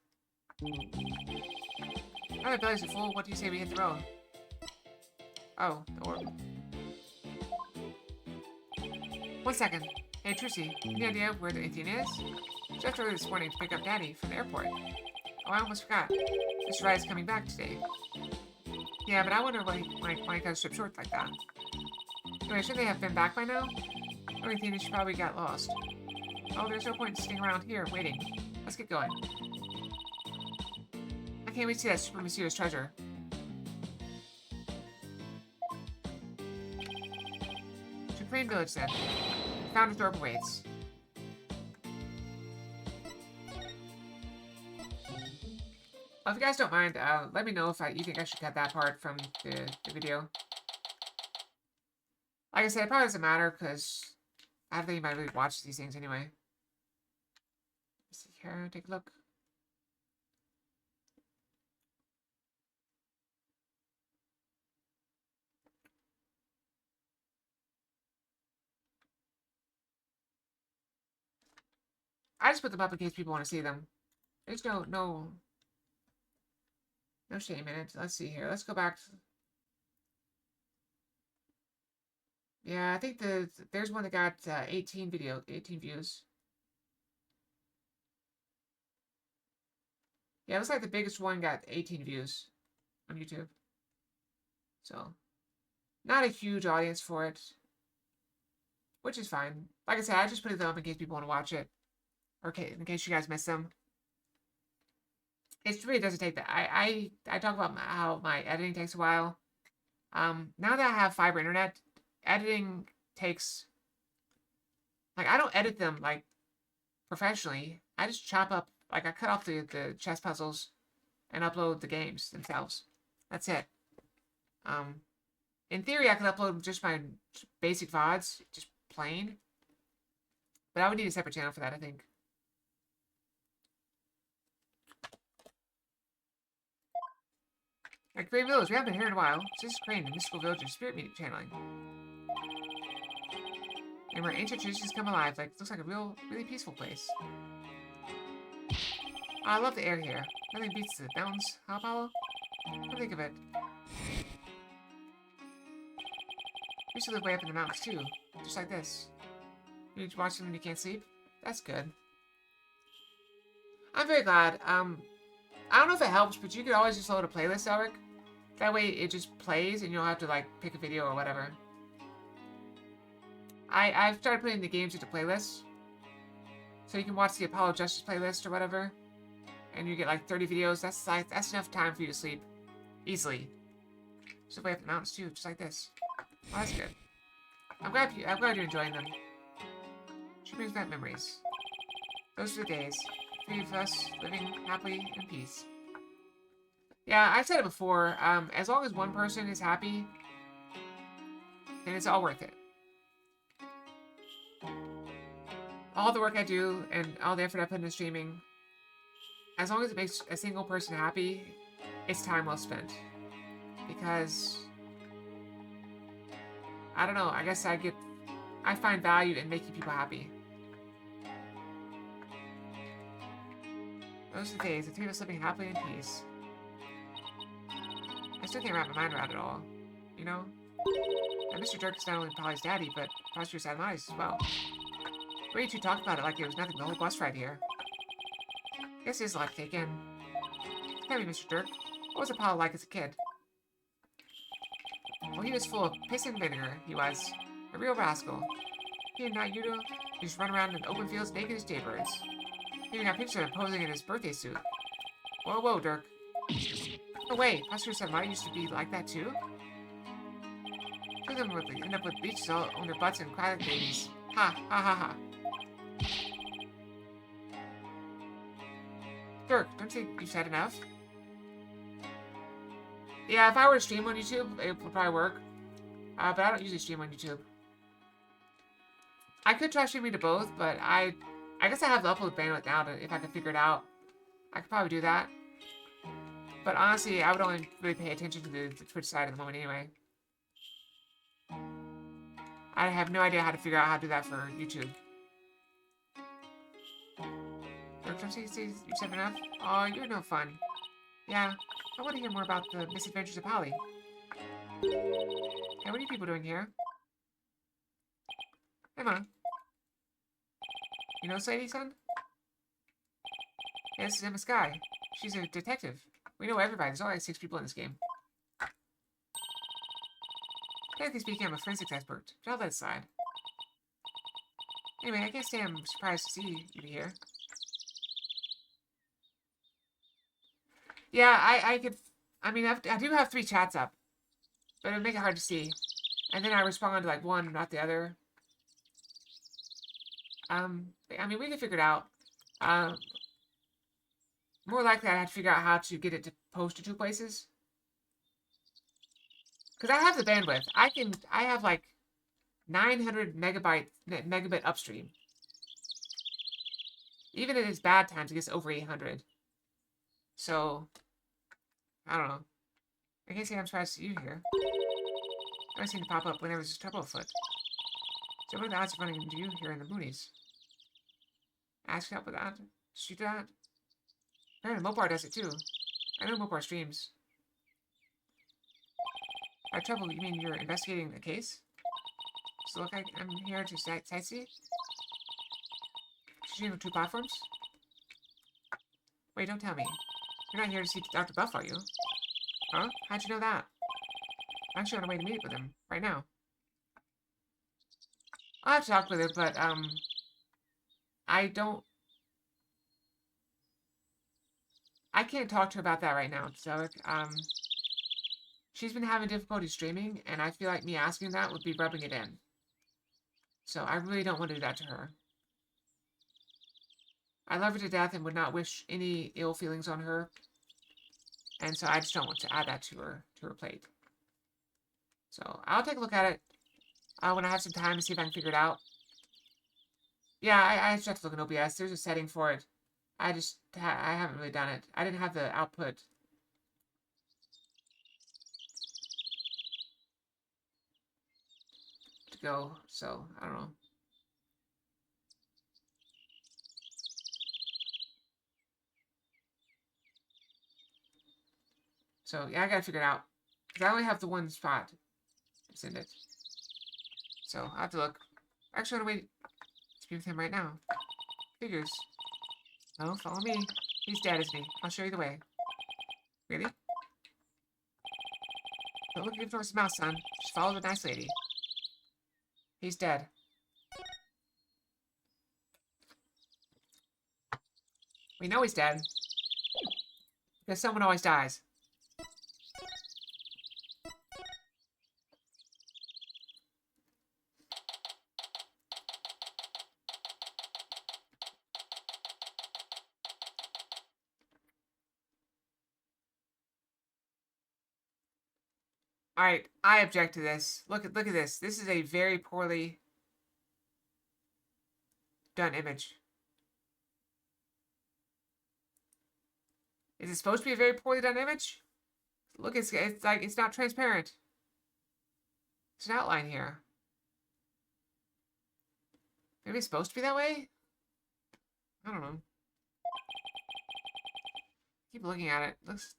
Now the bellies are full, what do you say we hit the road? Oh, the orb. 1 second. Hey, Trucy, any idea where the Athene is? She left early this morning to pick up Daddy from the airport. Oh, I almost forgot. Mr. Wright is coming back today. Yeah, but I wonder why he got a trip short like that. Anyway, shouldn't they have been back by now? Only thing is she probably got lost. Oh, there's no point in sitting around here waiting. Let's get going. I can't wait to see that super mysterious treasure. To Crane Village, then. Founder's Orb awaits. Well, if you guys don't mind, let me know if you think I should cut that part from the video. Like I said, it probably doesn't matter, because I don't think you might really watch these things anyway. Let's see here, take a look. I just put them up in case people want to see them. There's no shame in it. Let's see here. Let's go back. Yeah, I think there's one that got 18 views. Yeah, it looks like the biggest one got 18 views on YouTube. So, not a huge audience for it, which is fine. Like I said, I just put them up in case people want to watch it. Okay, in case you guys missed them. It really doesn't take that. I talk about how my editing takes a while. Now that I have fiber internet, editing takes Like, I don't edit them, like, professionally. I just chop up, like, I cut off the chess puzzles and upload the games themselves. That's it. In theory, I could upload just my basic VODs, just plain. But I would need a separate channel for that, I think. Like Grey Village, we haven't been here in a while. It's just Crane, the mystical village of spirit meeting channeling. And where ancient traditions come alive, like, looks like a really peaceful place. I love the air here. Nothing beats the mountains, huh, Apollo? What do you think of it? We used to live way up in the mountains, too. Just like this. You watch them when you can't sleep? That's good. I'm very glad. I don't know if it helps, but you could always just load a playlist, Elric. That way it just plays and you don't have to, like, pick a video or whatever. I've started putting the games into playlists. So you can watch the Apollo Justice playlist or whatever. And you get, like, 30 videos. That's enough time for you to sleep. Easily. Just way up the mountains, too. Just like this. Oh, that's good. I'm glad you're enjoying them. She brings back memories. Those are the days. 3 of us living happily in peace. Yeah, I've said it before. As long as one person is happy, then it's all worth it. All the work I do and all the effort I put into streaming, as long as it makes a single person happy, it's time well spent. Because I don't know, I guess I find value in making people happy. Those are the days, the 3 of us living happily in peace. I still can't wrap my mind around it all, you know? And Mr. Dirk is not only Polly's daddy, but Prosper Sadmai's as well. The way you two talked about it like it was nothing the whole bus ride here. Guess it is a lot to take in. Tell me, Mr. Dirk, what was Apollo like as a kid? Well, he was full of piss and vinegar, he was. A real rascal. He and not Yudo just run around in open fields naked as jaybirds. He even got pictures of him posing in his birthday suit. Whoa, whoa, Dirk. No way, Pastor Sadmai used to be like that too? Two of them would end up with leeches all on their butts and cry like babies. Ha, ha, ha, ha. Dirk, don't you think you've said enough? Yeah, if I were to stream on YouTube, it would probably work. But I don't usually stream on YouTube. I could try streaming to both, but I guess I have the upload bandwidth now to, if I can figure it out. I could probably do that. But honestly, I would only really pay attention to the Twitch side at the moment anyway. I have no idea how to figure out how to do that for YouTube. Don't you say you've said enough? Oh, you're no fun. Yeah, I want to hear more about the misadventures of Polly. Hey, what are you people doing here? Emma. You know Sadie-san? Yeah, this is Emma Sky. She's a detective. We know everybody. There's only like 6 people in this game. Technically speaking, I'm a forensics expert, but I'll let it aside. Anyway, I can't say I'm surprised to see you here. Yeah, I mean, I do have 3 chats up, but it would make it hard to see. And then I respond to like one, not the other. I mean, we can figure it out. More likely I'd have to figure out how to get it to post to 2 places. Because I have the bandwidth. I have like 900 megabit upstream. Even in its bad times, it gets over 800. So, I don't know. I can't say I'm surprised to see you here. I seem to pop up whenever there's trouble afoot. So what are the odds of running into you here in the boonies? Ask help with that? Shoot that? Apparently Mopar does it too. I know Mopar streams. By trouble, you mean you're investigating a case? Does it look like I'm here to sightsee? Did you know 2 platforms? Wait, don't tell me. You're not here to see Dr. Buff, are you? Huh? How'd you know that? I'm actually on a way to meet with him, right now. I'll have to talk with her, but, I can't talk to her about that right now, so, she's been having difficulty streaming, and I feel like me asking that would be rubbing it in. So I really don't want to do that to her. I love her to death and would not wish any ill feelings on her. And so I just don't want to add that to her plate. So I'll take a look at it when I have some time to see if I can figure it out. Yeah, I just have to look in OBS. There's a setting for it. I haven't really done it. I didn't have the output. To go, so I don't know. So yeah, I gotta figure it out. Because I only have the one spot to send it. So I have to look. Actually, I'm gonna wait to be with him right now. Figures. Oh, follow me. He's dead, isn't he? I'll show you the way. Really? Don't look towards his mouth, son. Just follow the nice lady. He's dead. We know he's dead. Because someone always dies. Alright, I object to this. Look at this. This is a very poorly done image. Is it supposed to be a very poorly done image? Look, it's like it's not transparent. There's an outline here. Maybe it's supposed to be that way? I don't know. Keep looking at it. Looks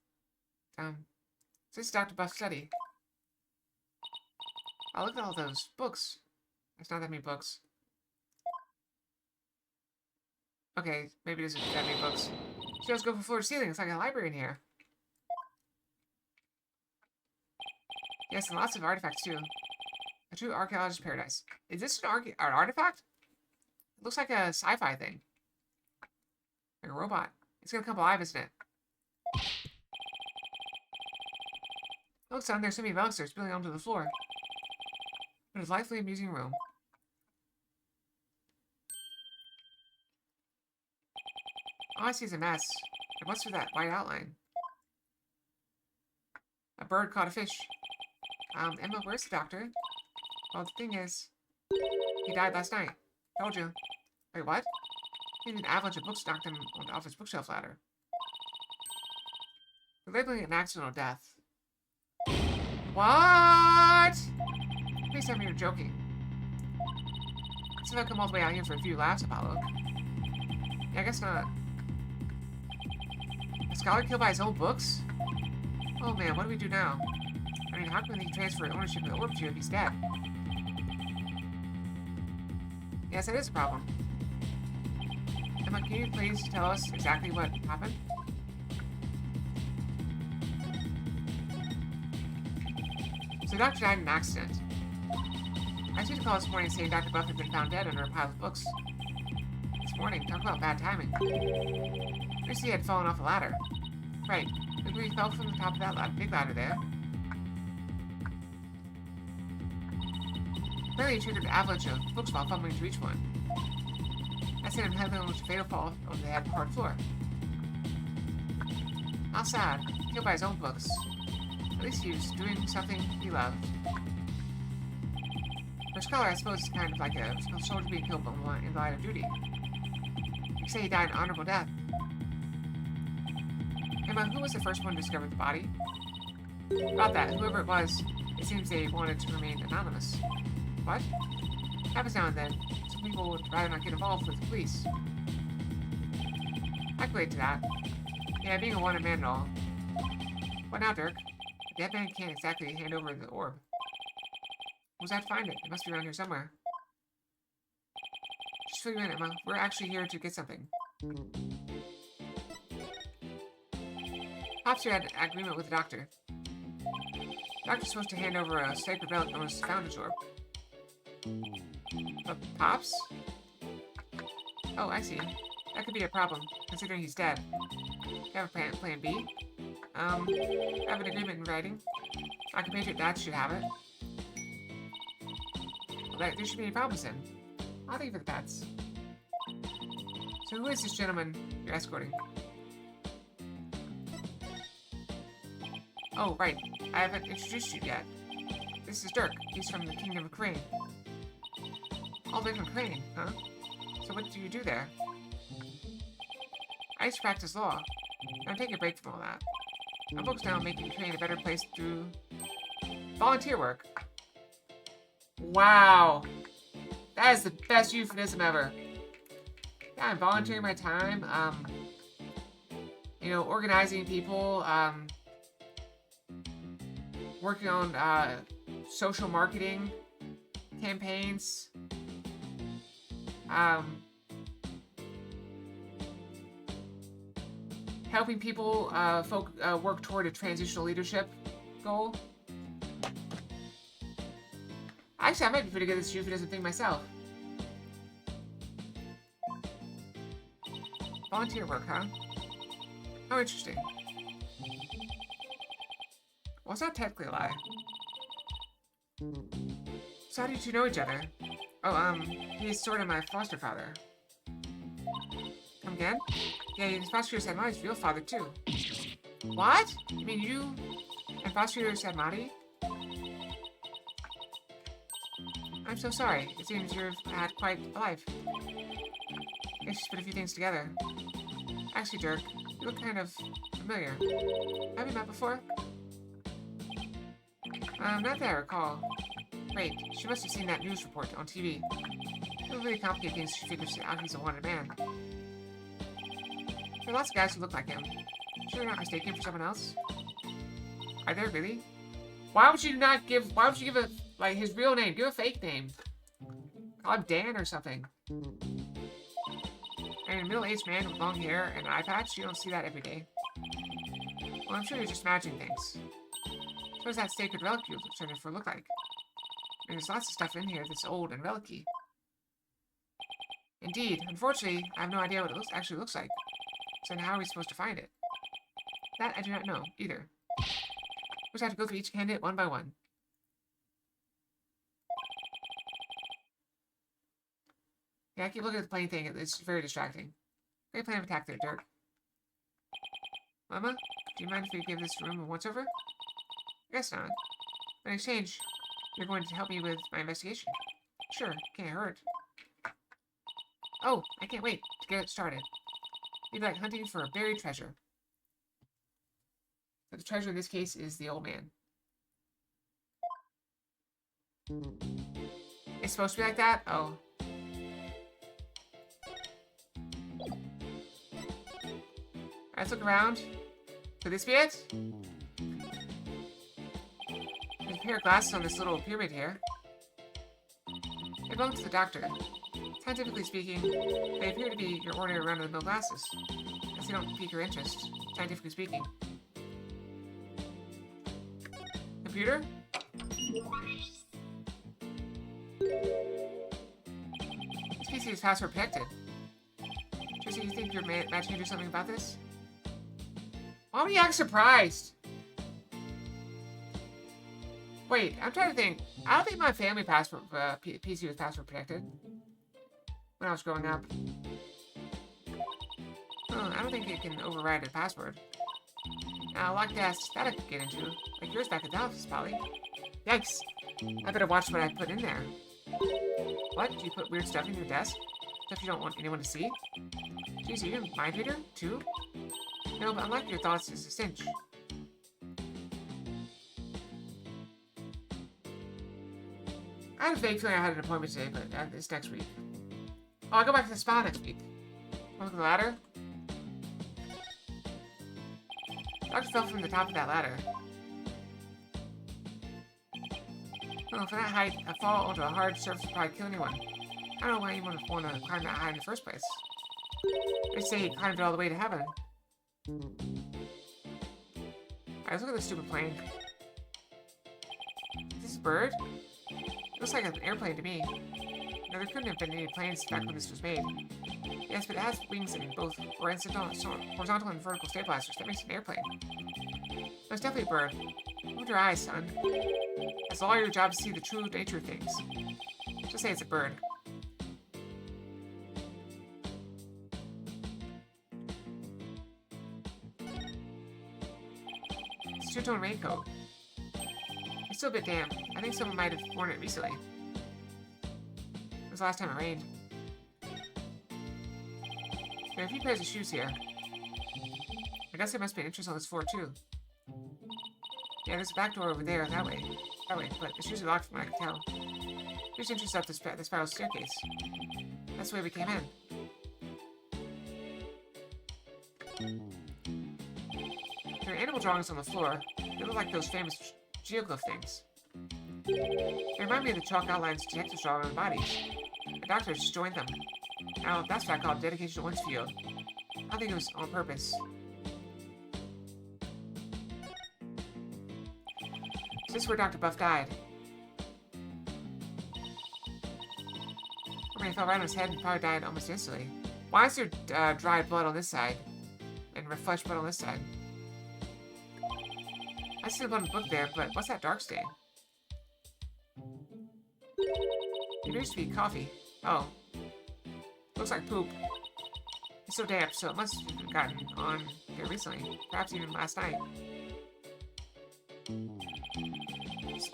this is Dr. Buff's study. Oh, look at all those books. There's not that many books. Okay, maybe there's that many books. She goes go from floor to ceiling. It's like a library in here. Yes, and lots of artifacts too. A true archaeologist's paradise. Is this an artifact? It looks like a sci-fi thing. Like a robot. It's gonna come alive, isn't it? Look, son, there's so many bugs there spilling onto the floor. But it's a lively, amusing room. All I see is a mess. And what's with that white outline? A bird caught a fish. Emma, where's the doctor? Well, the thing is, he died last night. Told you. Wait, what? An avalanche of books knocked him off his bookshelf ladder. They're labeling it an accidental death. What? Please tell me you're joking. So I've come all the way out here for a few laughs, Apollo. Yeah, I guess not. A scholar killed by his own books? Oh man, what do we do now? I mean, how can he transfer ownership of the orb to you if he's dead? Yes, that is a problem. Emma, can you please tell us exactly what happened? So the doctor died in an accident. I received a call this morning saying Dr. Buff had been found dead under a pile of books. This morning, talk about bad timing. Lucy had fallen off a ladder. Right, he fell from the top of that big ladder there. Apparently he triggered an avalanche of books while fumbling to reach one. I sent him headlong with a fatal fall over the hard floor. How sad. Killed by his own books. At least he was doing something he loved. For a scholar, I suppose it's kind of like a soldier being killed in the line of duty. You say he died an honorable death. Emma, who was the first one to discover the body? About that, whoever it was, it seems they wanted to remain anonymous. What? Happens now and then. Some people would rather not get involved with the police. I can relate to that. Yeah, being a wanted man and all. What now, Dirk? The dead man can't exactly hand over the orb. Who's that to find it? It must be around here somewhere. Just wait a minute, Emma. We're actually here to get something. Pops here had an agreement with the doctor. The doctor's supposed to hand over a sacred relic known as the Founder's Orb. But Pops? Oh, I see. That could be a problem, considering he's dead. You have a plan B? I have an agreement in writing. My compatriot dad should have it. Well, there shouldn't be any problems then. I'll leave it at that. So who is this gentleman you're escorting? Oh, right. I haven't introduced you yet. This is Dirk. He's from the Kingdom of Crane. All the way from Crane, huh? So what do you do there? I used to practice law. Now take a break from all that. I'm focused now on making Crane a better place through volunteer work. Wow. That is the best euphemism ever. Yeah, I'm volunteering my time, you know, organizing people, working on, social marketing campaigns, helping people, work toward a transitional leadership goal. Actually, I might be pretty good at this euphemism thing myself. Volunteer work, huh? Oh, interesting. Well, it's not technically a lie. So how do you two know each other? Oh, he's sort of my foster father. Come again? Yeah, his foster said Marty's real father, too. What? You mean you and foster said Marty? I'm so sorry. It seems you've had quite a life. Guess you put a few things together. Actually, Dirk, you look kind of familiar. Have we met before? Not that I recall. Wait, she must have seen that news report on TV. It would really complicate things if she figures out he's a wanted man. There are lots of guys who look like him. Sure you're not mistaken for someone else? Are there really? Why would you give a, like, his real name? Give a fake name. Call him Dan or something. And a middle-aged man with long hair and an eye patch, you don't see that every day. Well, I'm sure you're just imagining things. What does that sacred relic you turned for look like? There's lots of stuff in here that's old and relic-y. Indeed. Unfortunately, I have no idea what it actually looks like. So how are we supposed to find it? That I do not know, either. We'll just have to go through each candidate one by one. Yeah, I keep looking at the plane thing. It's very distracting. Great plan of attack there, Dirk. Mama, do you mind if we give this room a once-over? I guess not. But in exchange, you're going to help me with my investigation. Sure, can't hurt. Oh, I can't wait to get it started. You'd be like hunting for a buried treasure. But the treasure in this case is the old man. It's supposed to be like that? Oh. Let's look around. Could this be it? There's a pair of glasses on this little pyramid here. They belong to the doctor. Scientifically speaking, they appear to be your ordinary run-of-the-mill glasses, as they don't pique your interest, scientifically speaking. Computer? This PC is password protected. Tracy, you think your magic can do something about this? Why would you act surprised? Wait, I'm trying to think. I don't think my family password PC was password protected when I was growing up. Oh, I don't think it can override a password. Now, locked desk, that I could get into. Like yours back at the office, Polly. Yikes. I better watch what I put in there. What? Do you put weird stuff in your desk? Stuff you don't want anyone to see? Jeez, are you a mind reader, too? No, but unlike your thoughts is a cinch. I had a vague feeling I had an appointment today, but it's next week. Oh, I'll go back to the spa next week. Look at the ladder. Doctor fell from the top of that ladder. Well, from that height, a fall onto a hard surface would probably kill anyone. I don't know why anyone would want to climb that high in the first place. They say he climbed it all the way to heaven. Alright, let's look at this stupid plane. Is this a bird? It looks like an airplane to me. No, there couldn't have been any planes back when this was made. Yes, but it has wings and both horizontal and vertical stabilizers. That makes it an airplane. No, it's definitely a bird. Open your eyes, son. That's all your job to see the true nature of things. Just say it's a bird. two-tone raincoat. It's still a bit damp. I think someone might have worn it recently. It was the last time it rained. There are a few pairs of shoes here. I guess there must be an entrance on this floor, too. Yeah, there's a back door over there, that way. That way, but the shoes are locked from what I can tell. There's an entrance up this spiral staircase. That's the way we came in. There are animal drawings on the floor. They look like those famous geoglyph things. They remind me of the chalk outlines detectives draw on bodies. The doctor just joined them. Now, that's what I call dedication to one's field. I think it was on purpose. Is this where Dr. Buff died? I mean, he fell right on his head and probably died almost instantly. Why is there dried blood on this side? And fresh blood on this side? I see the blood in the book there, but what's that dark stain? It used to be coffee. Oh. Looks like poop. It's so damp, so it must have gotten on here recently. Perhaps even last night.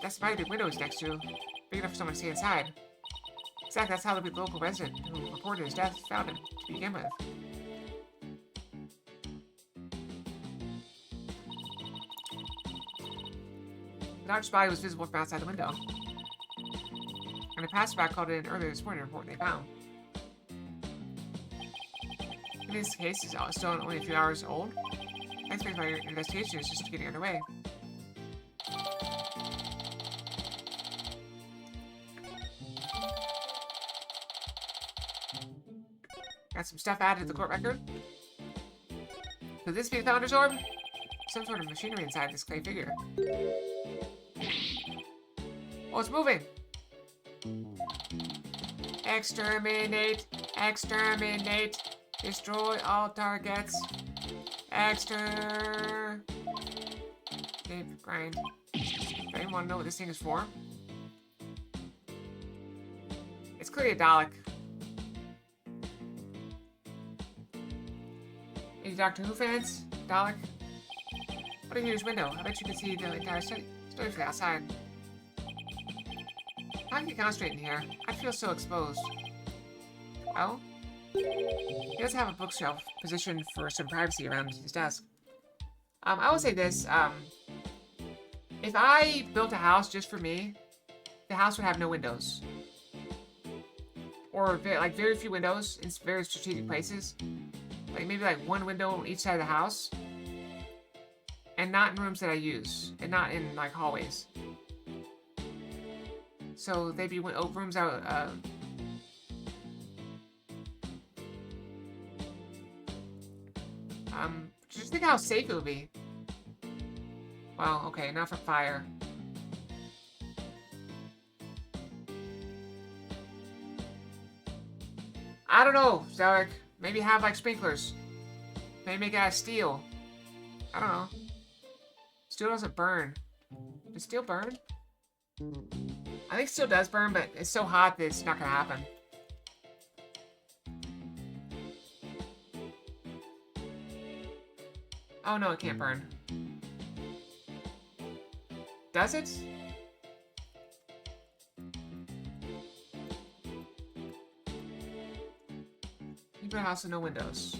That's the big window he's next to. Big enough for someone to see inside. Exactly, that's how the local resident who reported his death found him to begin with. The doctor's body was visible from outside the window. And a passerby called it in earlier this morning to report what they found. In this case, it's still only a few hours old. I expect my investigation is just getting underway. Got some stuff added to the court record. Could this be the Founder's Orb? Some sort of machinery inside this clay figure. Oh, it's moving! Exterminate! Exterminate! Destroy all targets! Exter... Okay, grind. Does anyone want to know what this thing is for? It's clearly a Dalek. Any Doctor Who fans? Dalek? What a huge window. I bet you can see the entire story from the outside. How can you concentrate in here? I feel so exposed. Oh? He does have a bookshelf positioned for some privacy around his desk. I will say this, if I built a house just for me, the house would have no windows. Or very few windows in very strategic places. Like maybe like one window on each side of the house. And not in rooms that I use. And not in like hallways. So they'd be rooms out, just think how safe it would be. Well, okay, not for fire. I don't know, Zarek. Maybe have like sprinklers. Maybe make it out of steel. I don't know. Steel doesn't burn. Does steel burn? I think steel does burn, but it's so hot that it's not gonna happen. Oh no, it can't burn. Does it? You put a house with no windows.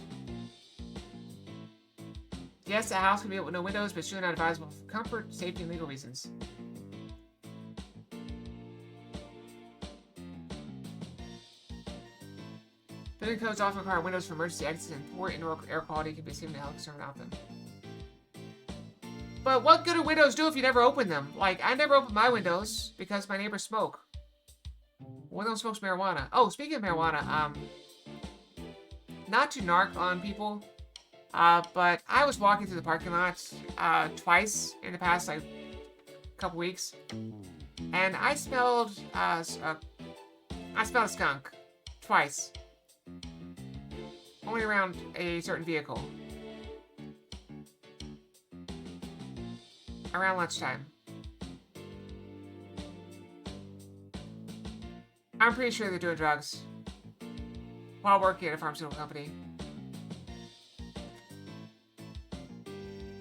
Yes, a house can be built with no windows, but it's really not advisable for comfort, safety, and legal reasons. Building codes often require windows for emergency exits, and poor indoor air quality can be seen in a health concern without them. But what good do windows do if you never open them? Like, I never open my windows because my neighbors smoke. One of them smokes marijuana. Oh, speaking of marijuana, not to narc on people, but I was walking through the parking lot twice in the past, like, couple weeks, and I smelled a skunk twice. Only around a certain vehicle. Around lunchtime. I'm pretty sure they're doing drugs. While working at a pharmaceutical company.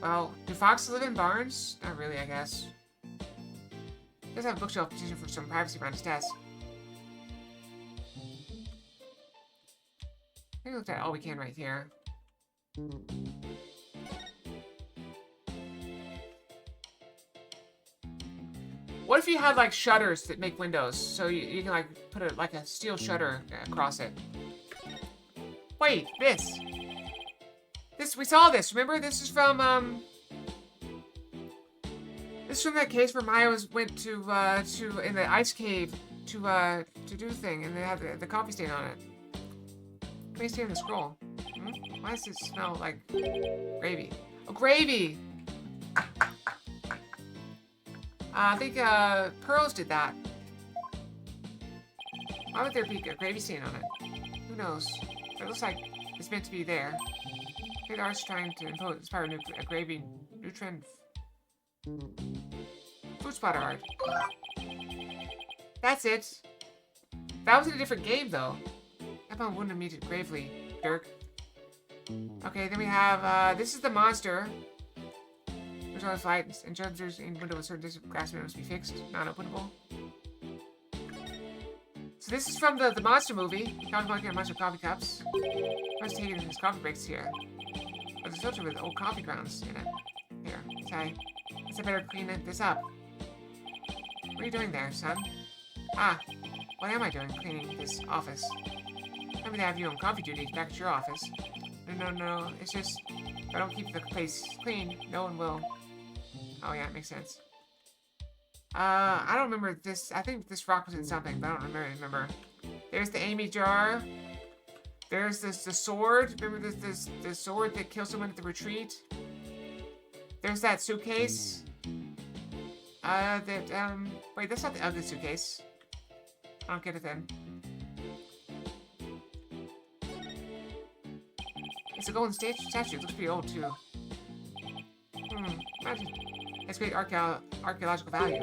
Well, do foxes live in barns? Not really, I guess. It does have a bookshelf position for some privacy around his desk. I think we looked at all we can right here. What if you had like shutters that make windows, so you can like put like a steel shutter across it? Wait, this we saw this. Remember, this is from this is from that case where Maya went to in the ice cave to do the thing, and they had the coffee stain on it. Let me stay on the scroll. Hmm? Why does it smell like gravy? Oh, gravy! I think Pearls did that. Why would there be a gravy stain on it? Who knows? It looks like it's meant to be there. Maybe the artist's trying to inspire a gravy nutrient food splatter art. That's it. That was in a different game, though. Epon wouldn't have meet it gravely, Dirk. Okay, then we have, this is the monster. There's all the flights and jumpers in window with certain distance glass must be fixed, non-openable. So this is from the monster movie. Coffee Monkey and a bunch of coffee cups. Must take his coffee breaks here. There's a filter with old coffee grounds in it. Here, sorry. Guess I better clean this up. What are you doing there, son? Ah, what am I doing cleaning this office? Maybe they have you on coffee duty back at your office. No, it's just, if I don't keep the place clean, no one will. Oh yeah, it makes sense. I don't remember this. I think this rock was in something, but I don't remember. There's the Amy jar. There's the sword. Remember the sword that kills someone at the retreat? There's that suitcase. Wait, that's not the ugly suitcase. I don't get it then. It's a golden statue. It looks pretty old, too. Imagine. It's great archaeological value.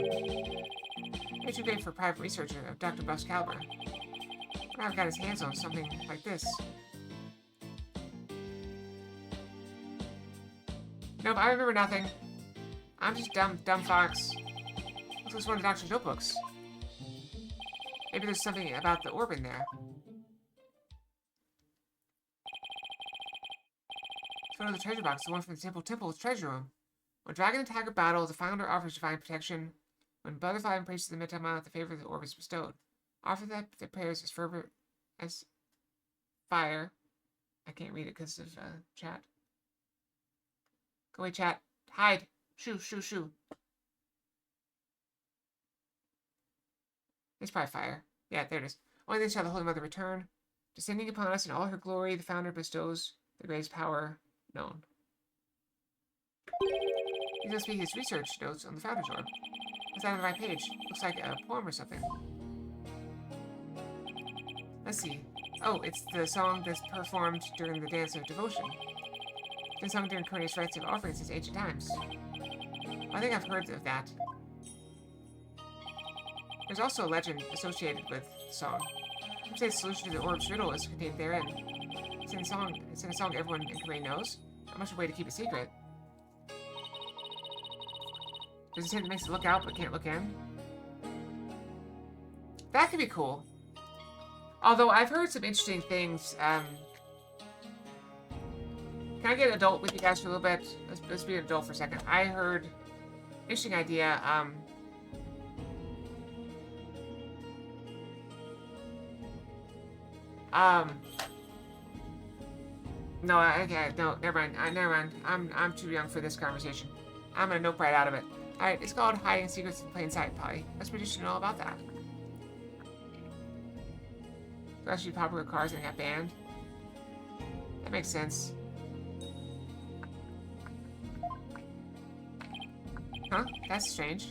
Maybe too great for a private researcher of Dr. Buff's caliber. But I've got his hands on something like this. Nope, I remember nothing. I'm just dumb fox. This was one of the doctor's notebooks. Maybe there's something about the orb in there. Photo of the treasure box, the one from the Temple's treasure room. When Dragon and Tiger battle, the founder offers divine protection. When Butterfly embraces the Mitama, the favor of the orb is bestowed. Offer that the prayers as fervent as fire. I can't read it because of chat. Go away, chat. Hide. Shoo. It's probably fire. Yeah, there it is. Only then shall the Holy Mother return. Descending upon us in all her glory, the founder bestows the greatest power known. These must be his research notes on the Founder's Orb. What's that on the right page? Looks like a poem or something. Let's see. Oh, it's the song that's performed during the Dance of Devotion. It's been sung during Cornelius' rites of offering since ancient times. I think I've heard of that. There's also a legend associated with the song. Some say the solution to the orb's riddle is contained therein. It's in a song everyone in Korea knows. Not much of a way to keep it secret. Does it say that makes it look out but can't look in? That could be cool. Although I've heard some interesting things. Can I get adult with you guys for a little bit? Let's be an adult for a second. I heard interesting idea. No, okay, no, never mind. Never mind. I'm too young for this conversation. I'm gonna nope right out of it. Alright, it's called Hiding Secrets in Plain Sight, Polly. What's tradition all about that? Especially popular cars that got banned. That makes sense. Huh? That's strange.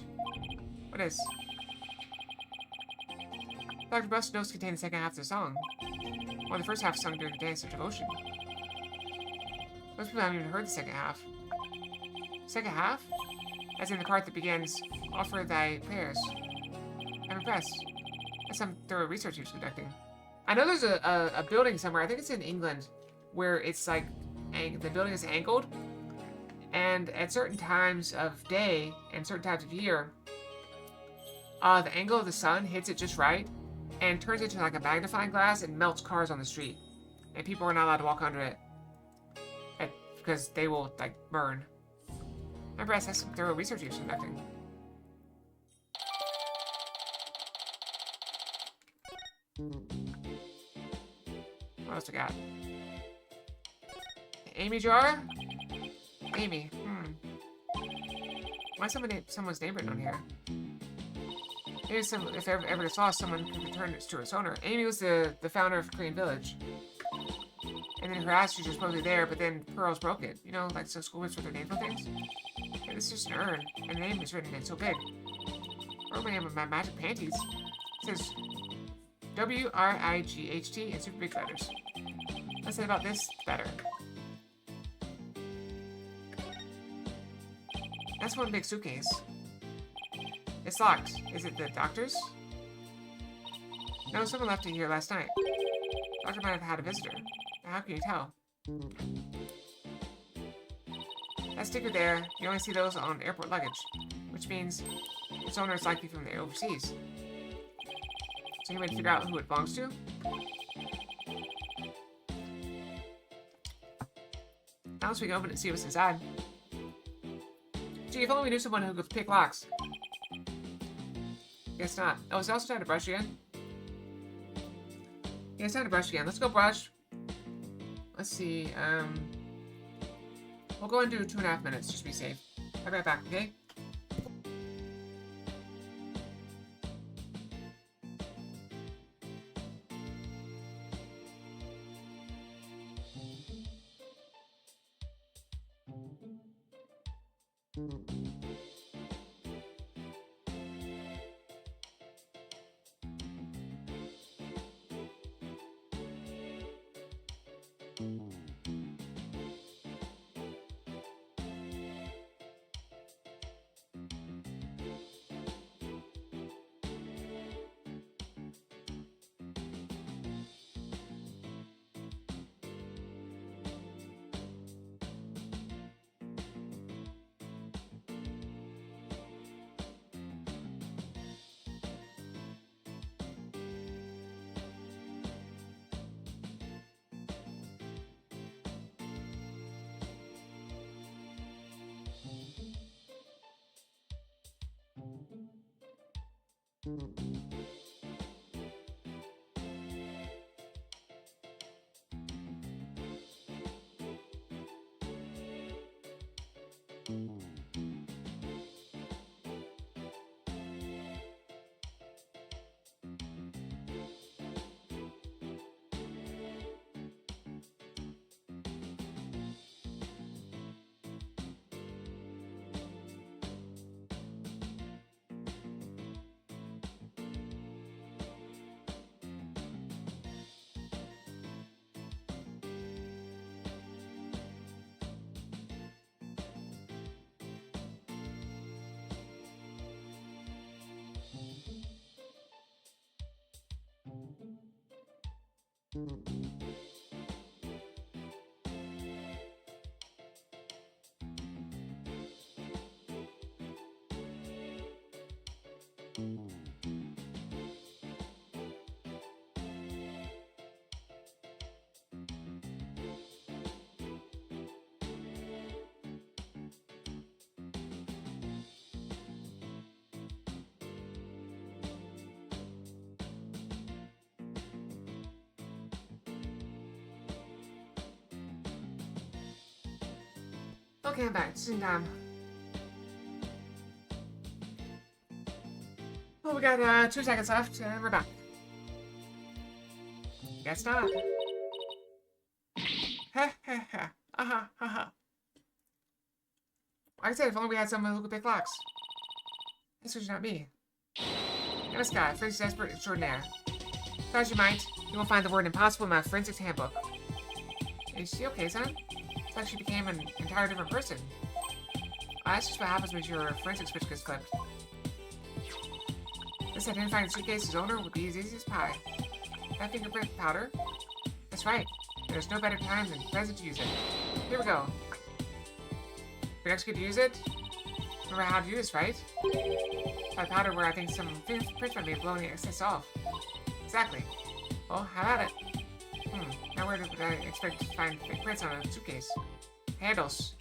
What is? Dr. Buff's notes contain the second half of the song. Or the first half sung during the Dance of Devotion. Most people haven't even heard the second half. Second half? As in the part that begins, offer thy prayers. I'm impressed. That's some thorough research he was conducting. I know there's a building somewhere, I think it's in England, where it's like, the building is angled, And at certain times of day and certain times of year, the angle of the sun hits it just right and turns it into like a magnifying glass and melts cars on the street. And people are not allowed to walk under it because they will, like, burn. Remember, I said some thorough research he was conducting. What else we got? Amy jar? Amy. Why someone's name written on here? Maybe if I ever saw someone could return it to its owner. Amy was the founder of Korean Village. And then her ass was supposedly there, but then Pearls broke it. You know, like so school whips with their names on things. Yeah, this is just an urn, and the name is written in so big. Or my name of my magic panties. It says W-R-I-G-H-T in super big letters. Let's say about this better. That's one big suitcase. It's locked. Is it the doctor's? No, someone left it here last night. Doctor might have had a visitor. How can you tell? That sticker there, you only see those on airport luggage, which means its owner is likely from the overseas. So you might figure out who it belongs to? Now we can open it and see what's inside. Gee, if only we knew someone who could pick locks. Guess not. Oh, is it also time to brush again? Yeah, it's time to brush again. Let's go brush. Let's see, we'll go and do 2.5 minutes, just to be safe. I'll be right back, okay? Okay, I'm back. It's in time. Well, we got 2 seconds left, and we're back. Guess not. Ha ha ha. Ha ha. Like I said, if only we had someone who could pick locks. This was not me. I'm a Scott, forensics expert extraordinaire. Thought you might. You will find the word impossible in my forensics handbook. Is she okay, son? It's like she became an entire different person. That's just what happens when your forensic switch gets flipped. This identifying the suitcase's owner would be as easy as pie. That fingerprint powder? That's right. There's no better time than present to use it. Here we go. The next kid to use it? Remember how to do this, right? By powder where I think some prints might be blowing the excess off. Exactly. Well, how about it? Now where would I expect to find fake prints on a suitcase? Handles.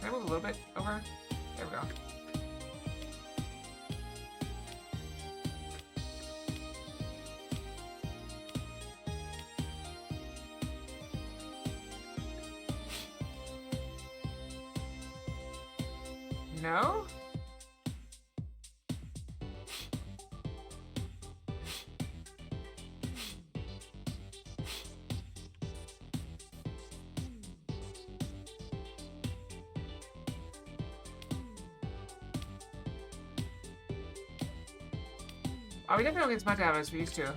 Can I move a little bit over? There we go. No? Oh, we definitely don't get as much out of it as we used to.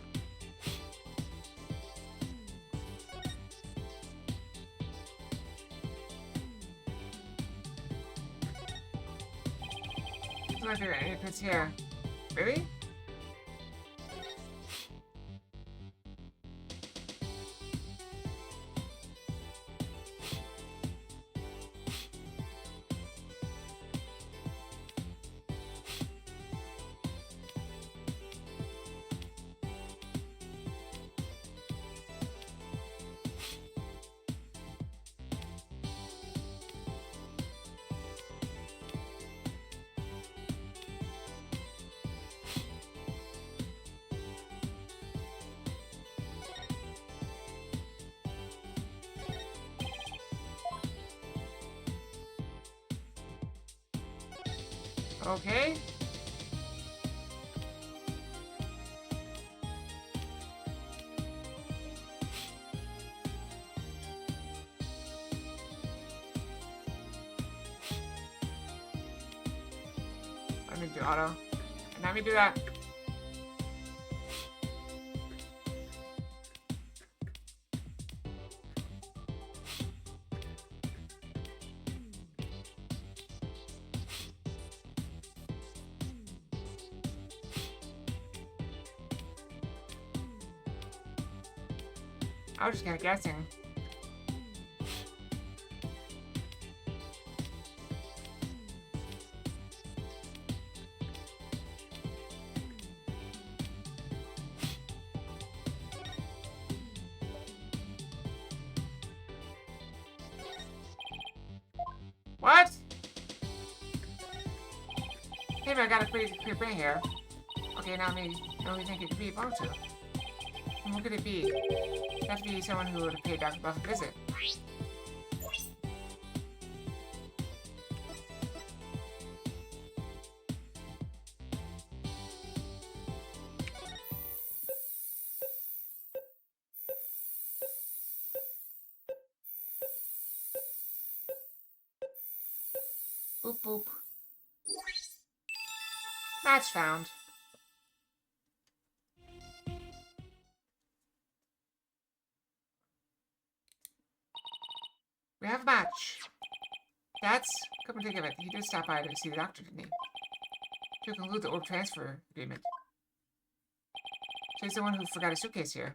Looks like there are any prints here. Really? Okay. Let me do auto. And let me do that. I was just kind of guessing. What? Hey, but I got a pretty clear print here. Okay, now me know who you think it could be belong to. And what could it be? It'd have to be someone who would have paid Dr. Buff a visit. Boop boop. Match found. We have a match. That's, come to think of it, he did stop by to see the doctor, didn't he? To conclude the orb transfer agreement. So he's the one who forgot his suitcase here.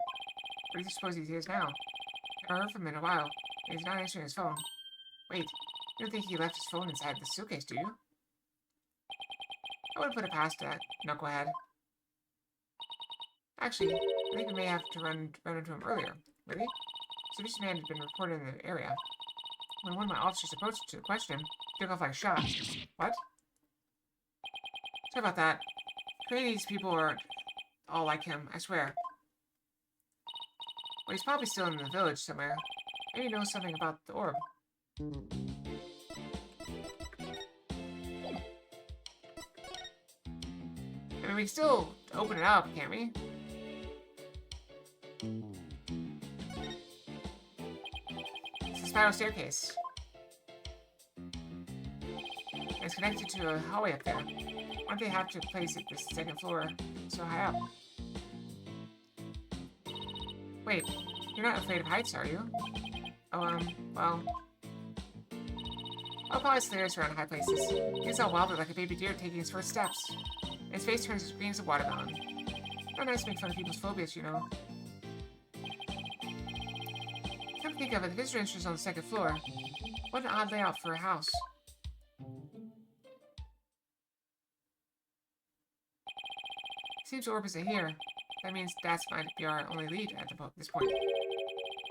Where do you suppose he is now? I haven't heard from him in a while. He's not answering his phone. Wait, you don't think he left his phone inside the suitcase, do you? I wouldn't put it past that, knucklehead. Actually, I think we may have to run into him earlier. Really? So this man had been reported in the area. When one of my officers approached to question him, he took off like a shot. What? Sorry about that. These people aren't all like him, I swear. Well, he's probably still in the village somewhere. Maybe he knows something about the orb. I mean, we can still open it up, can't we? It's a spiral staircase. It's connected to a hallway up there. Why don't they have to place it this second floor so high up? Wait, you're not afraid of heights, are you? Oh, well... I'll probably stairs around high places. He's all wobbly like a baby deer taking his first steps. His face turns as green as a watermelon. Not nice to make fun of people's phobias, you know. Think of it, the visitor entrance is on the second floor. What an odd layout for a house. Seems Orb isn't here. That means that's might be our only lead at this point.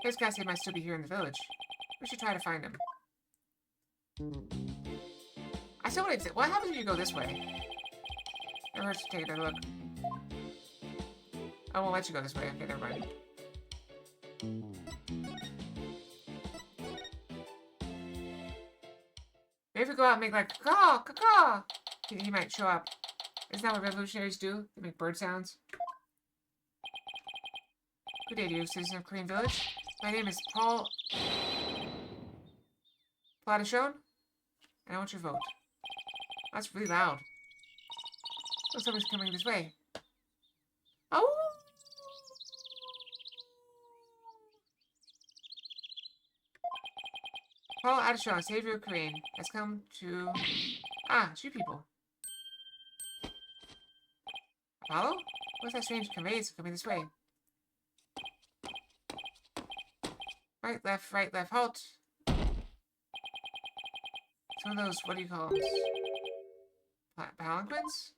Those guys might still be here in the village. We should try to find him. I still want to. What happens if you go this way? Never hurts to take another look. I won't let you go this way. Okay, never mind. Maybe if we go out and make like caw caw, he might show up. Isn't that what revolutionaries do? They make bird sounds. Good day to you, citizen of Korean Village. My name is Paul Platishone, and I want your vote. That's really loud. Oh, somebody's coming this way. Oh! Paul Adishon, savior of Korean, has come to... Ah, it's you people. Apollo? What's that strange conveyance coming this way? Right, left, halt. Some of those, what do you call them? Palanquins?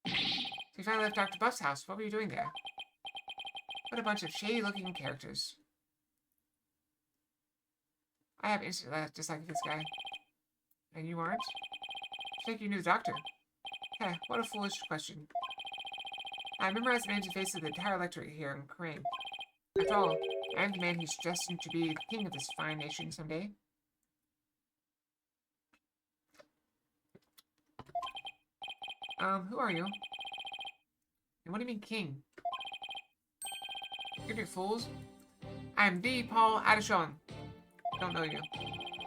So you finally left Dr. Buff's house. What were you doing there? What a bunch of shady-looking characters. I have instant left, just like this guy. And you aren't? I think you knew the doctor. Heh, what a foolish question. I memorized the names and faces of the entire electorate here in Korean. After all, I am the man who's destined to be the king of this fine nation someday. Who are you? And what do you mean, king? You big fools. I am the Paul Adishon. Don't know you.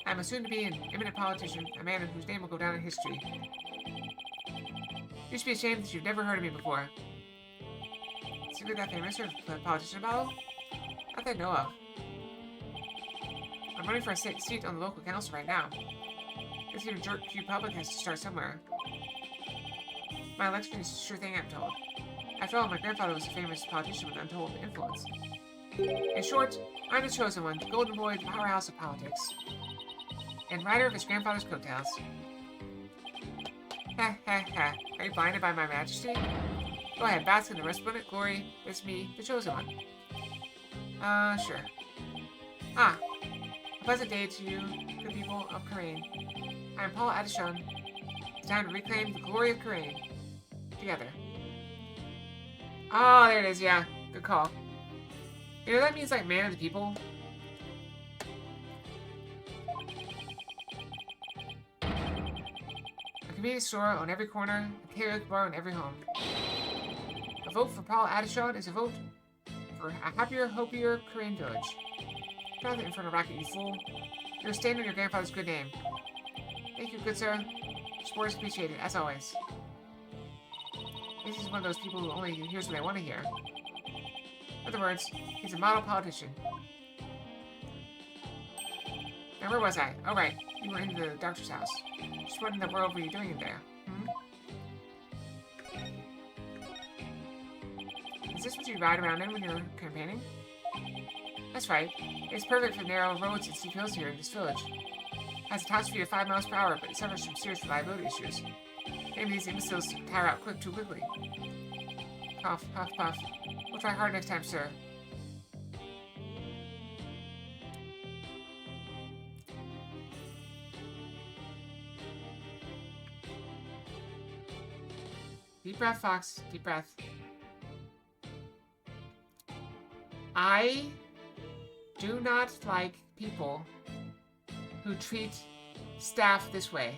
I am a soon-to-be an eminent politician, a man whose name will go down in history. You should be ashamed that you've never heard of me before. Secret that famous politician battle? Not that I know of. I'm running for a seat on the local council right now. This even jerk Q Public has to start somewhere. My election is a sure thing, I'm told. After all, my grandfather was a famous politician with untold influence. In short, I'm the chosen one, the golden boy, the powerhouse of politics. And rider of his grandfather's coattails. Ha ha ha. Are you blinded by my majesty? Go ahead, bask in the resplendent glory. It's me, the chosen one. Sure. Ah, a pleasant day to you, good people of Korean. I am Paul Adishon. It's time to reclaim the glory of Korean. Together. Oh, there it is, yeah. Good call. You know, that means like man of the people. A convenience store on every corner, a karaoke bar in every home. A vote for Paul Adishon is a vote for a happier, hopier Korean village. Get out of the infernal racket, you fool. You're a stain on your grandfather's good name. Thank you, good sir. Support is appreciated, as always. This is one of those people who only hears what they want to hear. In other words, he's a model politician. Now, where was I? Oh, right. You were in the doctor's house. Just what in the world were you doing in there? Is this what you ride around in when you're campaigning? That's right. It's perfect for narrow roads and steep hills here in this village. It has a top speed of 5 miles per hour, but it suffers from serious reliability issues. Maybe these imbeciles tire out too quickly. Cough, puff, puff. We'll try hard next time, sir. Deep breath, Fox. Deep breath. I do not like people who treat staff this way.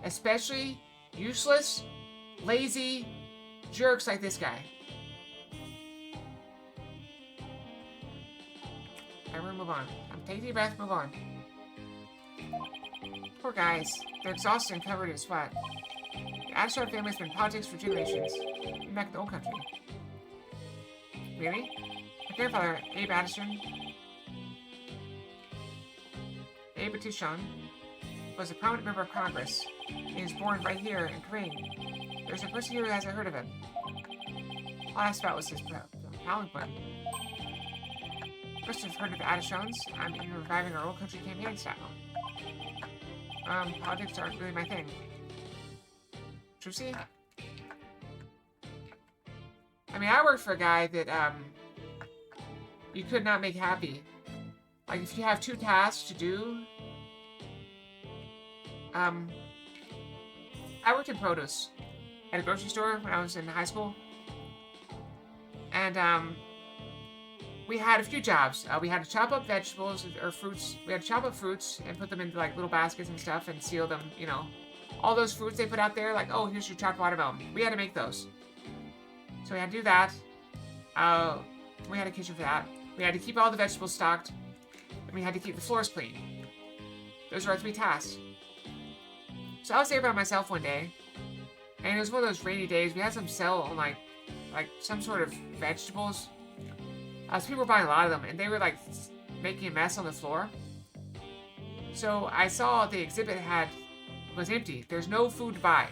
Especially useless, lazy jerks like this guy. Alright, we're gonna move on. Take a deep breath, move on. Poor guys. They're exhausted and covered in sweat. The Adishon family has been in politics for generations, even back in the old country. Really? My grandfather, Abe Adishon, was a prominent member of Congress. He was born right here in Crane. There's a person here who hasn't heard of him. All I asked about was his palanquin. First, I've heard of the Adishones. I'm in reviving our old country campaign style. Politics aren't really my thing. Trucy? I mean, I worked for a guy that, you could not make happy. Like, if you have 2 tasks to do... I worked in produce at a grocery store when I was in high school. And, we had a few jobs. We had to chop up vegetables or fruits. We had to chop up fruits and put them into, like, little baskets and stuff and seal them, you know. All those fruits they put out there, like, oh, here's your chopped watermelon. We had to make those. So we had to do that. We had a kitchen for that. We had to keep all the vegetables stocked. And we had to keep the floors clean. Those were our 3 tasks. So I was there by myself one day. And it was one of those rainy days. We had some sale on, like some sort of vegetables. So people were buying a lot of them. And they were, like, making a mess on the floor. So I saw the exhibit was empty. There's no food to buy.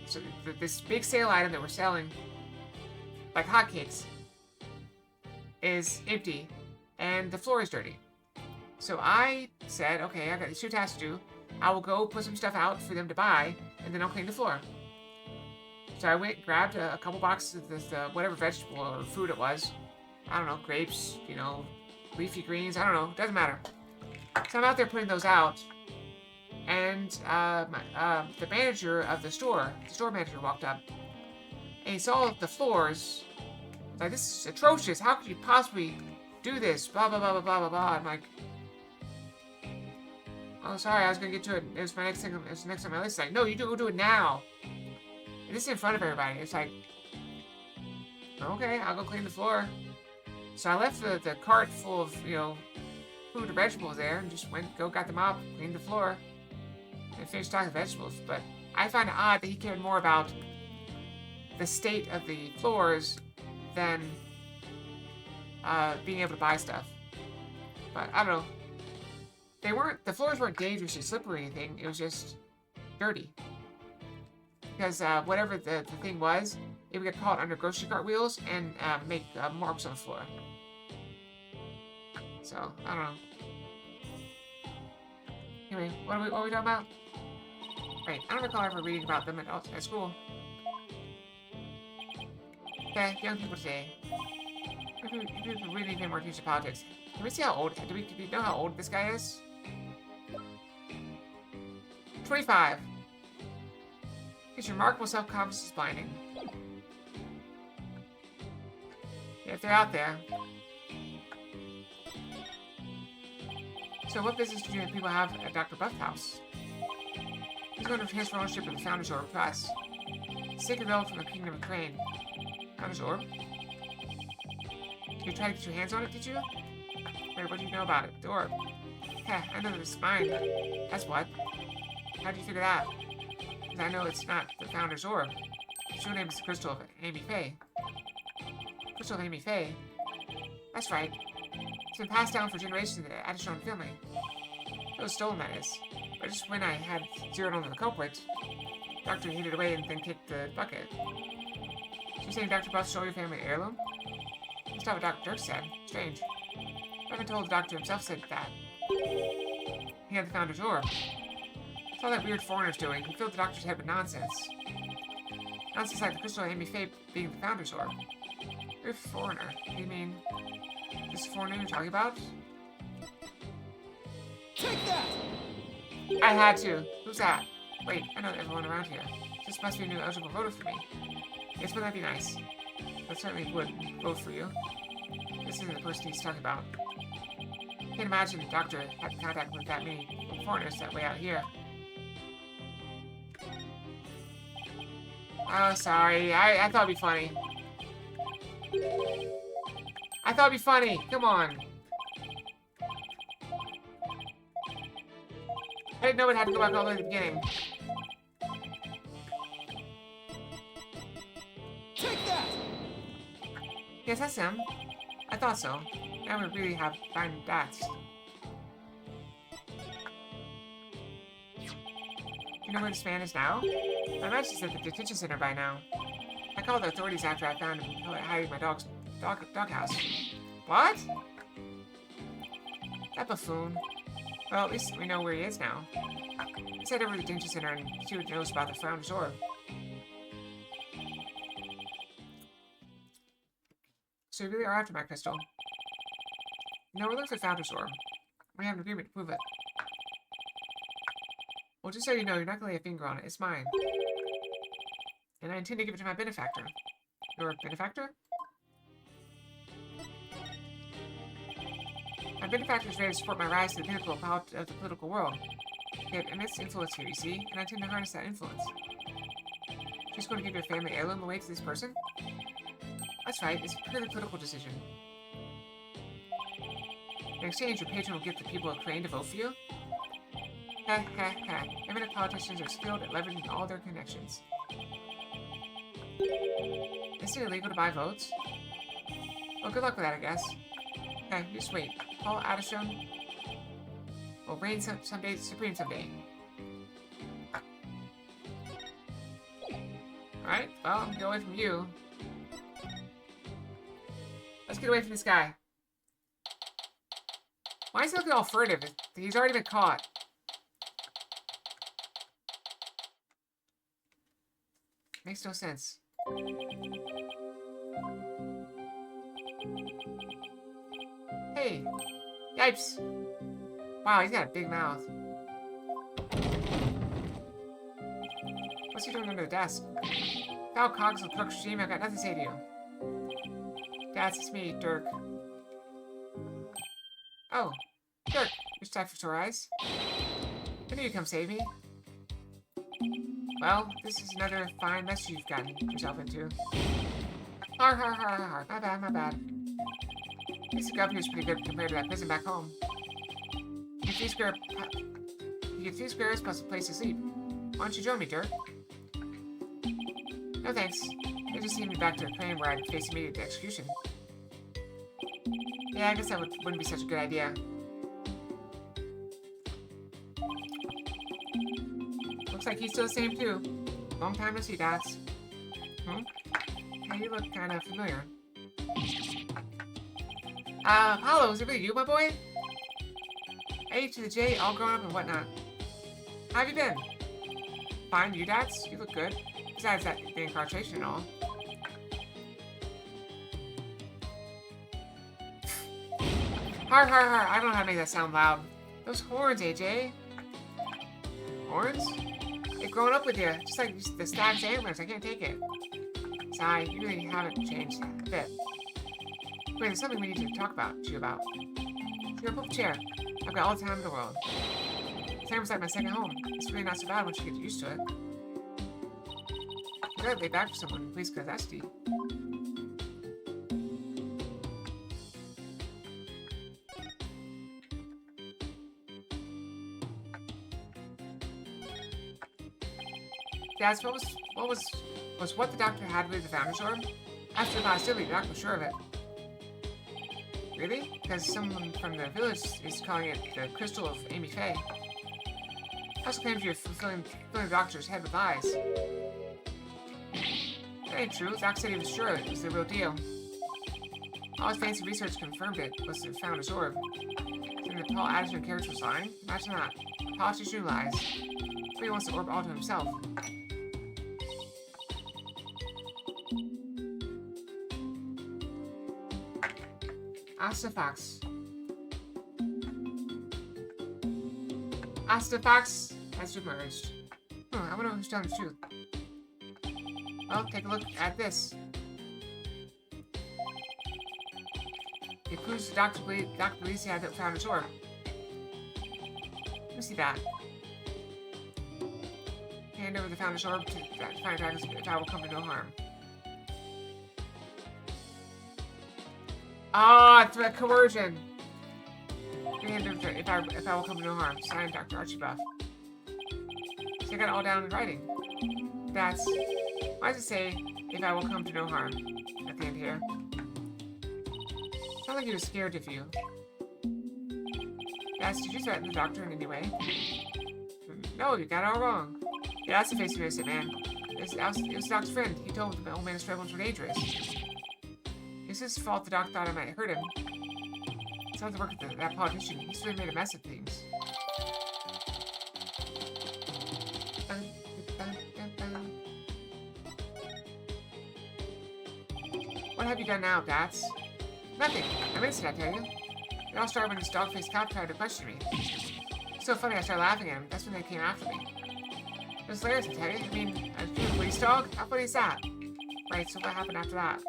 So this big sale item that we're selling, like hotcakes, is empty, and the floor is dirty. So I said, okay, I've got these 2 tasks to do. I will go put some stuff out for them to buy, and then I'll clean the floor. So I went and grabbed a couple boxes of this, whatever vegetable or food it was. I don't know, grapes, you know, leafy greens, I don't know, doesn't matter. So I'm out there putting those out, and the manager of the store manager walked up, and he saw the floors. Like, this is atrocious. How could you possibly do this? Blah, blah, blah, blah, blah, blah, blah. I'm like, oh, sorry, I was going to get to it. It was my next thing. It was next on my list. Like, no, you do it now. And this is in front of everybody. It's like, okay, I'll go clean the floor. So I left the cart full of, you know, food and vegetables there and just got the mop, cleaned the floor, and finished stocking vegetables. But I find it odd that he cared more about the state of the floors than being able to buy stuff. But I don't know. The floors weren't dangerously slippery or anything. It was just dirty. Because whatever the thing was, it would get caught under grocery cart wheels and make marks on the floor. So, I don't know. Anyway, what are we talking about? Right, I don't recall ever reading about them at school. Okay, young people today. We really need more teaching politics. Can we see how old? Do we know how old this guy is? 25. His remarkable self-confidence is blinding. If they're out there. So what business do people have at Dr. Buff's house? He's going to transfer ownership of the Founder's Orb to us. Sacred relic from the Kingdom of Crane. Founder's Orb? You tried to get your hands on it, did you? Wait, what do you know about it? The orb. Heh, I know that it's mine. That's what. How do you figure that? Because I know it's not the Founder's Orb. Its true name is the Crystal of Amy Faye. Crystal of Amy Faye? That's right. It's been passed down for generations in the Adishon family. It was stolen, that is. But just when I had zeroed on the culprit, Doctor hid it away and then kicked the bucket. So you're saying Dr. Buff stole your family heirloom? That's not what Dr. Dirk said. Strange. I've been told the doctor himself said that. He had the Founder's Orb. It's all that weird foreigner's doing. He filled the doctor's head with nonsense. Nonsense like the Crystal of Amy Faye being the Founder's Orb. Weird foreigner. You mean this foreigner you're talking about? Take that! I had to. Who's that? Wait, I know everyone around here. This must be a new eligible voter for me. Yes, wouldn't that be nice? I certainly would vote for you. This isn't the person he's talking about. Can't imagine the doctor had contact with that many foreigners that way out here. Oh, sorry. I thought it'd be funny. I thought it'd be funny. Come on. I didn't know it had to go back all the way to the beginning. Take that! Yes, that's him. I thought so. Now we really have fine bats. You know where this man is now? I imagine he's at the detention center by now. I called the authorities after I found him hiding my doghouse. What? That buffoon. Well, at least we know where he is now. Let's head over to the detention center and see what he knows about the Founder's Orb. So you really are after my crystal? No, we're looking for Founder's Orb. We have an agreement to prove it. Well, just so you know, you're not going to lay a finger on it. It's mine. And I intend to give it to my benefactor. Your benefactor? My benefactor is ready to support my rise to the pinnacle of the political world. He had immense influence here, you see, and I intend to harness that influence. Just going to give your family heirloom away to this person? That's right, it's a purely political decision. In exchange, your patron will get the people of Crane to vote for you? Ha ha ha. Eminent politicians are skilled at leveraging all their connections. Is it illegal to buy votes? Well, good luck with that, I guess. Okay, just wait. Paul Addison will reign someday, supreme someday. Alright, well, I'm going away from you. Let's get away from this guy. Why is he looking all furtive? He's already been caught. Makes no sense. Hey! Yipes! Wow, he's got a big mouth. What's he doing under the desk? Foul cogs of Crux regime, I've got nothing to say to you. Dad, it's me, Dirk. Oh, Dirk, you're time for sore eyes. I knew you'd come save me. Well, this is another fine mess you've gotten yourself into. Har har har har har. My bad, my bad. At least the gov here's pretty good compared to that prison back home. You get 3 squares plus a place to sleep. Why don't you join me, Dirk? No thanks. They just send me back to a plane where I'd face immediate execution. Yeah, I guess that wouldn't be such a good idea. Looks like he's still the same too. Long time no see, Dots. Hmm? Yeah, you look kind of familiar. Apollo, is it really you, my boy? A to the J, all grown up and whatnot. How have you been? Fine, you, Dots? You look good. Besides that, the incarceration and all. Har har har, I don't know how to make that sound loud. Those horns, AJ. Horns? They've grown up with you, just like the stag's antlers. I can't take it. Sigh, you really haven't changed a bit. Wait, there's something we need to talk to you about. Here, pull up a chair. I've got all the time in the world. This like my second home. It's really not so bad once you get used to it. You gotta lay back for someone, please, because that's deep. Dad, was what the doctor had with the Founder's Orb? After the hostility, the doctor was sure of it. Really? Because someone from the village is calling it the Crystal of Amy Faye. Also claims you're filling the doctor's head with lies. That ain't true. Doc said he was sure it was the real deal. All his fancy research confirmed it was the Founder's Orb. And the Paul Addison character was lying? Imagine that. A politician who lies. So he wants the orb all to himself. Astafax. Astafax has emerged. I wonder who's telling the truth. Well, take a look at this. It proves the Dr. believes he had the Founder's Orb. Let me see that. Hand over the Founder's Orb to find out if I will come to no harm. Ah, threat coercion. Hand over if I will come to no harm. Signed, Dr. Archibald. So I got it all down in writing. That's... Why does it say, if I will come to no harm, at the end here? Sounds like he was scared of you. Yes, did you threaten the doctor in any way? No, you got it all wrong. Yeah, that's the face of innocent man. It was Doc's friend. He told the old man his troubles were dangerous. It's his fault the doc thought I might hurt him. It's not the work of that politician. He's really made a mess of things. What have you done now, Dats? Nothing. I'm innocent, I tell you. It all started when this dog-faced cop tried to question me. It's so funny, I started laughing at him. That's when they came after me. It was hilarious, I tell you. I mean, a police dog? How funny is that? Right, so what happened after that?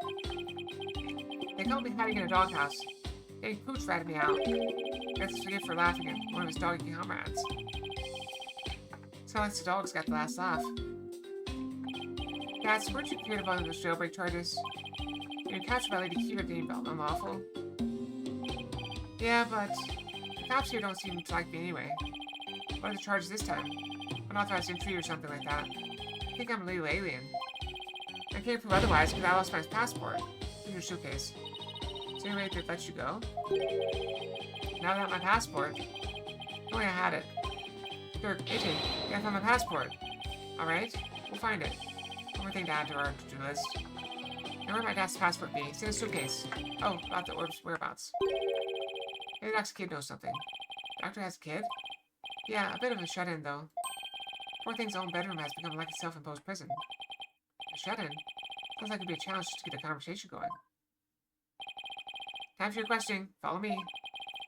They caught me hiding in a doghouse. Danny Pooch ratted me out. That's his forgive for laughing at one of his doggy comrades. Sounds like the dogs got the last laugh. Dats, weren't you cleared of all those jailbreak charges? You captured by Lady Kiva being unlawful. Yeah, but the cops here don't seem to like me anyway. What are the charges this time? Unauthorized entry or something like that. I think I'm a legal alien. I can't prove otherwise because I lost my passport. It's in your suitcase. Is there any way they'd let you go? Now that I have my passport. If only I had it. Dirk, AJ, you gotta find my passport. Alright, we'll find it. One more thing to add to our to-do list. Now where might Dad's passport be? It's in the suitcase. Oh, about the orb's whereabouts. Maybe Doc's kid knows something. Doctor has a kid? Yeah, a bit of a shut-in, though. Poor thing's own bedroom has become like a self-imposed prison. A shut-in? Sounds like it'd be a challenge just to get a conversation going. Time for your questioning. Follow me.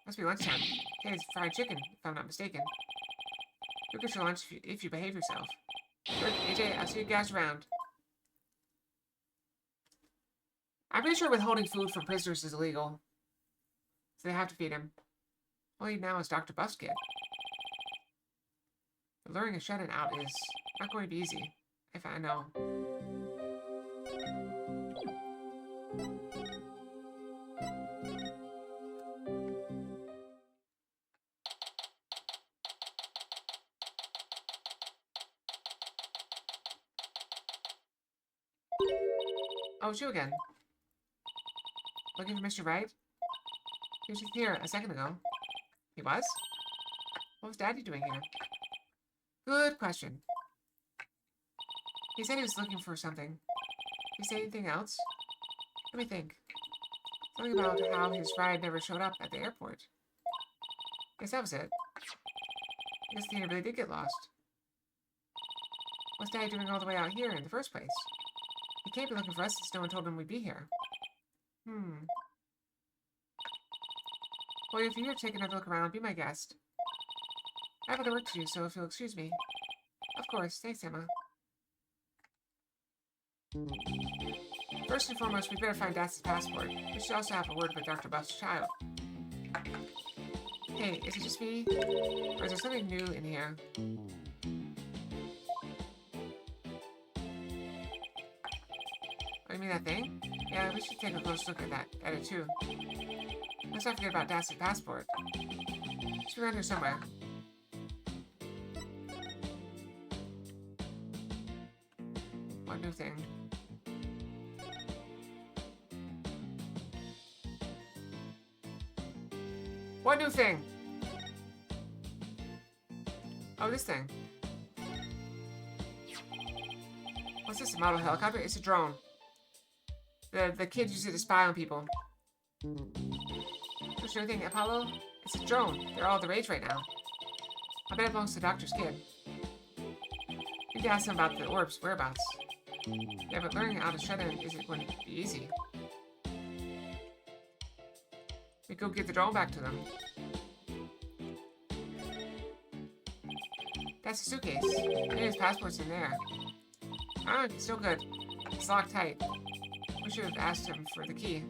Must be lunchtime. Okay, it's fried chicken, if I'm not mistaken. You'll get your lunch if you behave yourself. Good, AJ, I'll see you guys around. I'm pretty sure withholding food from prisoners is illegal. So they have to feed him. All he now is Dr. Buff's kid. But luring a shut-in out is not going to be easy, if I know. Oh, it's you again. Looking for Mr. Wright? He was here a second ago. He was? What was Daddy doing here? Good question. He said he was looking for something. Did he say anything else? Let me think. Something about how his ride never showed up at the airport. Guess that was it. I guess Tina really did get lost. What's Daddy doing all the way out here in the first place? He can't be looking for us since no one told him we'd be here. Well, if you're here to take another look around, be my guest. I have other work to do, so if you'll excuse me. Of course. Thanks, Emma. First and foremost, we better find Dax's passport. We should also have a word with Dr. Buff's child. Hey, is it just me? Or is there something new in here? Oh, you mean that thing? Yeah, we should take a close look at it too. Let's not forget about Dax's passport. It's around here somewhere. What new thing? What new thing? Oh, this thing. What's this, a model helicopter? It's a drone. The kids use it to spy on people. What's your thing, Apollo? It's a drone. They're all the rage right now. I bet it belongs to the doctor's kid. You need to ask him about the orb's whereabouts. Yeah, but learning how to shut in isn't going to be easy. We go get the drone back to them. That's a suitcase. Maybe his passport's in there. Ah, it's still good. It's locked tight. We should have asked him for the key.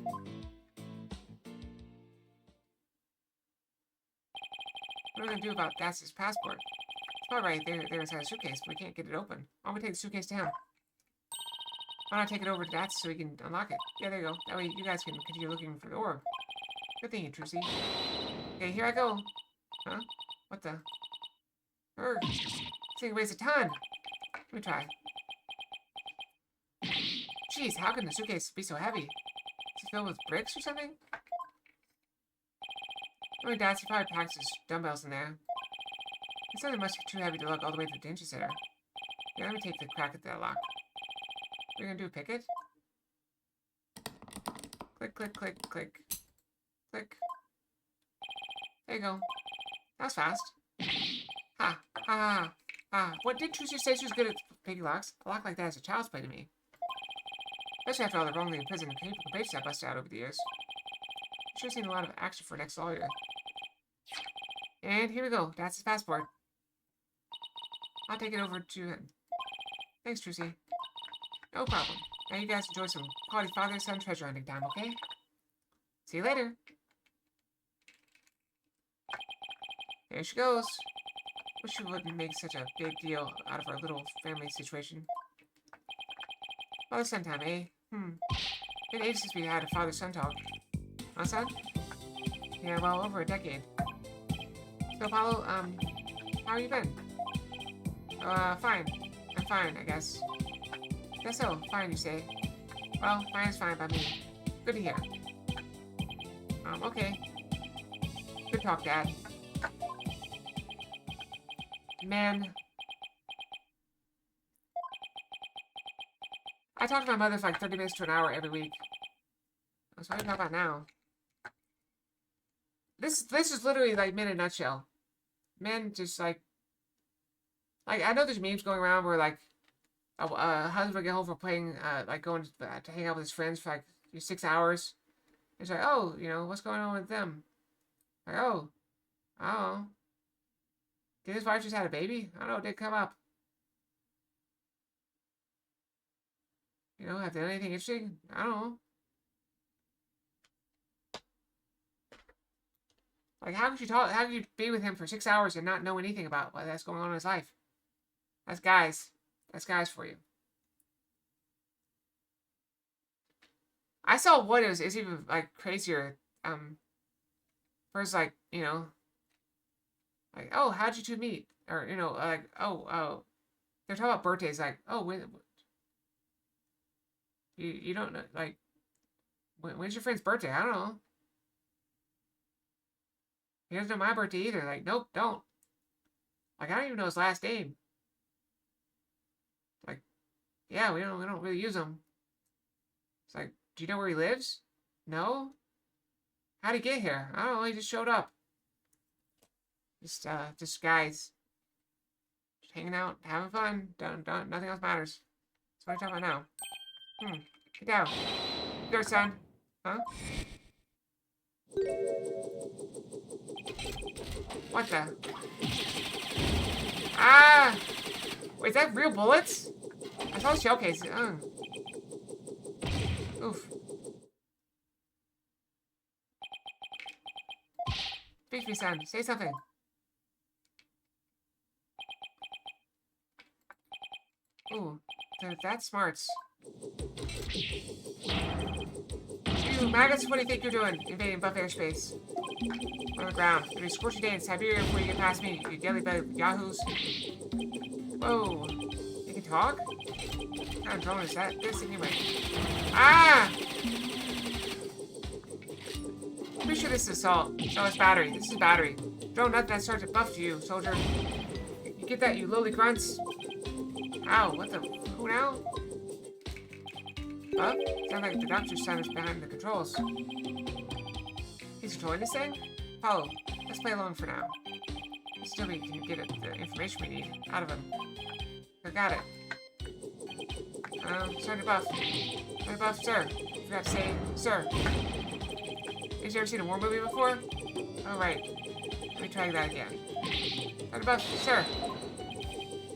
What are we gonna do about Dax's passport? It's probably right there inside the suitcase, but we can't get it open. Why don't we take the suitcase to him? Why not take it over to Dax so he can unlock it? Yeah, there you go. That way you guys can continue looking for the orb. Good thing, Trucy. Okay, here I go. Huh? What the? This thing weighs a ton. Let me try. Jeez, how can the suitcase be so heavy? Is it filled with bricks or something? Oh, Dad's probably packs his dumbbells in there. This something must be too heavy to lug all the way to the danger center. Yeah, let me take the crack at that lock. What are you gonna do, pick it? Click, click, click, click. Click. There you go. That was fast. Ha, ha, ha, ha. What did Trucy say she was good at picking locks? A lock like that is a child's play to me. Especially after all the wrongly imprisoned pages I busted out over the years. Sure seen a lot of action for an ex-lawyer. And here we go. That's his passport. I'll take it over to him. Thanks, Trucy. No problem. Now you guys enjoy some quality father-son treasure hunting time, okay? See you later. There she goes. Wish we wouldn't make such a big deal out of our little family situation. Father-son time, eh? Been ages since we had a father-son talk. Huh, son? Yeah, well, over a decade. So, Apollo, how have you been? Fine. I'm fine, I guess. Guess so. Fine, you say. Well, fine is fine by me. Good to hear. Okay. Good talk, Dad. Man. I talk to my mother for like 30 minutes to an hour every week. So what are you talking about now? This is literally like men in a nutshell. Men just like I know there's memes going around where like a husband will get home from playing like going to hang out with his friends for like 6 hours. It's like, oh, you know, what's going on with them? Like, oh, did his wife just had a baby? I don't know, did it come up? You know, have they done anything interesting? I don't know. Like, how could you be with him for 6 hours and not know anything about what that's going on in his life? That's guys. That's guys for you. I saw what is even like crazier. First, like, you know, like, oh, how'd you two meet? Or, you know, like, oh, they're talking about birthdays. Like, oh, when you don't know, like, when's your friend's birthday? I don't know. He doesn't know my birthday either. Like, nope, don't. Like, I don't even know his last name. Like, yeah, we don't really use him. It's like, do you know where he lives? No? How'd he get here? I don't know, he just showed up. Just guys. Just hanging out, having fun. Nothing else matters. That's what I'm talking about now. Get down. Go, son. Huh? What the? Ah! Wait, is that real bullets? I saw the shell case. Oof. Speak to me, son. Say something. Ooh, that's smarts. You maggots, what do you think you're doing? Invading buff airspace. On the ground. It'll be a scorching day in Siberia before you get past me, you daily-bellied yahoos. Whoa. You can talk? What kind of drone is that? This anyway. Ah! Pretty sure this is assault. No, it's battery. This is battery. Drone, nothing that starts to buff to you, soldier. You get that, you lowly grunts? Ow, what the? Who now? Huh? Sounds like the doctor's son is behind the controls. He's controlling this thing? Oh, let's play along for now. Still, we can get the information we need out of him. I got it. Start to buff. Start to buff, sir. Forgot to say, sir. Have you ever seen a war movie before? Oh, right. Let me try that again. Start to buff, sir.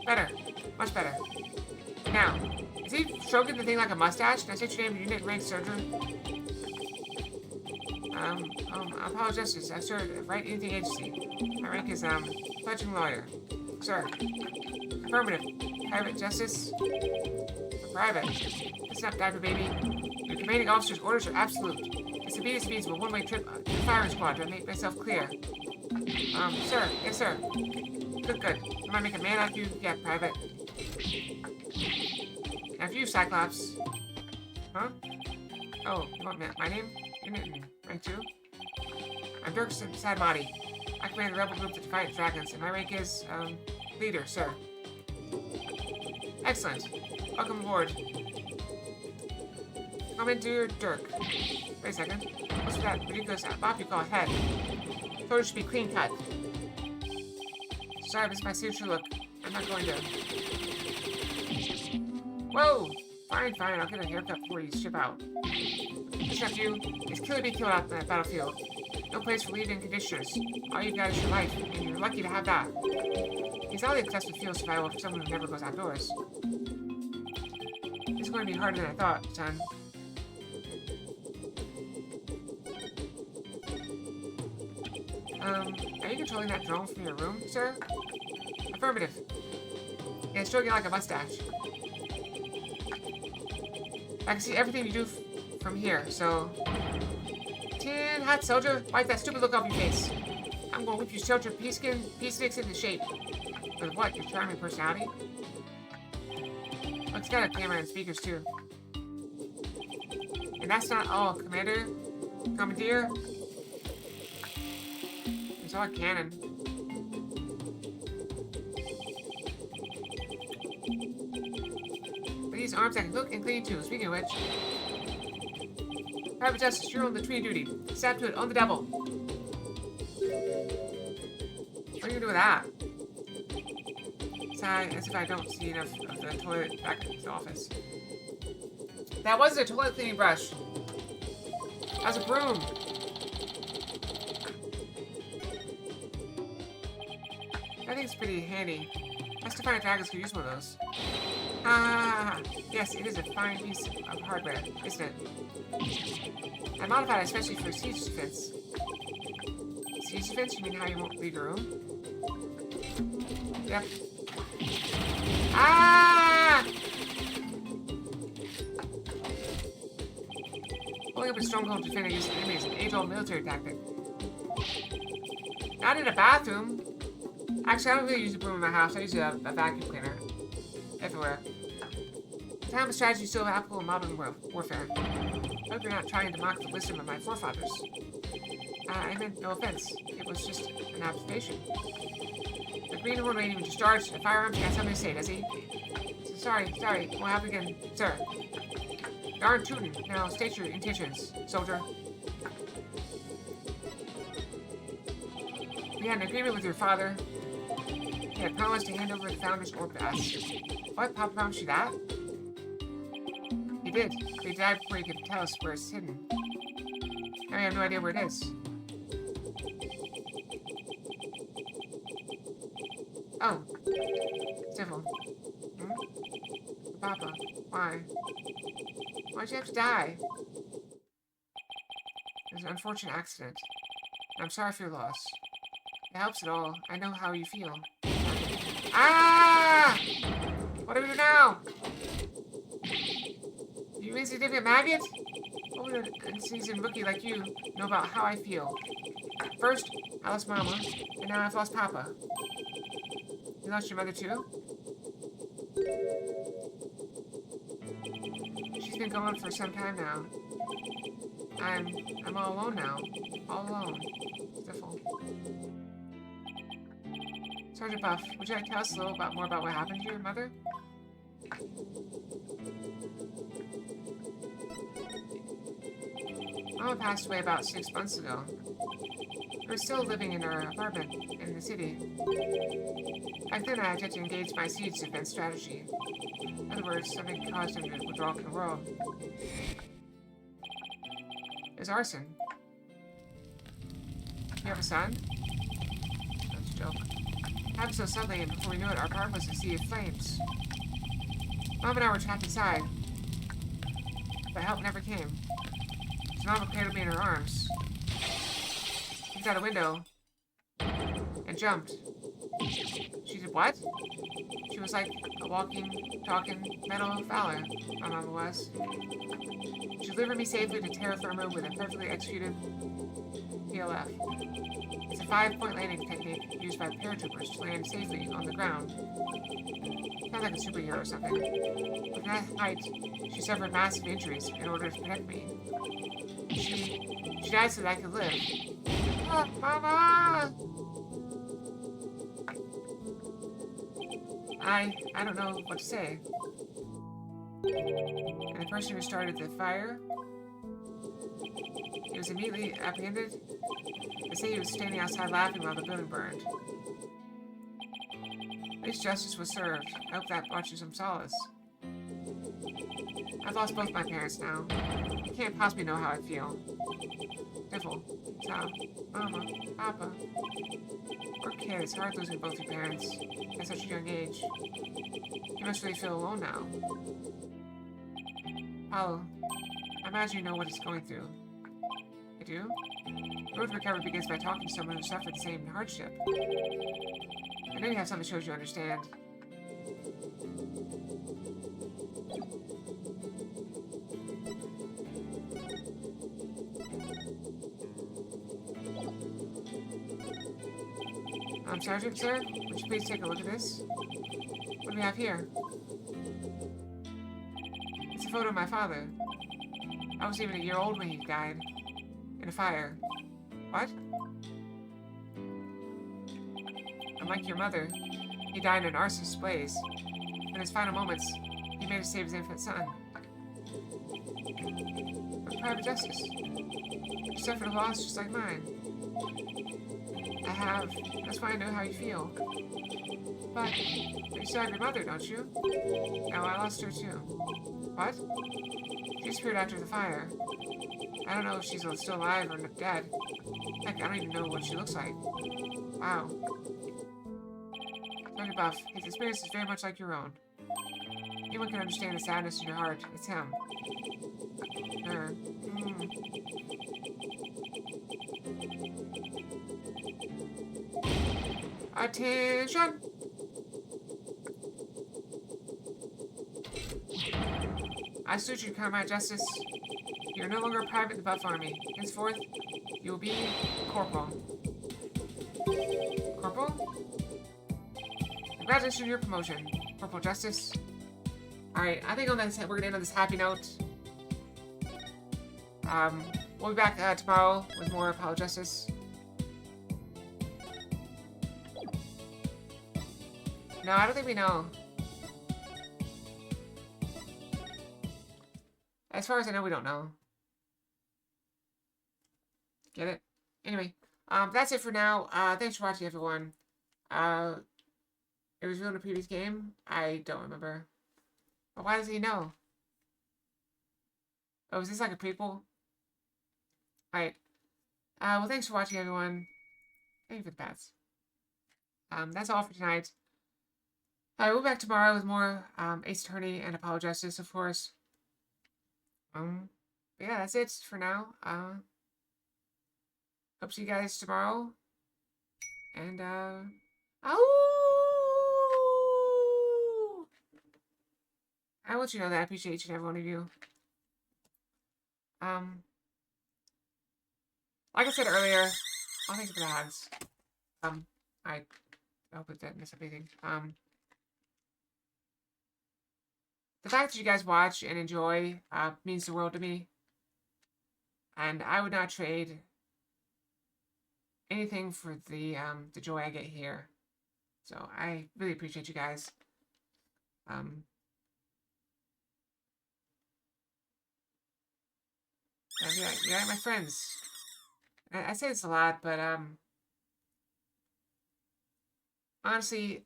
Better. Much better. Now, is he stroking the thing like a mustache? Can I say your name? Unit rank surgeon? I apologize. I serve the right anything agency. My rank is, pledging lawyer. Sir. Affirmative. Private justice? Private. Listen up, diaper baby. Your commanding officer's orders are absolute. It's the beat of a one-way trip to the firing squad to make myself clear. Sir. Yes, sir. Good. You might make a man out of you? Yeah, Private. Now for you, Cyclops. Huh? Oh, you want my name? Unit rank 2? I'm Dirk Sadmati. I command the rebel group, the Defiant Dragons, and my rank is, leader, sir. Excellent. Welcome aboard. Commander Dirk. Wait a second. What's that ridiculous bop you call a head? Thought it should be clean cut. Sorry, this is my signature look. I'm not going to... Whoa! Fine, fine. I'll get a haircut before you ship out. This nephew is kill or be killed out on that battlefield. No place for leaving conditioners. All you've got is your life, and you're lucky to have that. He's oddly obsessed with field survival for someone who never goes outdoors. It's going to be harder than I thought, son. Are you controlling that drone from your room, sir? Affirmative. Yeah, it's stroking like a mustache. I can see everything you do from here, so... Tin Hat Soldier, wipe that stupid look off your face. I'm gonna whip your soldier pea sticks into shape. With what, your charming personality? Oh, it's got a camera and speakers, too. And that's not all, Commander. Commandeer. There's all a cannon. But these arms I can cook and clean, too. Speaking of which... Private Justice, you're on the tree duty. Stab to it, on the double. What are you gonna do with that? Sigh, as if I don't see enough of the toilet back in the office. That wasn't a toilet cleaning brush. That was a broom. I think it's pretty handy. Us Defiant Dragons could use one of those. Ah, yes, it is a fine piece of hardware, isn't it? I modified it especially for siege defense. Siege defense? You mean how you won't leave your room? Yep. Ah! Pulling up a stronghold to defend against the enemy is an age-old military tactic. Not in a bathroom. Actually, I don't really use a broom in my house. I use a vacuum cleaner. Everywhere. The time of strategy is still applicable in modern warfare. I hope you're not trying to mock the wisdom of my forefathers. I meant no offense. It was just an observation. The Green Horn ain't even discharged a firearm. He got something to say, does he? So sorry. Won't happen again, sir. Darn tootin'. Now state your intentions, soldier. We had an agreement with your father. He had promised to hand over the Founder's Orb to us. What? Papa promised you that? He did. But he died before he could tell us where it's hidden. Now we have no idea where it is. Oh. Civil. Hmm? Papa. Why? Why'd you have to die? It was an unfortunate accident. I'm sorry for your loss. It helps at all. I know how you feel. Ah! What do we do now? You insignificant maggot? What would an unseasoned rookie like you know about how I feel? First, I lost Mama, and now I've lost Papa. You lost your mother too? She's been gone for some time now. I'm all alone now. All alone. Stiffle. Sergeant Buff, would you like to tell us a little more about what happened to your mother? Mama passed away about 6 months ago. We were still living in our apartment in the city. Back then I had yet to engage my siege defense strategy. In other words, something caused him to withdraw from the world. It was arson. You have a son? That's a joke. It happened so suddenly, and before we knew it, our apartment was a sea of flames. Mom and I were trapped inside, but help never came. So Mama cradled me in her arms, looked out a window, and jumped. She did what? She was like a walking, talking metal Fowler, my mama was. She delivered me safely to terra firma with a perfectly executed PLF. It's a 5-point landing technique used by paratroopers to land safely on the ground. Sounds like a superhero or something. From that height, she suffered massive injuries in order to protect me. She died so that I could live. Oh, Mama! I don't know what to say. And the person who started the fire, he was immediately apprehended. They say he was standing outside laughing while the building burned. At least justice was served. I hope that brought you some solace. I've lost both my parents now. You can't possibly know how I feel. Difficult. Tom, Mama, Papa. Poor kid, it's hard losing both your parents at such a young age. You must really feel alone now. Apollo, I imagine you know what he's going through. You do? The road to recovery begins by talking to someone who suffered the same hardship. I know you have something that shows you understand. Sergeant, sir, would you please take a look at this? What do we have here? It's a photo of my father. I was even a year old when he died. In a fire. What? Unlike your mother, he died in an arsonist's blaze. In his final moments, he made to save his infant son. But private justice. You suffered a loss just like mine. I have. That's why I know how you feel. But you still have your mother, don't you? No, I lost her too. What? She disappeared after the fire. I don't know if she's still alive or dead. Heck, I don't even know what she looks like. Wow. Dr. Buff, his experience is very much like your own. Anyone can understand the sadness in your heart. It's him. Her. Attention! I salute you, Comrade Justice. You are no longer a private in the Buff Army. Henceforth, you will be Corporal. Corporal? Congratulations on your promotion, Corporal Justice. Alright, I think on this, we're gonna end on this happy note. We'll be back tomorrow with more Apollo Justice. No, I don't think we know. As far as I know, we don't know. Get it? Anyway, that's it for now. Thanks for watching, everyone. It was real in a previous game? I don't remember. But why does he know? Oh, is this like a prequel? Alright. Well, thanks for watching, everyone. Thank you for the pets. That's all for tonight. We'll be back tomorrow with more Ace Attorney and Apollo Justice, of course. But yeah, that's it for now. Hope to see you guys tomorrow. And, I want you to know that I appreciate each and every one of you. Like I said earlier, thanks for the hands. I hope it didn't miss anything. The fact that you guys watch and enjoy means the world to me. And I would not trade anything for the joy I get here. So I really appreciate you guys. And yeah, you're my friends. I say this a lot, but honestly,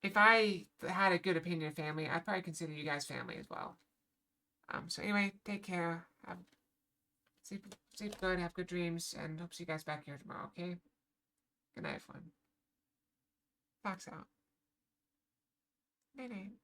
if I had a good opinion of family, I'd probably consider you guys family as well. So anyway, take care. Sleep good, have good dreams, and hope to see you guys back here tomorrow, okay? Good night, everyone. Fox out. Night-night.